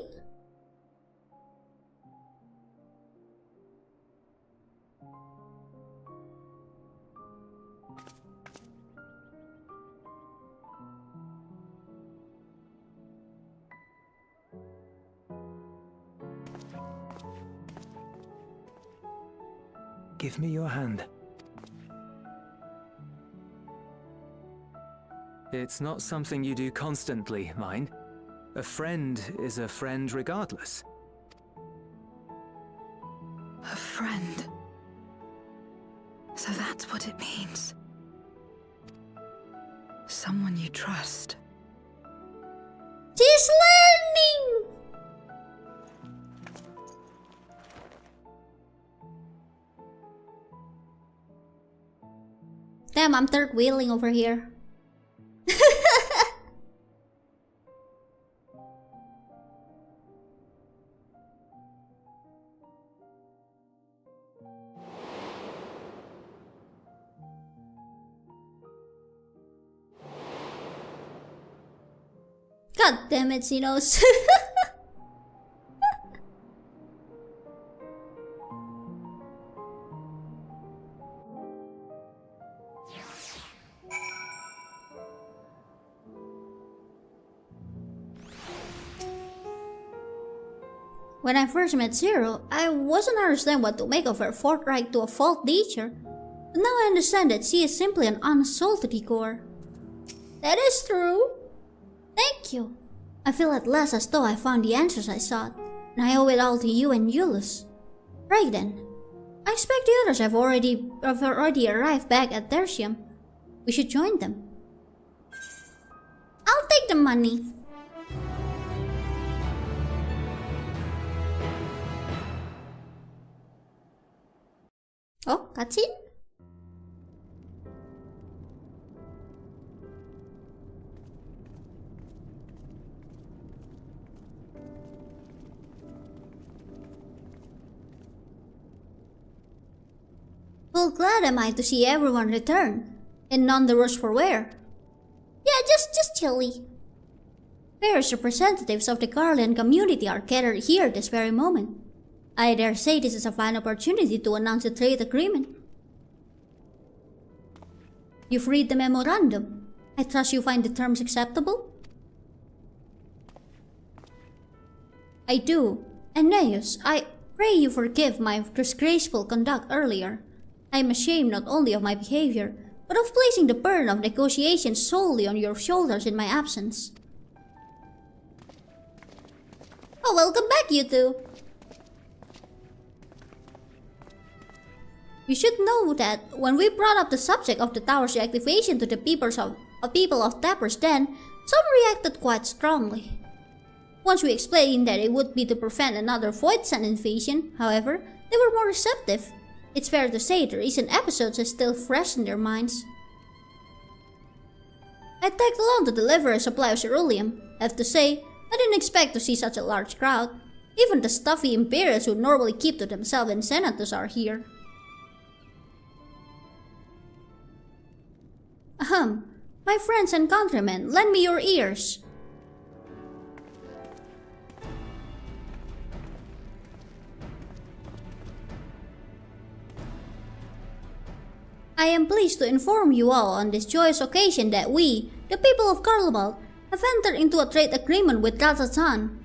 Give me your hand. It's not something you do constantly, mind. A friend is a friend regardless. A friend. So that's what it means. Someone you trust. She's learning! Damn, I'm third wheeling over here. God damn it, Xenos. When I first met Zero, I wasn't understand what to make of her forthright to a fault nature. But now I understand that she is simply an unsalted gore. That is true. Thank you. I feel at last as though I found the answers I sought, and I owe it all to you and Euless. Right then. I expect the others have already arrived back at Tertium. We should join them. I'll take the money. Oh, cutscene? Well, glad am I to see everyone return, and none the worse for wear. Yeah, just chilly. Various representatives of the Garlean community are gathered here this very moment. I dare say this is a fine opportunity to announce a trade agreement. You've read the memorandum. I trust you find the terms acceptable? I do. Aeneas, I pray you forgive my disgraceful conduct earlier. I am ashamed not only of my behavior, but of placing the burden of negotiations solely on your shoulders in my absence. Oh, welcome back, you two. You should know that when we brought up the subject of the tower's deactivation to the people of Tapper's Den, some reacted quite strongly. Once we explained that it would be to prevent another Void Sun invasion, however, they were more receptive. It's fair to say the recent episodes are still fresh in their minds. I tagged along to deliver a supply of ceruleum. I have to say, I didn't expect to see such a large crowd. Even the stuffy Imperials who normally keep to themselves in Senatus are here. Ahem, my friends and countrymen, lend me your ears. I am pleased to inform you all on this joyous occasion that we, the people of Garlemald, have entered into a trade agreement with Ratatan.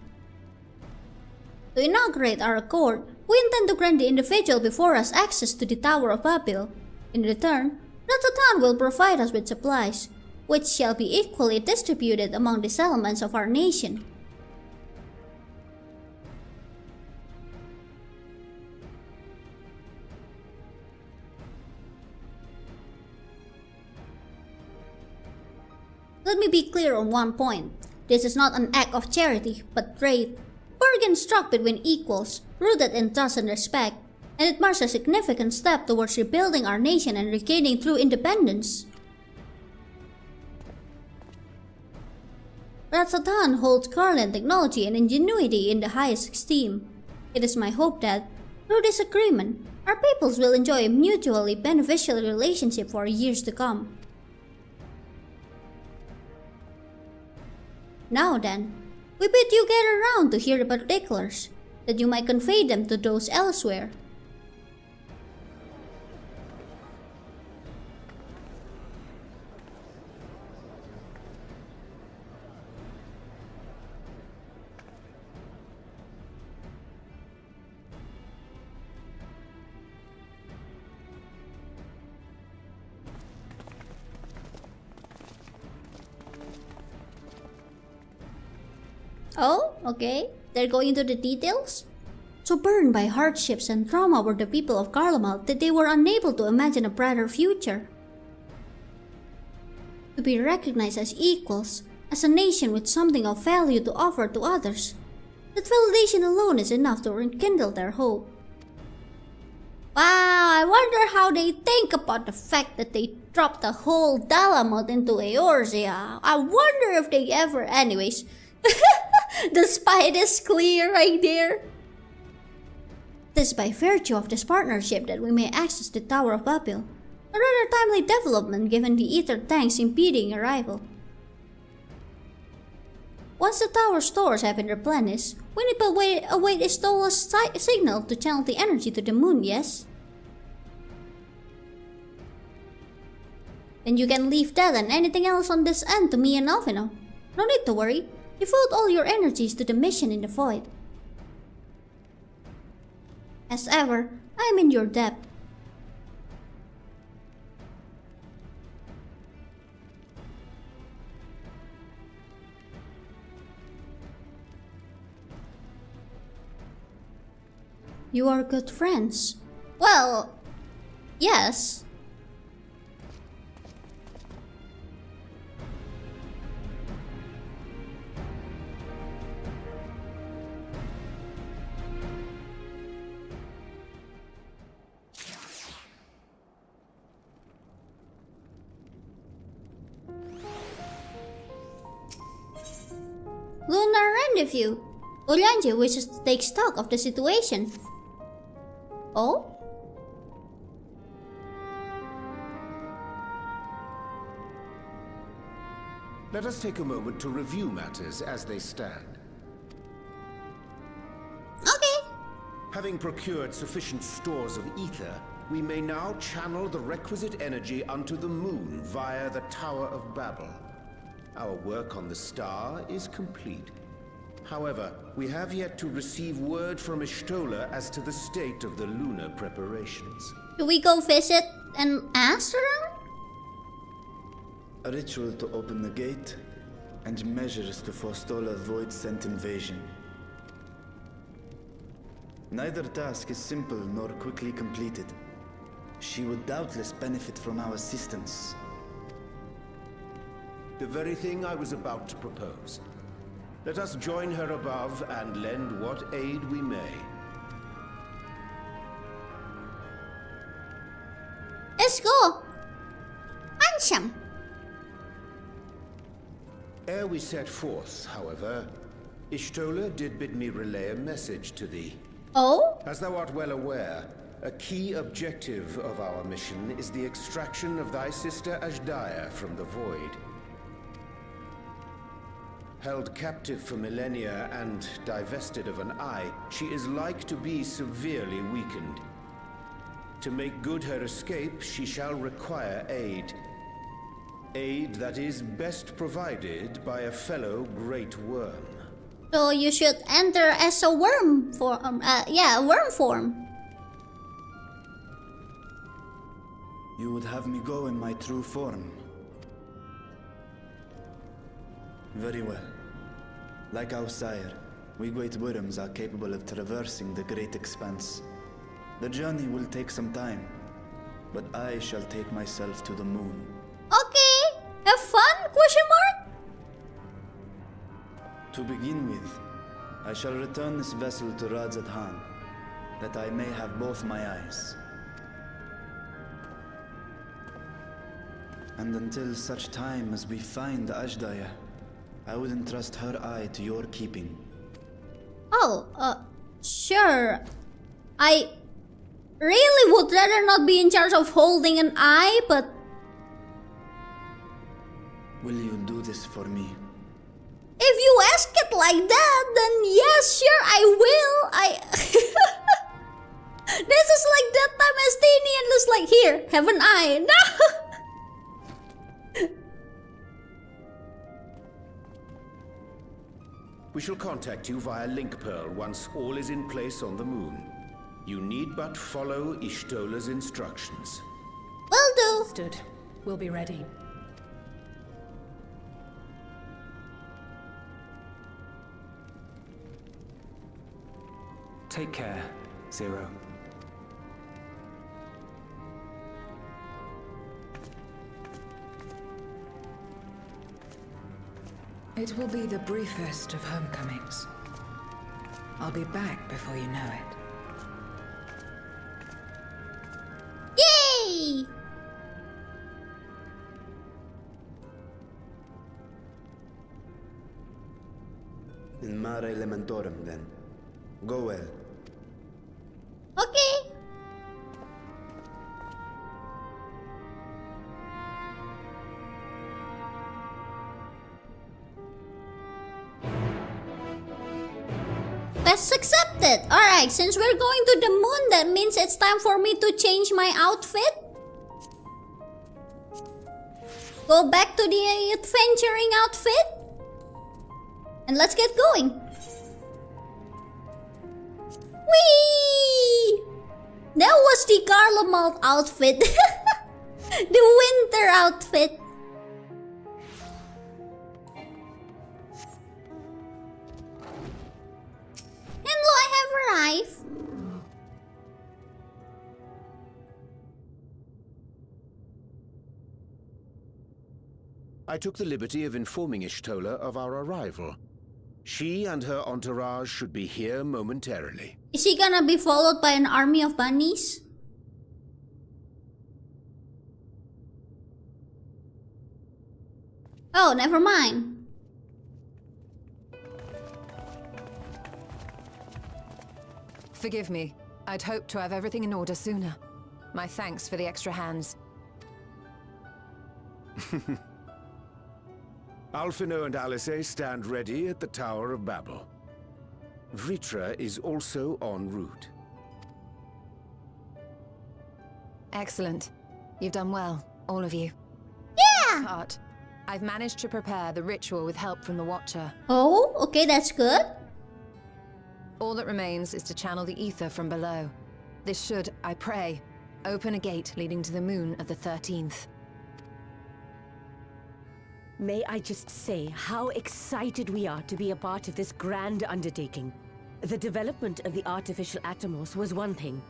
To inaugurate our accord, we intend to grant the individual before us access to the Tower of Babel. In return, Ratatan will provide us with supplies, which shall be equally distributed among the settlements of our nation. Let me be clear on one point. This is not an act of charity, but trade. Bargain struck between equals, rooted in trust and respect, and it marks a significant step towards rebuilding our nation and regaining true independence. Ratatan holds Garland technology and ingenuity in the highest esteem. It is my hope that, through this agreement, our peoples will enjoy a mutually beneficial relationship for years to come. Now then, we bid you gather round to hear the particulars, that you might convey them to those elsewhere. Oh, okay. They're going into the details? So burned by hardships and trauma were the people of Garlemald that they were unable to imagine a brighter future. To be recognized as equals, as a nation with something of value to offer to others, that validation alone is enough to rekindle their hope. Wow, I wonder how they think about the fact that they dropped the whole Dalamod into Eorzea. I wonder if they ever... Anyways... The spite is clear right there. It is by virtue of this partnership that we may access the Tower of Babel, a rather timely development given the ether tanks impeding arrival. Once the tower stores have been replenished, we need but await a stolen signal to channel the energy to the moon, yes? Then you can leave that and anything else on this end to me and Alvino. No need to worry. Devote all your energies to the mission in the void. As ever, I am in your debt. You are good friends. Well, yes. Lunar Rendezvous. Ulyanji wishes to take stock of the situation. Oh? Let us take a moment to review matters as they stand. Okay. Having procured sufficient stores of ether, we may now channel the requisite energy unto the moon via the Tower of Babel. Our work on the star is complete. However, we have yet to receive word from Ishtola as to the state of the lunar preparations. Do we go visit and ask her? A ritual to open the gate, and measures to forestall a void-sent invasion. Neither task is simple nor quickly completed. She would doubtless benefit from our assistance. The very thing I was about to propose. Let us join her above and lend what aid we may. Let's go. Handsome. Ere we set forth, however, Y'shtola did bid me relay a message to thee. Oh? As thou art well aware, a key objective of our mission is the extraction of thy sister Ajdaya from the Void. Held captive for millennia and divested of an eye, she is like to be severely weakened. To make good her escape, she shall require aid. Aid that is best provided by a fellow great worm. So you should enter as a worm form. Yeah, worm form. You would have me go in my true form. Very well. Like our sire, we great worms are capable of traversing the great expanse. The journey will take some time, but I shall take myself to the moon. Okay, have fun? Question mark? To begin with, I shall return this vessel to Radzadhan, that I may have both my eyes. And until such time as we find Ajdaya, I would entrust her eye to your keeping. Oh, sure. I really would rather not be in charge of holding an eye, but... Will you do this for me? If you ask it like that, then yes, sure, I will. This is like that time Estinian was like, here, have an eye. No! We shall contact you via Link Pearl once all is in place on the moon. You need but follow Y'shtola's instructions. Will do. Understood. We'll be ready. Take care, Zero. It will be the briefest of homecomings. I'll be back before you know it. Yay! In Mare Elementorum, then. Go well. Okay. Quest accepted. Alright, since we're going to the moon, that means it's time for me to change my outfit. Go back to the adventuring outfit. And let's get going. Whee! That was the Garlemald outfit. The winter outfit. Hello, I have arrived. I took the liberty of informing Y'shtola of our arrival. She and her entourage should be here momentarily. Is he gonna be followed by an army of bunnies? Oh, never mind. Forgive me. I'd hoped to have everything in order sooner. My thanks for the extra hands. Alphino and Alice stand ready at the Tower of Babel. Vritra is also en route. Excellent. You've done well, all of you. Yeah! Part. I've managed to prepare the ritual with help from the Watcher. Oh, okay, that's good. All that remains is to channel the ether from below. This should, I pray, open a gate leading to the moon of the 13th. May I just say how excited we are to be a part of this grand undertaking. The development of the artificial atomos was one thing,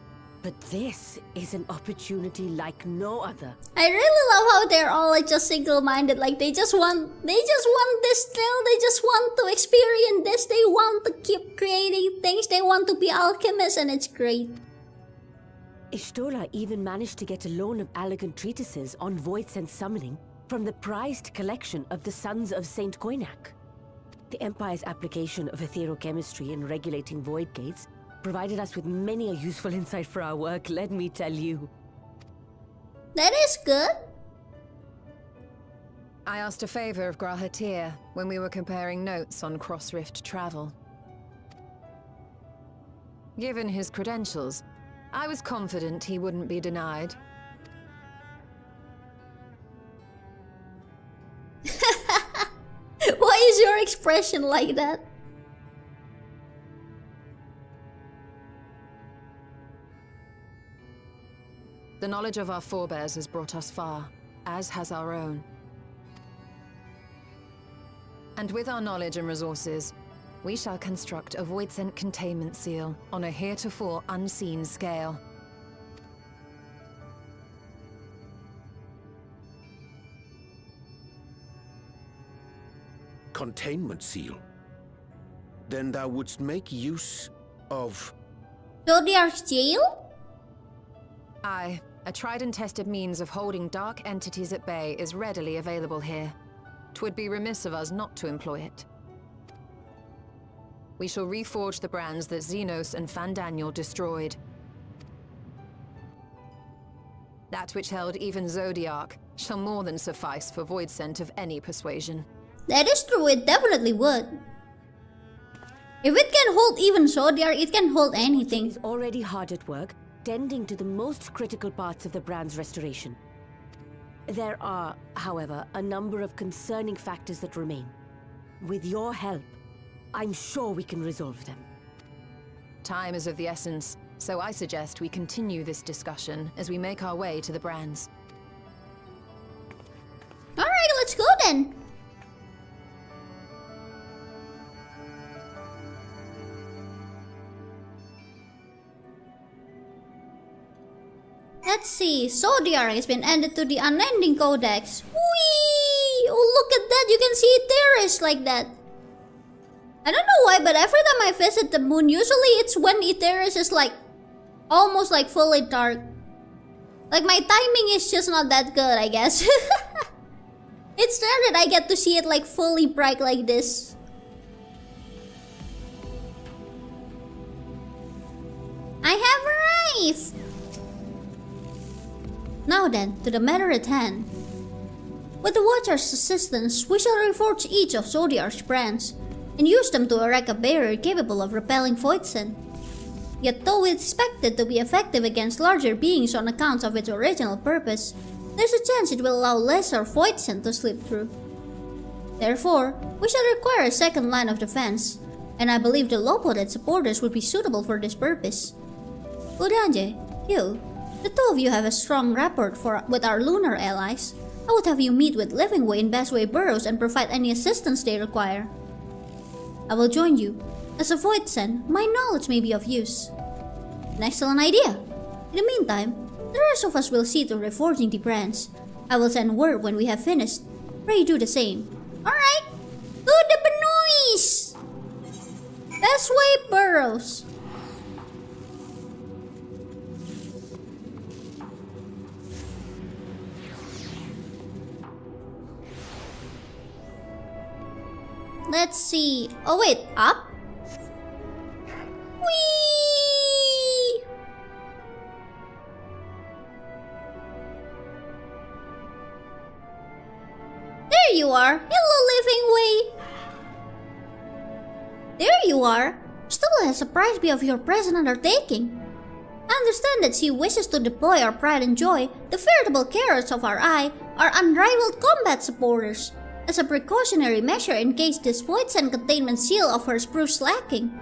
but this is an opportunity like no other. I really love how they're all like just single-minded. Like they just want this thrill. They just want to experience this. They want to keep creating things. They want to be alchemists, and it's great. Ishtola even managed to get a loan of elegant treatises on void sense summoning from the prized collection of the Sons of Saint Koinak. The Empire's application of etherochemistry in regulating void gates provided us with many a useful insight for our work, let me tell you. That is good. I asked a favor of Grahatir when we were comparing notes on cross-rift travel. Given his credentials, I was confident he wouldn't be denied. Why is your expression like that? The knowledge of our forebears has brought us far, as has our own. And with our knowledge and resources, we shall construct a void-sent containment seal on a heretofore unseen scale. Containment seal? Then thou wouldst make use of... Zodiar's jail? Aye, a tried and tested means of holding dark entities at bay is readily available here. 'Twould be remiss of us not to employ it. We shall reforge the brands that Xenos and Fandaniel destroyed. That which held even Zodiark shall more than suffice for void scent of any persuasion. That is true, it definitely would. If it can hold even Zodiark, it can hold anything. Is already hard at work, tending to the most critical parts of the brand's restoration. There are, however, a number of concerning factors that remain. With your help, I'm sure we can resolve them. Time is of the essence, so I suggest we continue this discussion as we make our way to the brands. Alright, let's go then. Let's see, Zodiark has been added to the Unending Codex. Whee! Oh, look at that, you can see Etheris like that. I don't know why, but every time I visit the moon, usually it's when Etheris is like, almost like fully dark. Like my timing is just not that good, I guess. It's rare that I get to see it like fully bright like this. I have arrived! Now then, to the matter at hand. With the Watcher's assistance, we shall reforge each of Zodiark's brands and use them to erect a barrier capable of repelling voidsent. Yet though it's expected to be effective against larger beings on account of its original purpose, there's a chance it will allow lesser voidsent to slip through. Therefore, we shall require a second line of defense, and I believe the low-poted supporters would be suitable for this purpose. Udanje, you, the two of you have a strong rapport with our lunar allies. I would have you meet with Livingway and Bestway Burrows and provide any assistance they require. I will join you. As a voidsent, my knowledge may be of use. An excellent idea. In the meantime, the rest of us will see to reforging the brands. I will send word when we have finished. Pray do the same. Alright! To the Benoist! Bestway Burrows. Let's see. Oh wait, up? Whee! There you are. Hello, Livingway. There you are. Stola has surprised me of your present undertaking. I understand that she wishes to deploy our pride and joy, the veritable carrots of our eye, our unrivaled combat supporters, as a precautionary measure in case this voidsent containment seal of hers proves lacking.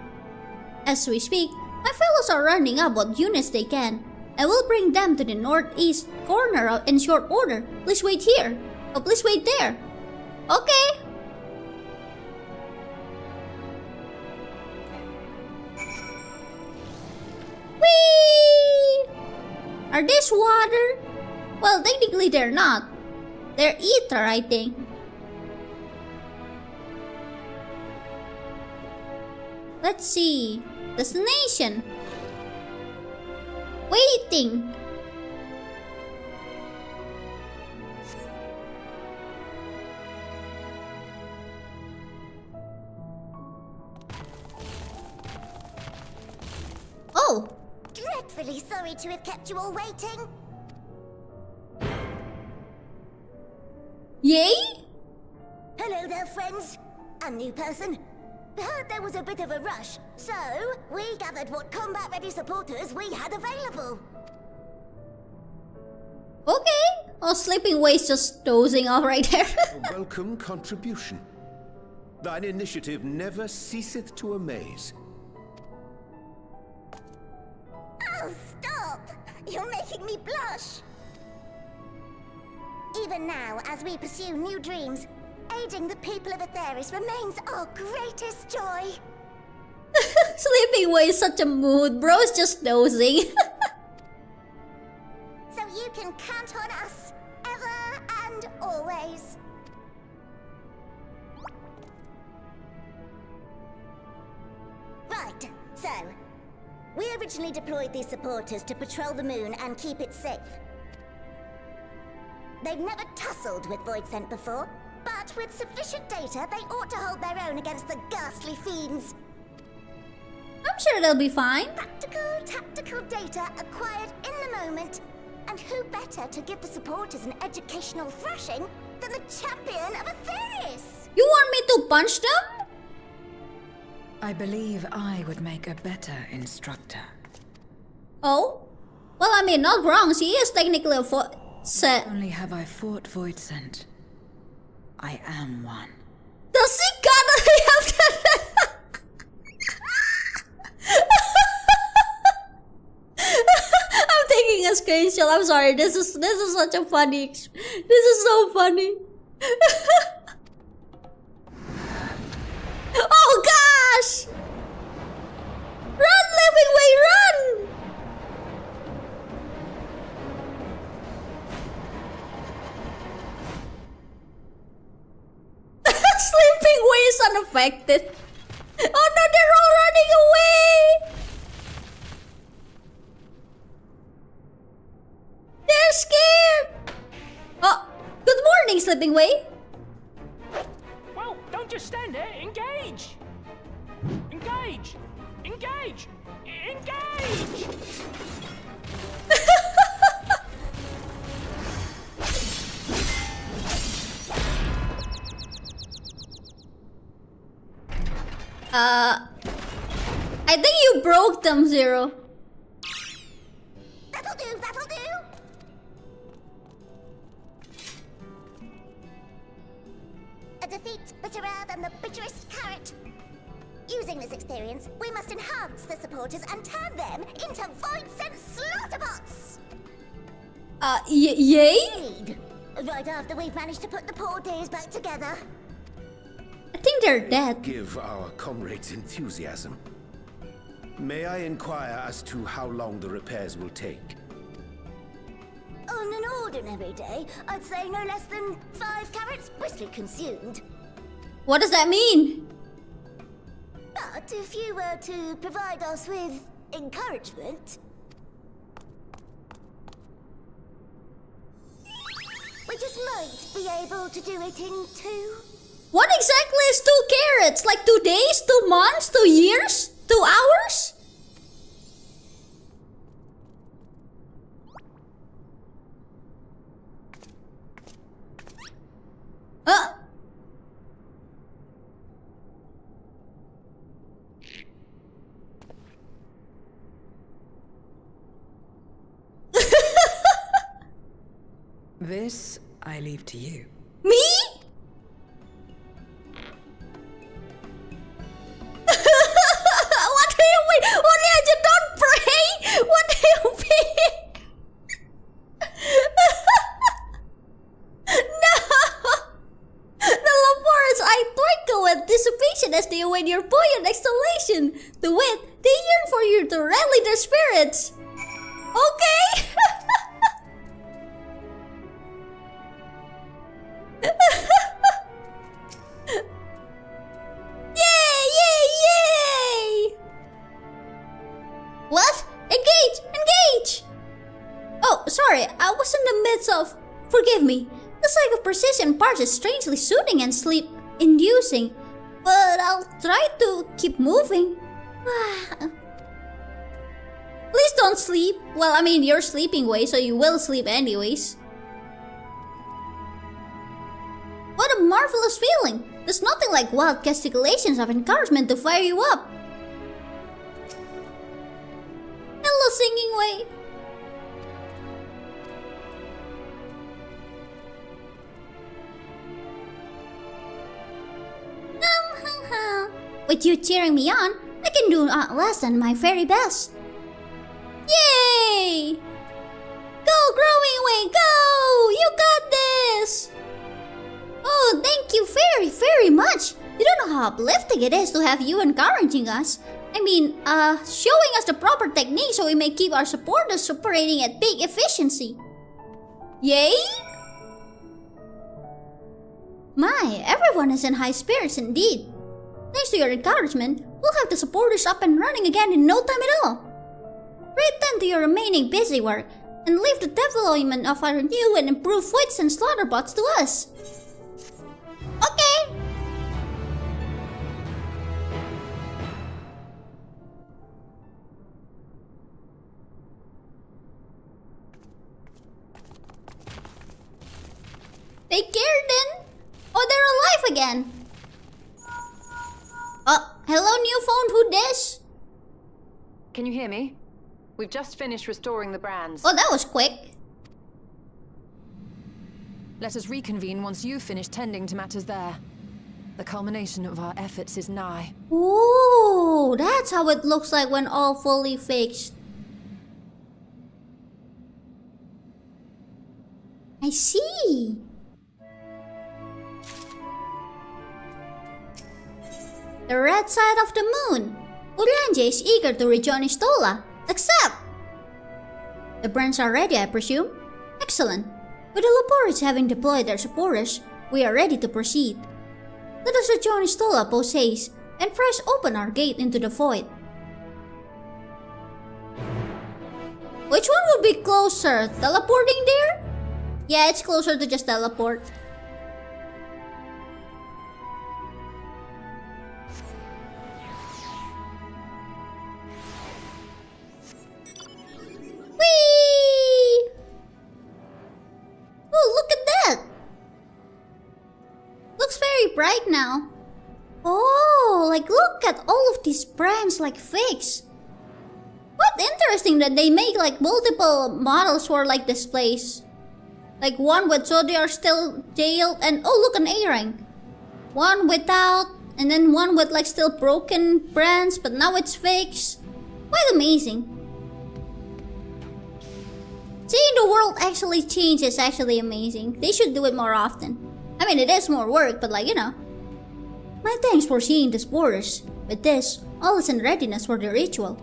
As we speak, my fellows are rounding up what units they can. I will bring them to the northeast corner in short order. Please wait here. Oh, please wait there. Okay. Are these water? Well, technically they're not. They're ether, I think. Let's see. Destination. Waiting. Oh. Dreadfully sorry to have kept you all waiting. Yay? Hello there, friends. A new person. Heard there was a bit of a rush, so we gathered what combat-ready supporters we had available. Okay. Oh, Sleeping Wave's just dozing off right there. A welcome contribution. Thine initiative never ceaseth to amaze. Oh, stop! You're making me blush. Even now, as we pursue new dreams, aiding the people of Aetheris remains our greatest joy. Sleeping Wave is such a mood. Bro's just dozing. So you can count on us, ever and always. Right, so we originally deployed these supporters to patrol the moon and keep it safe. They've never tussled with Void Scent before, but with sufficient data, they ought to hold their own against the ghastly fiends. I'm sure they'll be fine. Practical, tactical data acquired in the moment. And who better to give the supporters an educational thrashing than the champion of Aetheris? You want me to punch them? I believe I would make a better instructor. Oh? Well, I mean, not wrong. She is technically a Not only have I fought Void Scent, I am one. Does he gotta have that? I'm taking a screenshot. I'm sorry. This is such a funny. This is so funny. Oh gosh! Run, Living Way, run! Sleeping Way is unaffected. Oh no, they're all running away! They're scared! Oh, good morning, Sleeping Way. Well, don't just stand there. Engage! Engage! Engage! Engage! I think you broke them, Zero. That'll do, that'll do! A defeat bitterer than the bitterest carrot. Using this experience, we must enhance the supporters and turn them into Void Scent slaughterbots! Yay? Indeed. Right after we've managed to put the poor dears back together. I think they're dead. Give our comrades enthusiasm. May I inquire as to how long the repairs will take? On an ordinary day, I'd say no less than 5 carrots briskly consumed. What does that mean? But if you were to provide us with encouragement, we just might be able to do it in 2. What exactly is 2 carrots? Like 2 days, 2 months, 2 years, 2 hours? This I leave to you. Me? What do you mean? Only you don't pray? What do you mean? No! The Lafore's eye twinkle with anticipation as they await your buoyant exhalation. The wit, they yearn for you to rally their spirits. Okay! Yay! Yay! Yay! What? Engage! Engage! Oh, sorry, I was in the midst of... Forgive me. The sight of precision parts is strangely soothing and sleep-inducing, but I'll try to keep moving. Please don't sleep. Well, I mean, you're sleeping way, so you will sleep anyways. What a marvelous feeling! There's nothing like wild gesticulations of encouragement to fire you up. Hello, singing way. With you cheering me on, I can do less than my very best. Yay! Go, growing way, go! You got this! Oh, thank you very, very much. You don't know how uplifting it is to have you encouraging us. I mean, showing us the proper technique so we may keep our supporters operating at peak efficiency. Yay! My, everyone is in high spirits indeed. Thanks to your encouragement, we'll have the supporters up and running again in no time at all. Return to your remaining busy work and leave the development of our new and improved voids and slaughter bots to us. Okay. Take care then. Oh, they're alive again. Hello, new phone. Who this? Can you hear me? We've just finished restoring the brands. Oh, that was quick. Let us reconvene once you've finished tending to matters there. The culmination of our efforts is nigh. Ooh, that's how it looks like when all fully fixed. I see. The red side of the moon. Urianje is eager to rejoin Istola. Accept! The brands are ready, I presume? Excellent. With the Laporites having deployed their supporters, we are ready to proceed. Let us rejoin Istola post haste and press open our gate into the void. Which one would be closer? Teleporting there? Yeah, it's closer to just teleport. Whee! Oh, look at that! Looks very bright now. Oh, like look at all of these brands like figs. What interesting that they make like multiple models for like displays. Like one with so they are still jailed and oh look an A-rank. One without and then one with like still broken brands but now it's fixed. Quite amazing. Seeing the world actually change is actually amazing. They should do it more often. I mean, it is more work, but like, you know. My thanks for seeing the supporters. With this, all is in readiness for the ritual.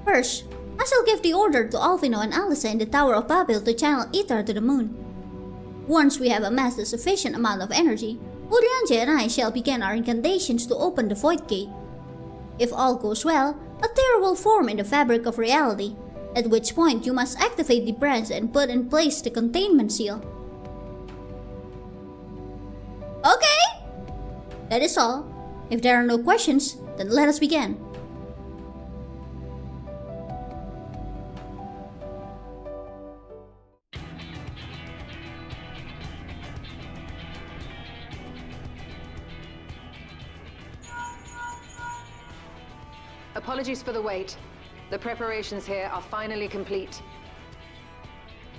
First, I shall give the order to Alvino and Alisa in the Tower of Babel to channel Ether to the moon. Once we have amassed a sufficient amount of energy, Urianje and I shall begin our incantations to open the Void Gate. If all goes well, a tear will form in the fabric of reality, at which point you must activate the branch and put in place the containment seal. Okay! That is all. If there are no questions, then let us begin. Apologies for the wait. The preparations here are finally complete.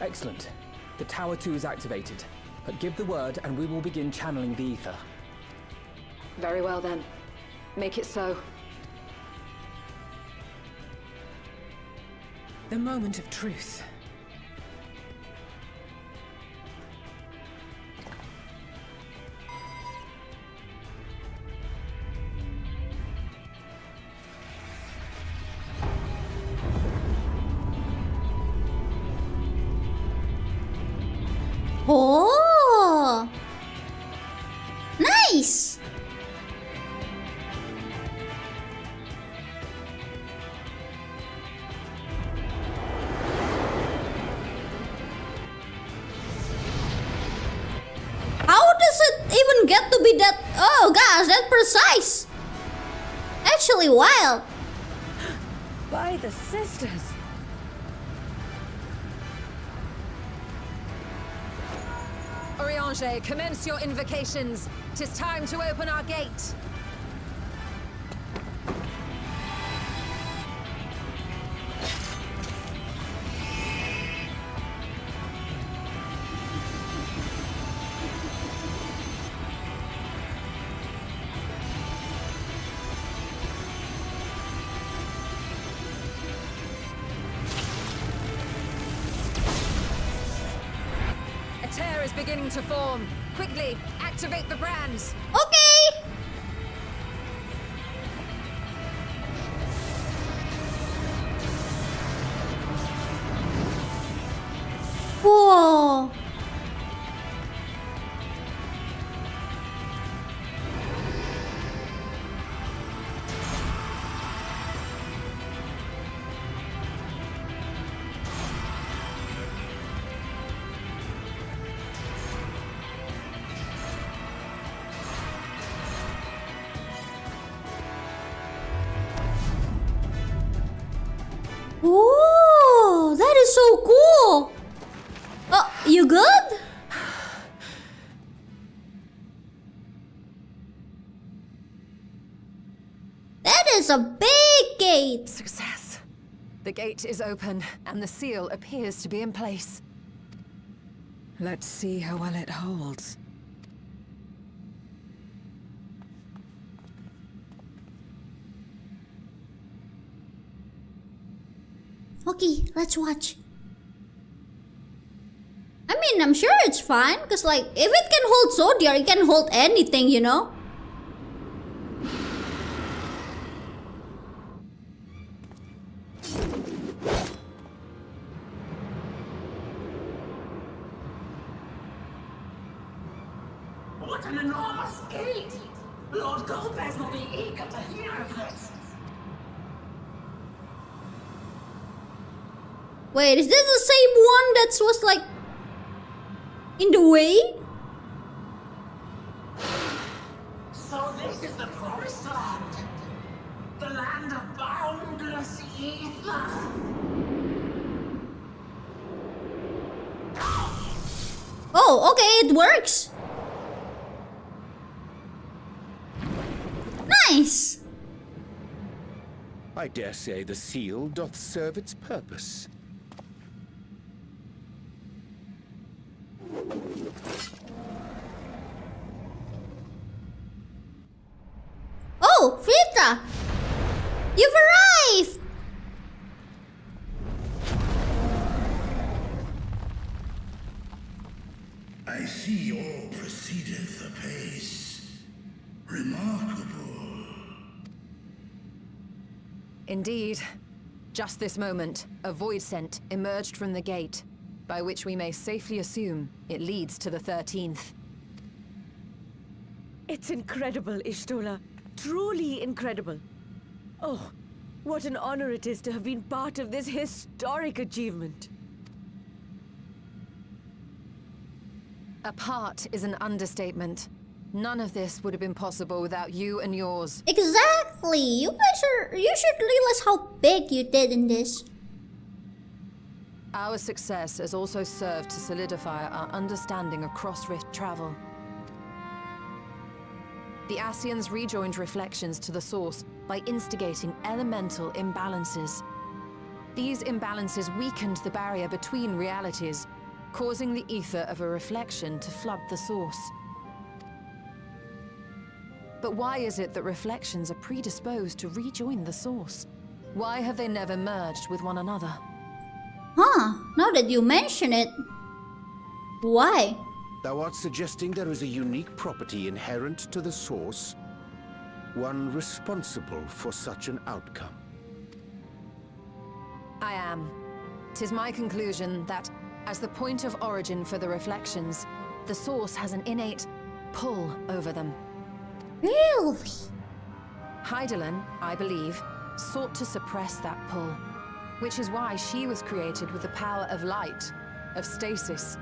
Excellent. The Tower 2 is activated. But give the word and we will begin channeling the ether. Very well then. Make it so. The moment of truth. gosh, that's precise! Actually wild! By the sisters! Oriange, commence your invocations. 'Tis time to open our gate. Tear is beginning to form. Quickly, activate the brands. Okay! Whoa! Whoa, that is so cool! Oh, you good? That is a big gate! Success. The gate is open, and the seal appears to be in place. Let's see how well it holds. Okay, let's watch. I mean, I'm sure it's fine, because like, if it can hold Zodiac, it can hold anything, you know? What an enormous gate! Lord Golbez will be eager to hear of this. Wait, is this the same one that was like in the way? So this is the promised land. The land of boundless ether. Oh, okay, it works. Nice. I dare say the seal doth serve its purpose. Oh, Frita! You've arrived! I see all proceedeth apace. Remarkable. Indeed. Just this moment, a void scent emerged from the gate, by which we may safely assume it leads to the 13th. It's incredible, Ishtola. Truly incredible. Oh, what an honor it is to have been part of this historic achievement. A part is an understatement. None of this would have been possible without you and yours. Exactly. You should realize how big you did in this. Our success has also served to solidify our understanding of cross-rift travel. The Ascians rejoined reflections to the source by instigating elemental imbalances. These imbalances weakened the barrier between realities, causing the ether of a reflection to flood the source. But why is it that reflections are predisposed to rejoin the source? Why have they never merged with one another? Huh, now that you mention it. Why? Thou art suggesting there is a unique property inherent to the source, one responsible for such an outcome. I am. 'Tis my conclusion that, as the point of origin for the reflections, the source has an innate pull over them. Really? Hydaelyn, I believe, sought to suppress that pull, which is why she was created with the power of light, of stasis.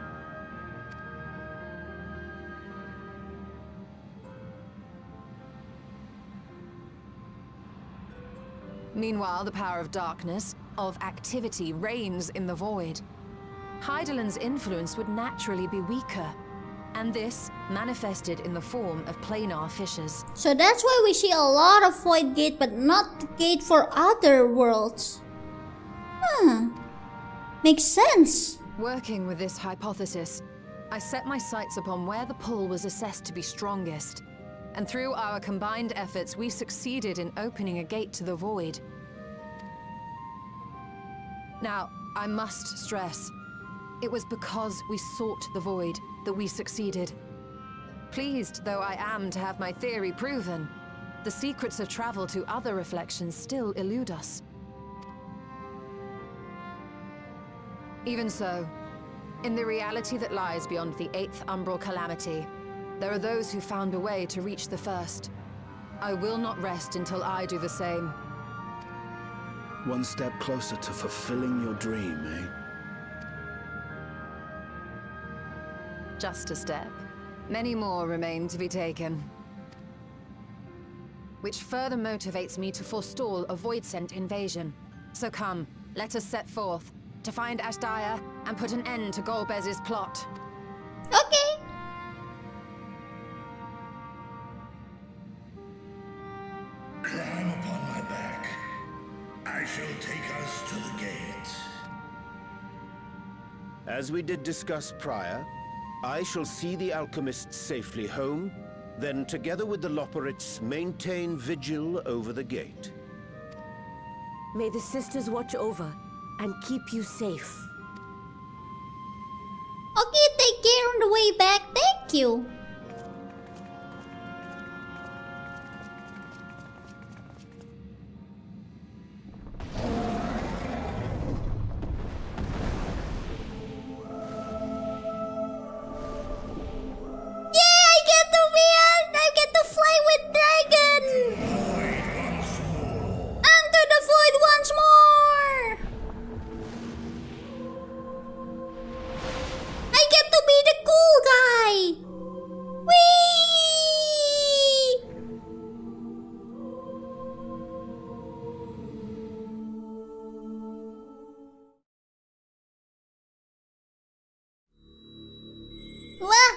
Meanwhile, the power of darkness, of activity, reigns in the void. Hydaelyn's influence would naturally be weaker, and this manifested in the form of planar fissures. So that's why we see a lot of void gate, but not the gate for other worlds. Makes sense. Working with this hypothesis, I set my sights upon where the pull was assessed to be strongest. And through our combined efforts, we succeeded in opening a gate to the void. Now, I must stress, it was because we sought the void that we succeeded. Pleased though I am to have my theory proven, the secrets of travel to other reflections still elude us. Even so, in the reality that lies beyond the 8th umbral calamity, there are those who found a way to reach the first. I will not rest until I do the same. One step closer to fulfilling your dream, eh? Just a step. Many more remain to be taken. Which further motivates me to forestall a void-sent invasion. So come, let us set forth, to find Ashdaya and put an end to Golbez's plot. Okay. Climb upon my back. I shall take us to the gate. As we did discuss prior, I shall see the alchemists safely home, then together with the Loporrits maintain vigil over the gate. May the sisters watch over and keep you safe. Okay, take care on the way back. Thank you.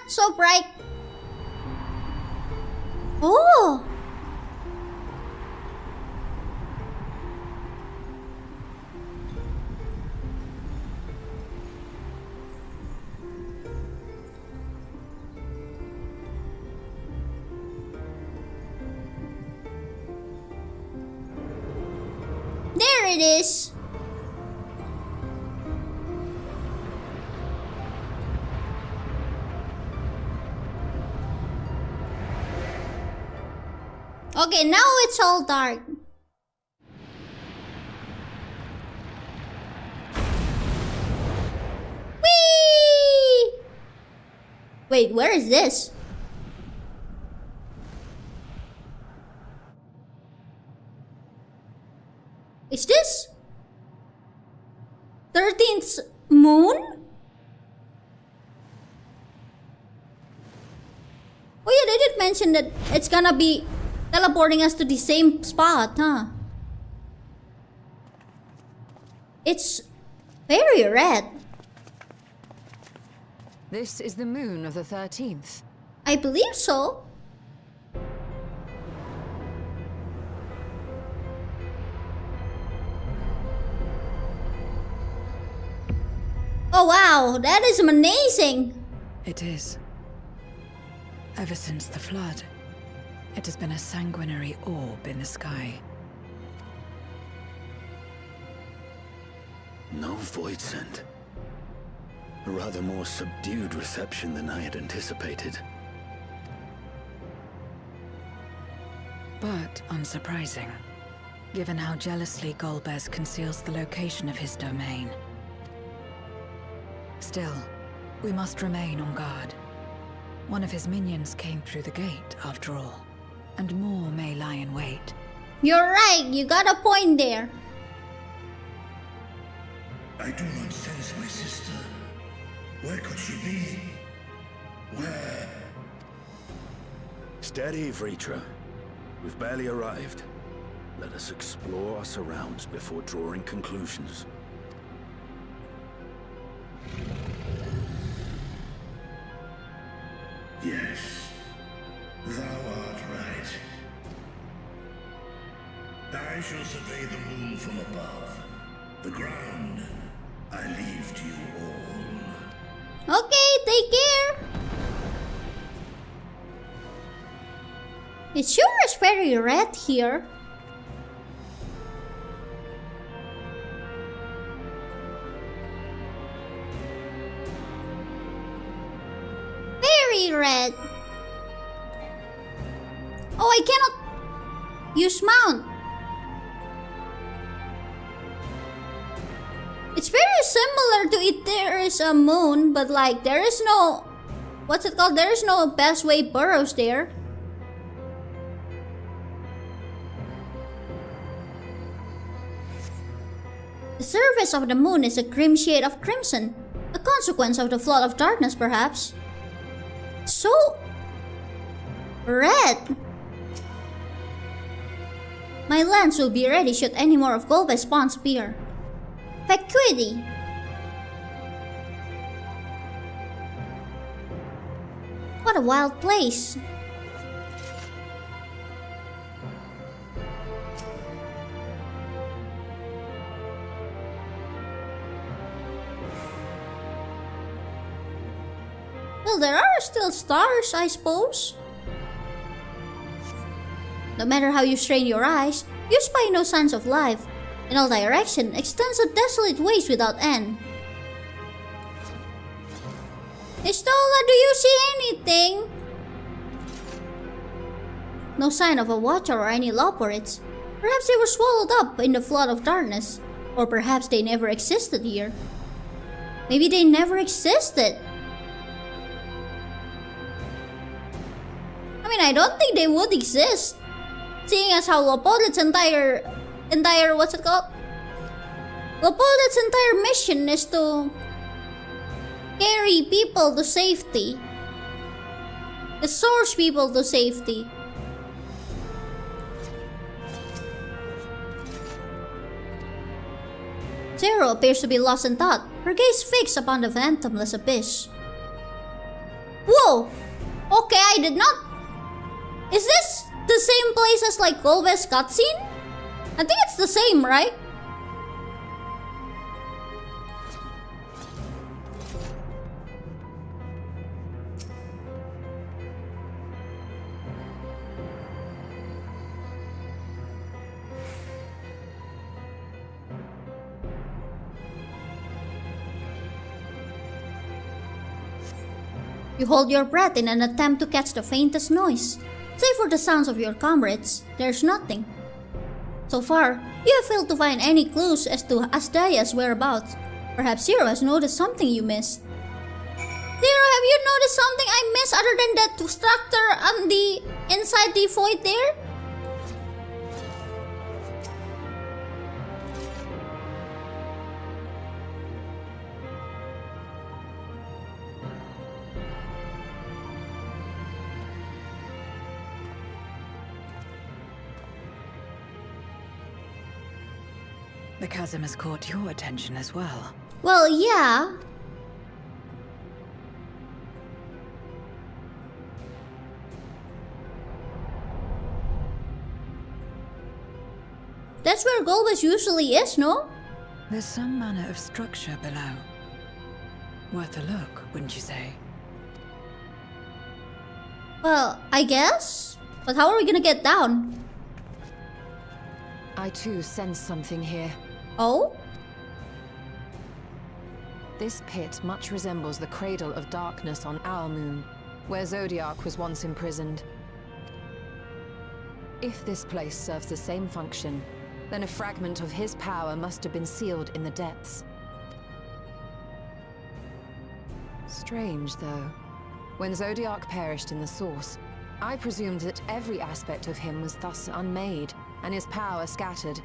So bright. Oh. There it is. Okay, now it's all dark. Whee! Wait, where is this? Is this 13th moon? Oh yeah, they did mention that it's gonna be teleporting us to the same spot, huh? It's very red. This is the moon of the 13th. I believe so. Oh wow, that is amazing. It is. Ever since the flood, it has been a sanguinary orb in the sky. No void scent. A rather more subdued reception than I had anticipated. But unsurprising, given how jealously Golbez conceals the location of his domain. Still, we must remain on guard. One of his minions came through the gate, after all, and more may lie in wait. You're right, you got a point there. I do not sense my sister. Where could she be? Where? Steady, Vritra. We've barely arrived. Let us explore our surrounds before drawing conclusions. Yes, thou art right. I shall survey the moon from above. The ground I leave to you all. Okay, take care. It sure is very red here. Very red. Oh, I cannot use mount. It's very similar to it. There is a moon, but like there is no, what's it called? There is no best way burrows there. The surface of the moon is a cream shade of crimson, a consequence of the flood of darkness, perhaps. So red. My lance will be ready should any more of Golbez's spawns appear. ffxiv. What a wild place. Well, there are still stars, I suppose. No matter how you strain your eyes, you spy no signs of life. In all directions extends a desolate waste without end. Istola, do you see anything? No sign of a watcher or any loporids. Perhaps they were swallowed up in the flood of darkness. Or perhaps they never existed here. Maybe they never existed. I mean, I don't think they would exist. Seeing as how Lopodlet's entire what's it called? Lopodlet's entire mission is to carry people to safety. To source people to safety. Zero appears to be lost in thought, her gaze fixed upon the phantomless abyss. Whoa! Okay, I did not... Is this the same place as like Golbez's cutscene? I think it's the same, right? You hold your breath in an attempt to catch the faintest noise. Save for the sounds of your comrades, there's nothing. So far, you have failed to find any clues as to Asdaya's whereabouts. Perhaps Zero has noticed something you missed. Zero, have you noticed something I missed other than that structure on the inside the void there? The chasm has caught your attention as well. Well, yeah. That's where Golbez usually is, no? There's some manner of structure below. Worth a look, wouldn't you say? Well, I guess. But how are we gonna get down? I too sense something here. Oh? This pit much resembles the cradle of darkness on our moon, where Zodiac was once imprisoned. If this place serves the same function, then a fragment of his power must have been sealed in the depths. Strange, though. When Zodiac perished in the source, I presumed that every aspect of him was thus unmade, and his power scattered.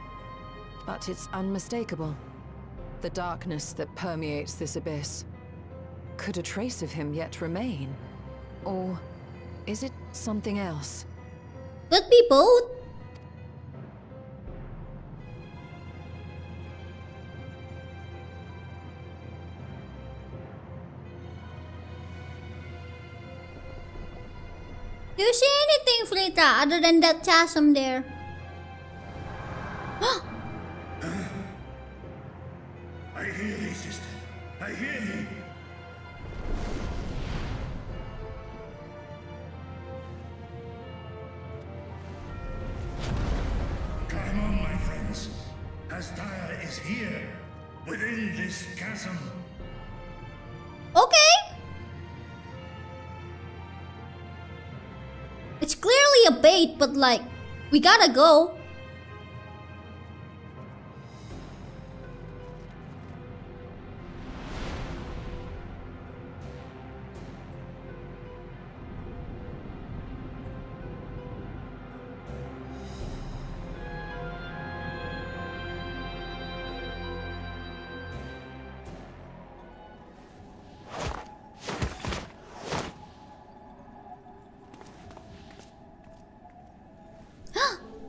But it's unmistakable. The darkness that permeates this abyss. Could a trace of him yet remain? Or is it something else? Could be both. Do you see anything, Frita, other than that chasm there? I hear thee, sister. I hear thee. Come on, my friends. Astaya is here, within this chasm. Okay. It's clearly a bait, but like, we gotta go.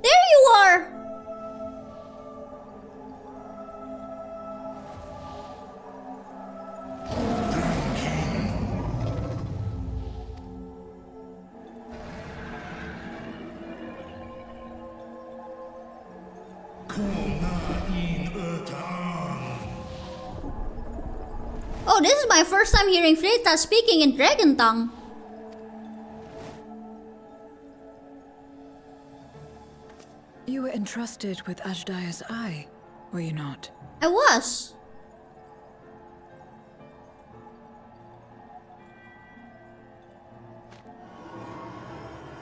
There you are! Oh, this is my first time hearing Frita speaking in Dragon Tongue. You were entrusted with Ajdaya's eye, were you not? I was.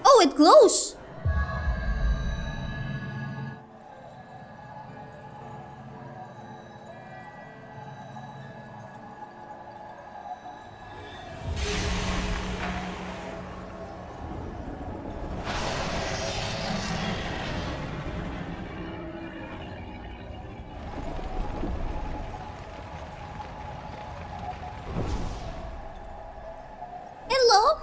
Oh, it glows. Hello?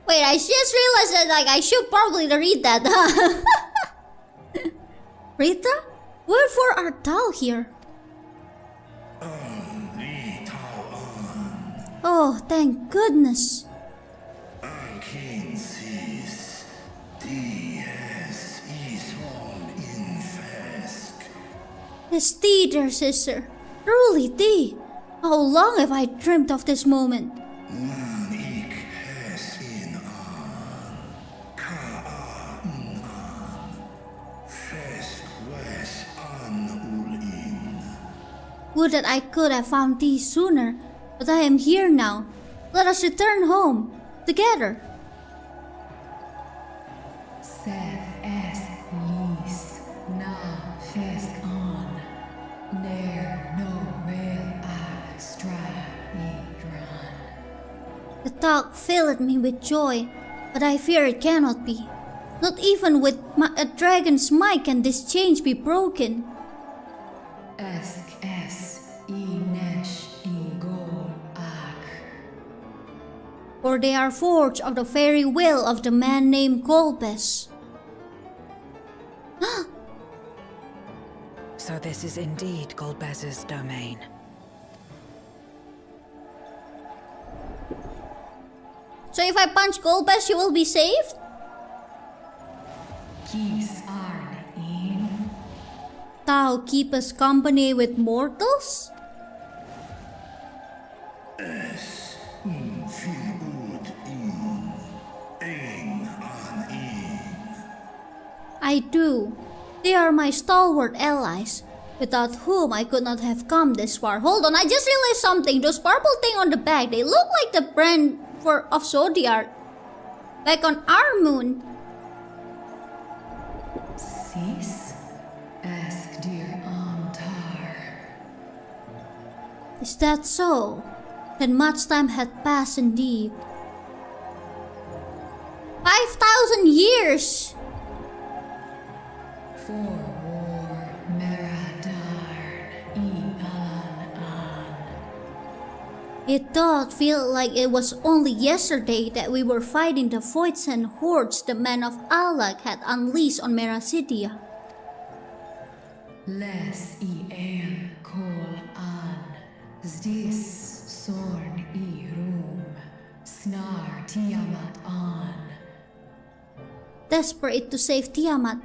Wait, I just realized that like I should probably read that. Rita? Wherefore art thou here? Oh, thank goodness. It's thee, dear sister. Truly thee. How long have I dreamt of this moment? Would that I could have found thee sooner, but I am here now. Let us return home, together. The talk filled me with joy, but I fear it cannot be. Not even with a dragon's might can this change be broken. For they are forged of the very will of the man named Golbez. So this is indeed Golbez's domain. So if I punch Golbez, she will be saved? Thou keepest company with mortals? I do. They are my stalwart allies, without whom I could not have come this far. Hold on, I just realized something. Those purple thing on the back, they look like the brand of Zodiac. Like on our moon. Is that so? Then much time had passed indeed. 5,000 years! It does feel like it was only yesterday that we were fighting the Voidsen hordes the men of Alak had unleashed on Meracidia. Les el kol an, zdis sorn I room, snar Tiamat an. Desperate to save Tiamat,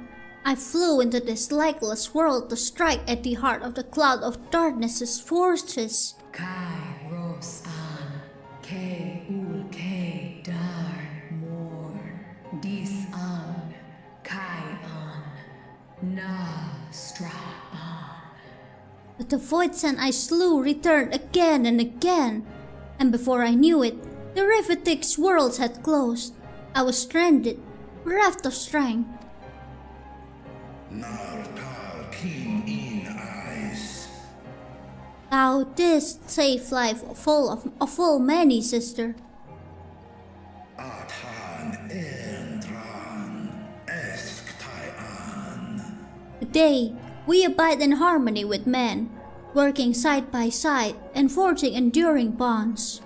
I flew into this legless world to strike at the heart of the Cloud of Darkness's forces. Kai ros an, ke ul ke darn morn, dis an, kai an, na stra an. But the Voidsen I slew returned again and again, and before I knew it, the Rivetix worlds had closed. I was stranded, bereft of strength. Nar tal king in eyes. Thou didst save life full many, sister. Atan entran esk an. Today, we abide in harmony with men, working side by side and forging enduring bonds.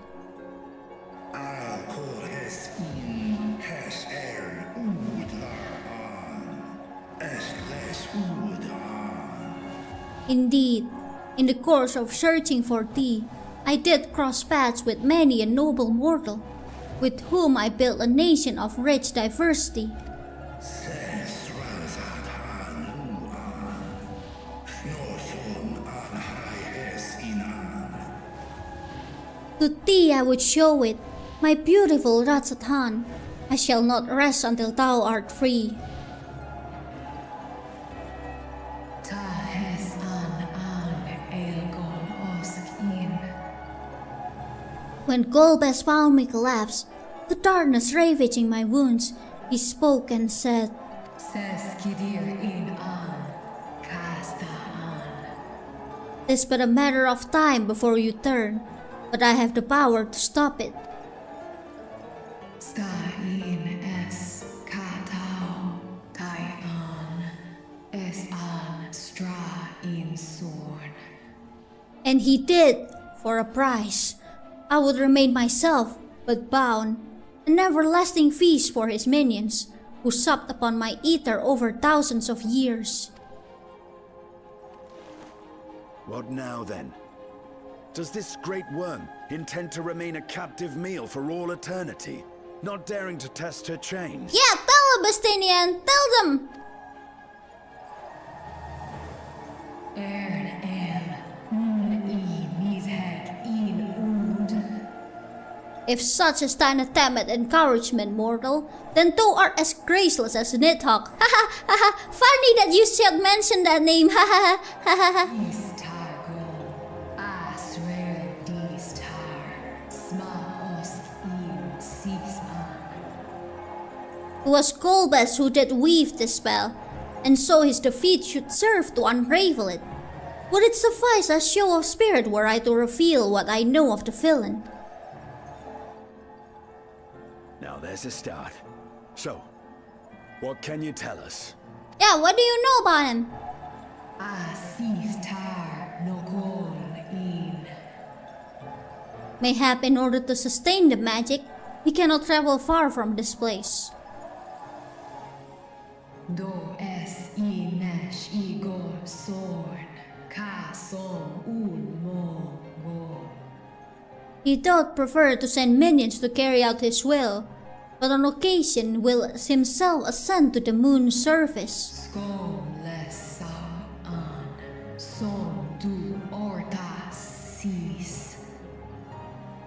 Al kol hes in hes er udlar an. Esk les ud an. Indeed, in the course of searching for thee, I did cross paths with many a noble mortal, with whom I built a nation of rich diversity. Ses razat an hu an. Snoson an hai hes in an. To thee I would show it, my beautiful Ratsatan. I shall not rest until thou art free. Ta hes an el gol osk in. When Golbez found me collapsed, the darkness ravaging my wounds, he spoke and said, Ses kidir in an, kasta an. "'Tis but a matter of time before you turn, but I have the power to stop it." Sta in es katao, tai an, es an stra in sorn. And he did, for a price. I would remain myself, but bound, an everlasting feast for his minions, who supped upon my ether over thousands of years. What now, then? Does this great worm intend to remain a captive meal for all eternity, not daring to test her chains? Yeah, tell them, Bastinian, tell them! Ern el, in his head in und. If such is thine attempt at encouragement, mortal, then thou art as graceless as Nidhogg. Ha ha ha ha! Funny that you should mention that name. Ha ha ha ha ha! It was Golbez who did weave this spell, and so his defeat should serve to unravel it. Would it suffice as show of spirit were I to reveal what I know of the villain? Now there's a start. So, what can you tell us? Yeah, what do you know about him? Mayhap in order to sustain the magic, he cannot travel far from this place. Do es I nash igor sorn, ka som un mo go. He doth prefer to send minions to carry out his will, but on occasion will himself ascend to the moon's surface. Skom les sa an, som du orta sis.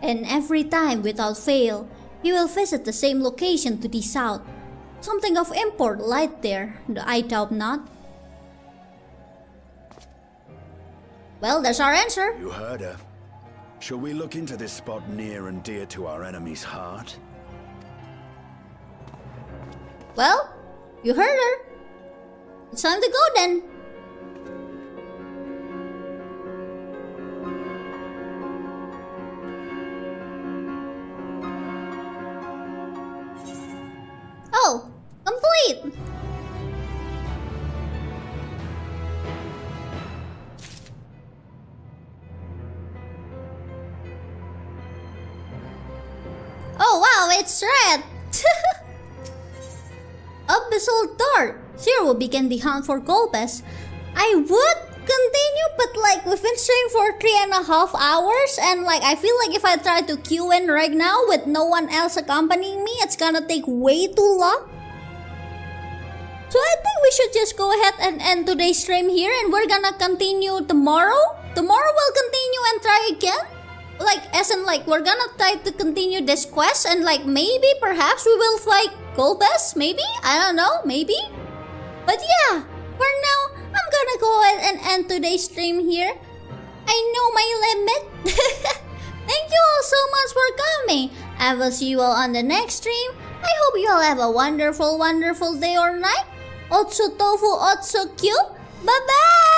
And every time without fail, he will visit the same location to the south. Something of import light there, I doubt not. Well, there's our answer. You heard her. Shall we look into this spot near and dear to our enemy's heart? Well, you heard her. It's time to go then. Oh, complete! it's red. Abyssal Dark. Zero will begin the hunt for Golbez. I would continue, but like we've been streaming for 3.5 hours, and like I feel like if I try to queue in right now with no one else accompanying me, it's gonna take way too long. So I think we should just go ahead and end today's stream here, and we're gonna continue tomorrow. Tomorrow we'll continue and try again. Like, as in like, we're gonna try to continue this quest, and like maybe, perhaps we will fight Golbez, maybe? I don't know, maybe? But yeah, for now, I'm gonna go ahead and end today's stream here. I know my limit. Thank you all so much for coming. I will see you all on the next stream. I hope you all have a wonderful, wonderful day or night. Otso Tofu, Otso Kyuu. Bye-bye!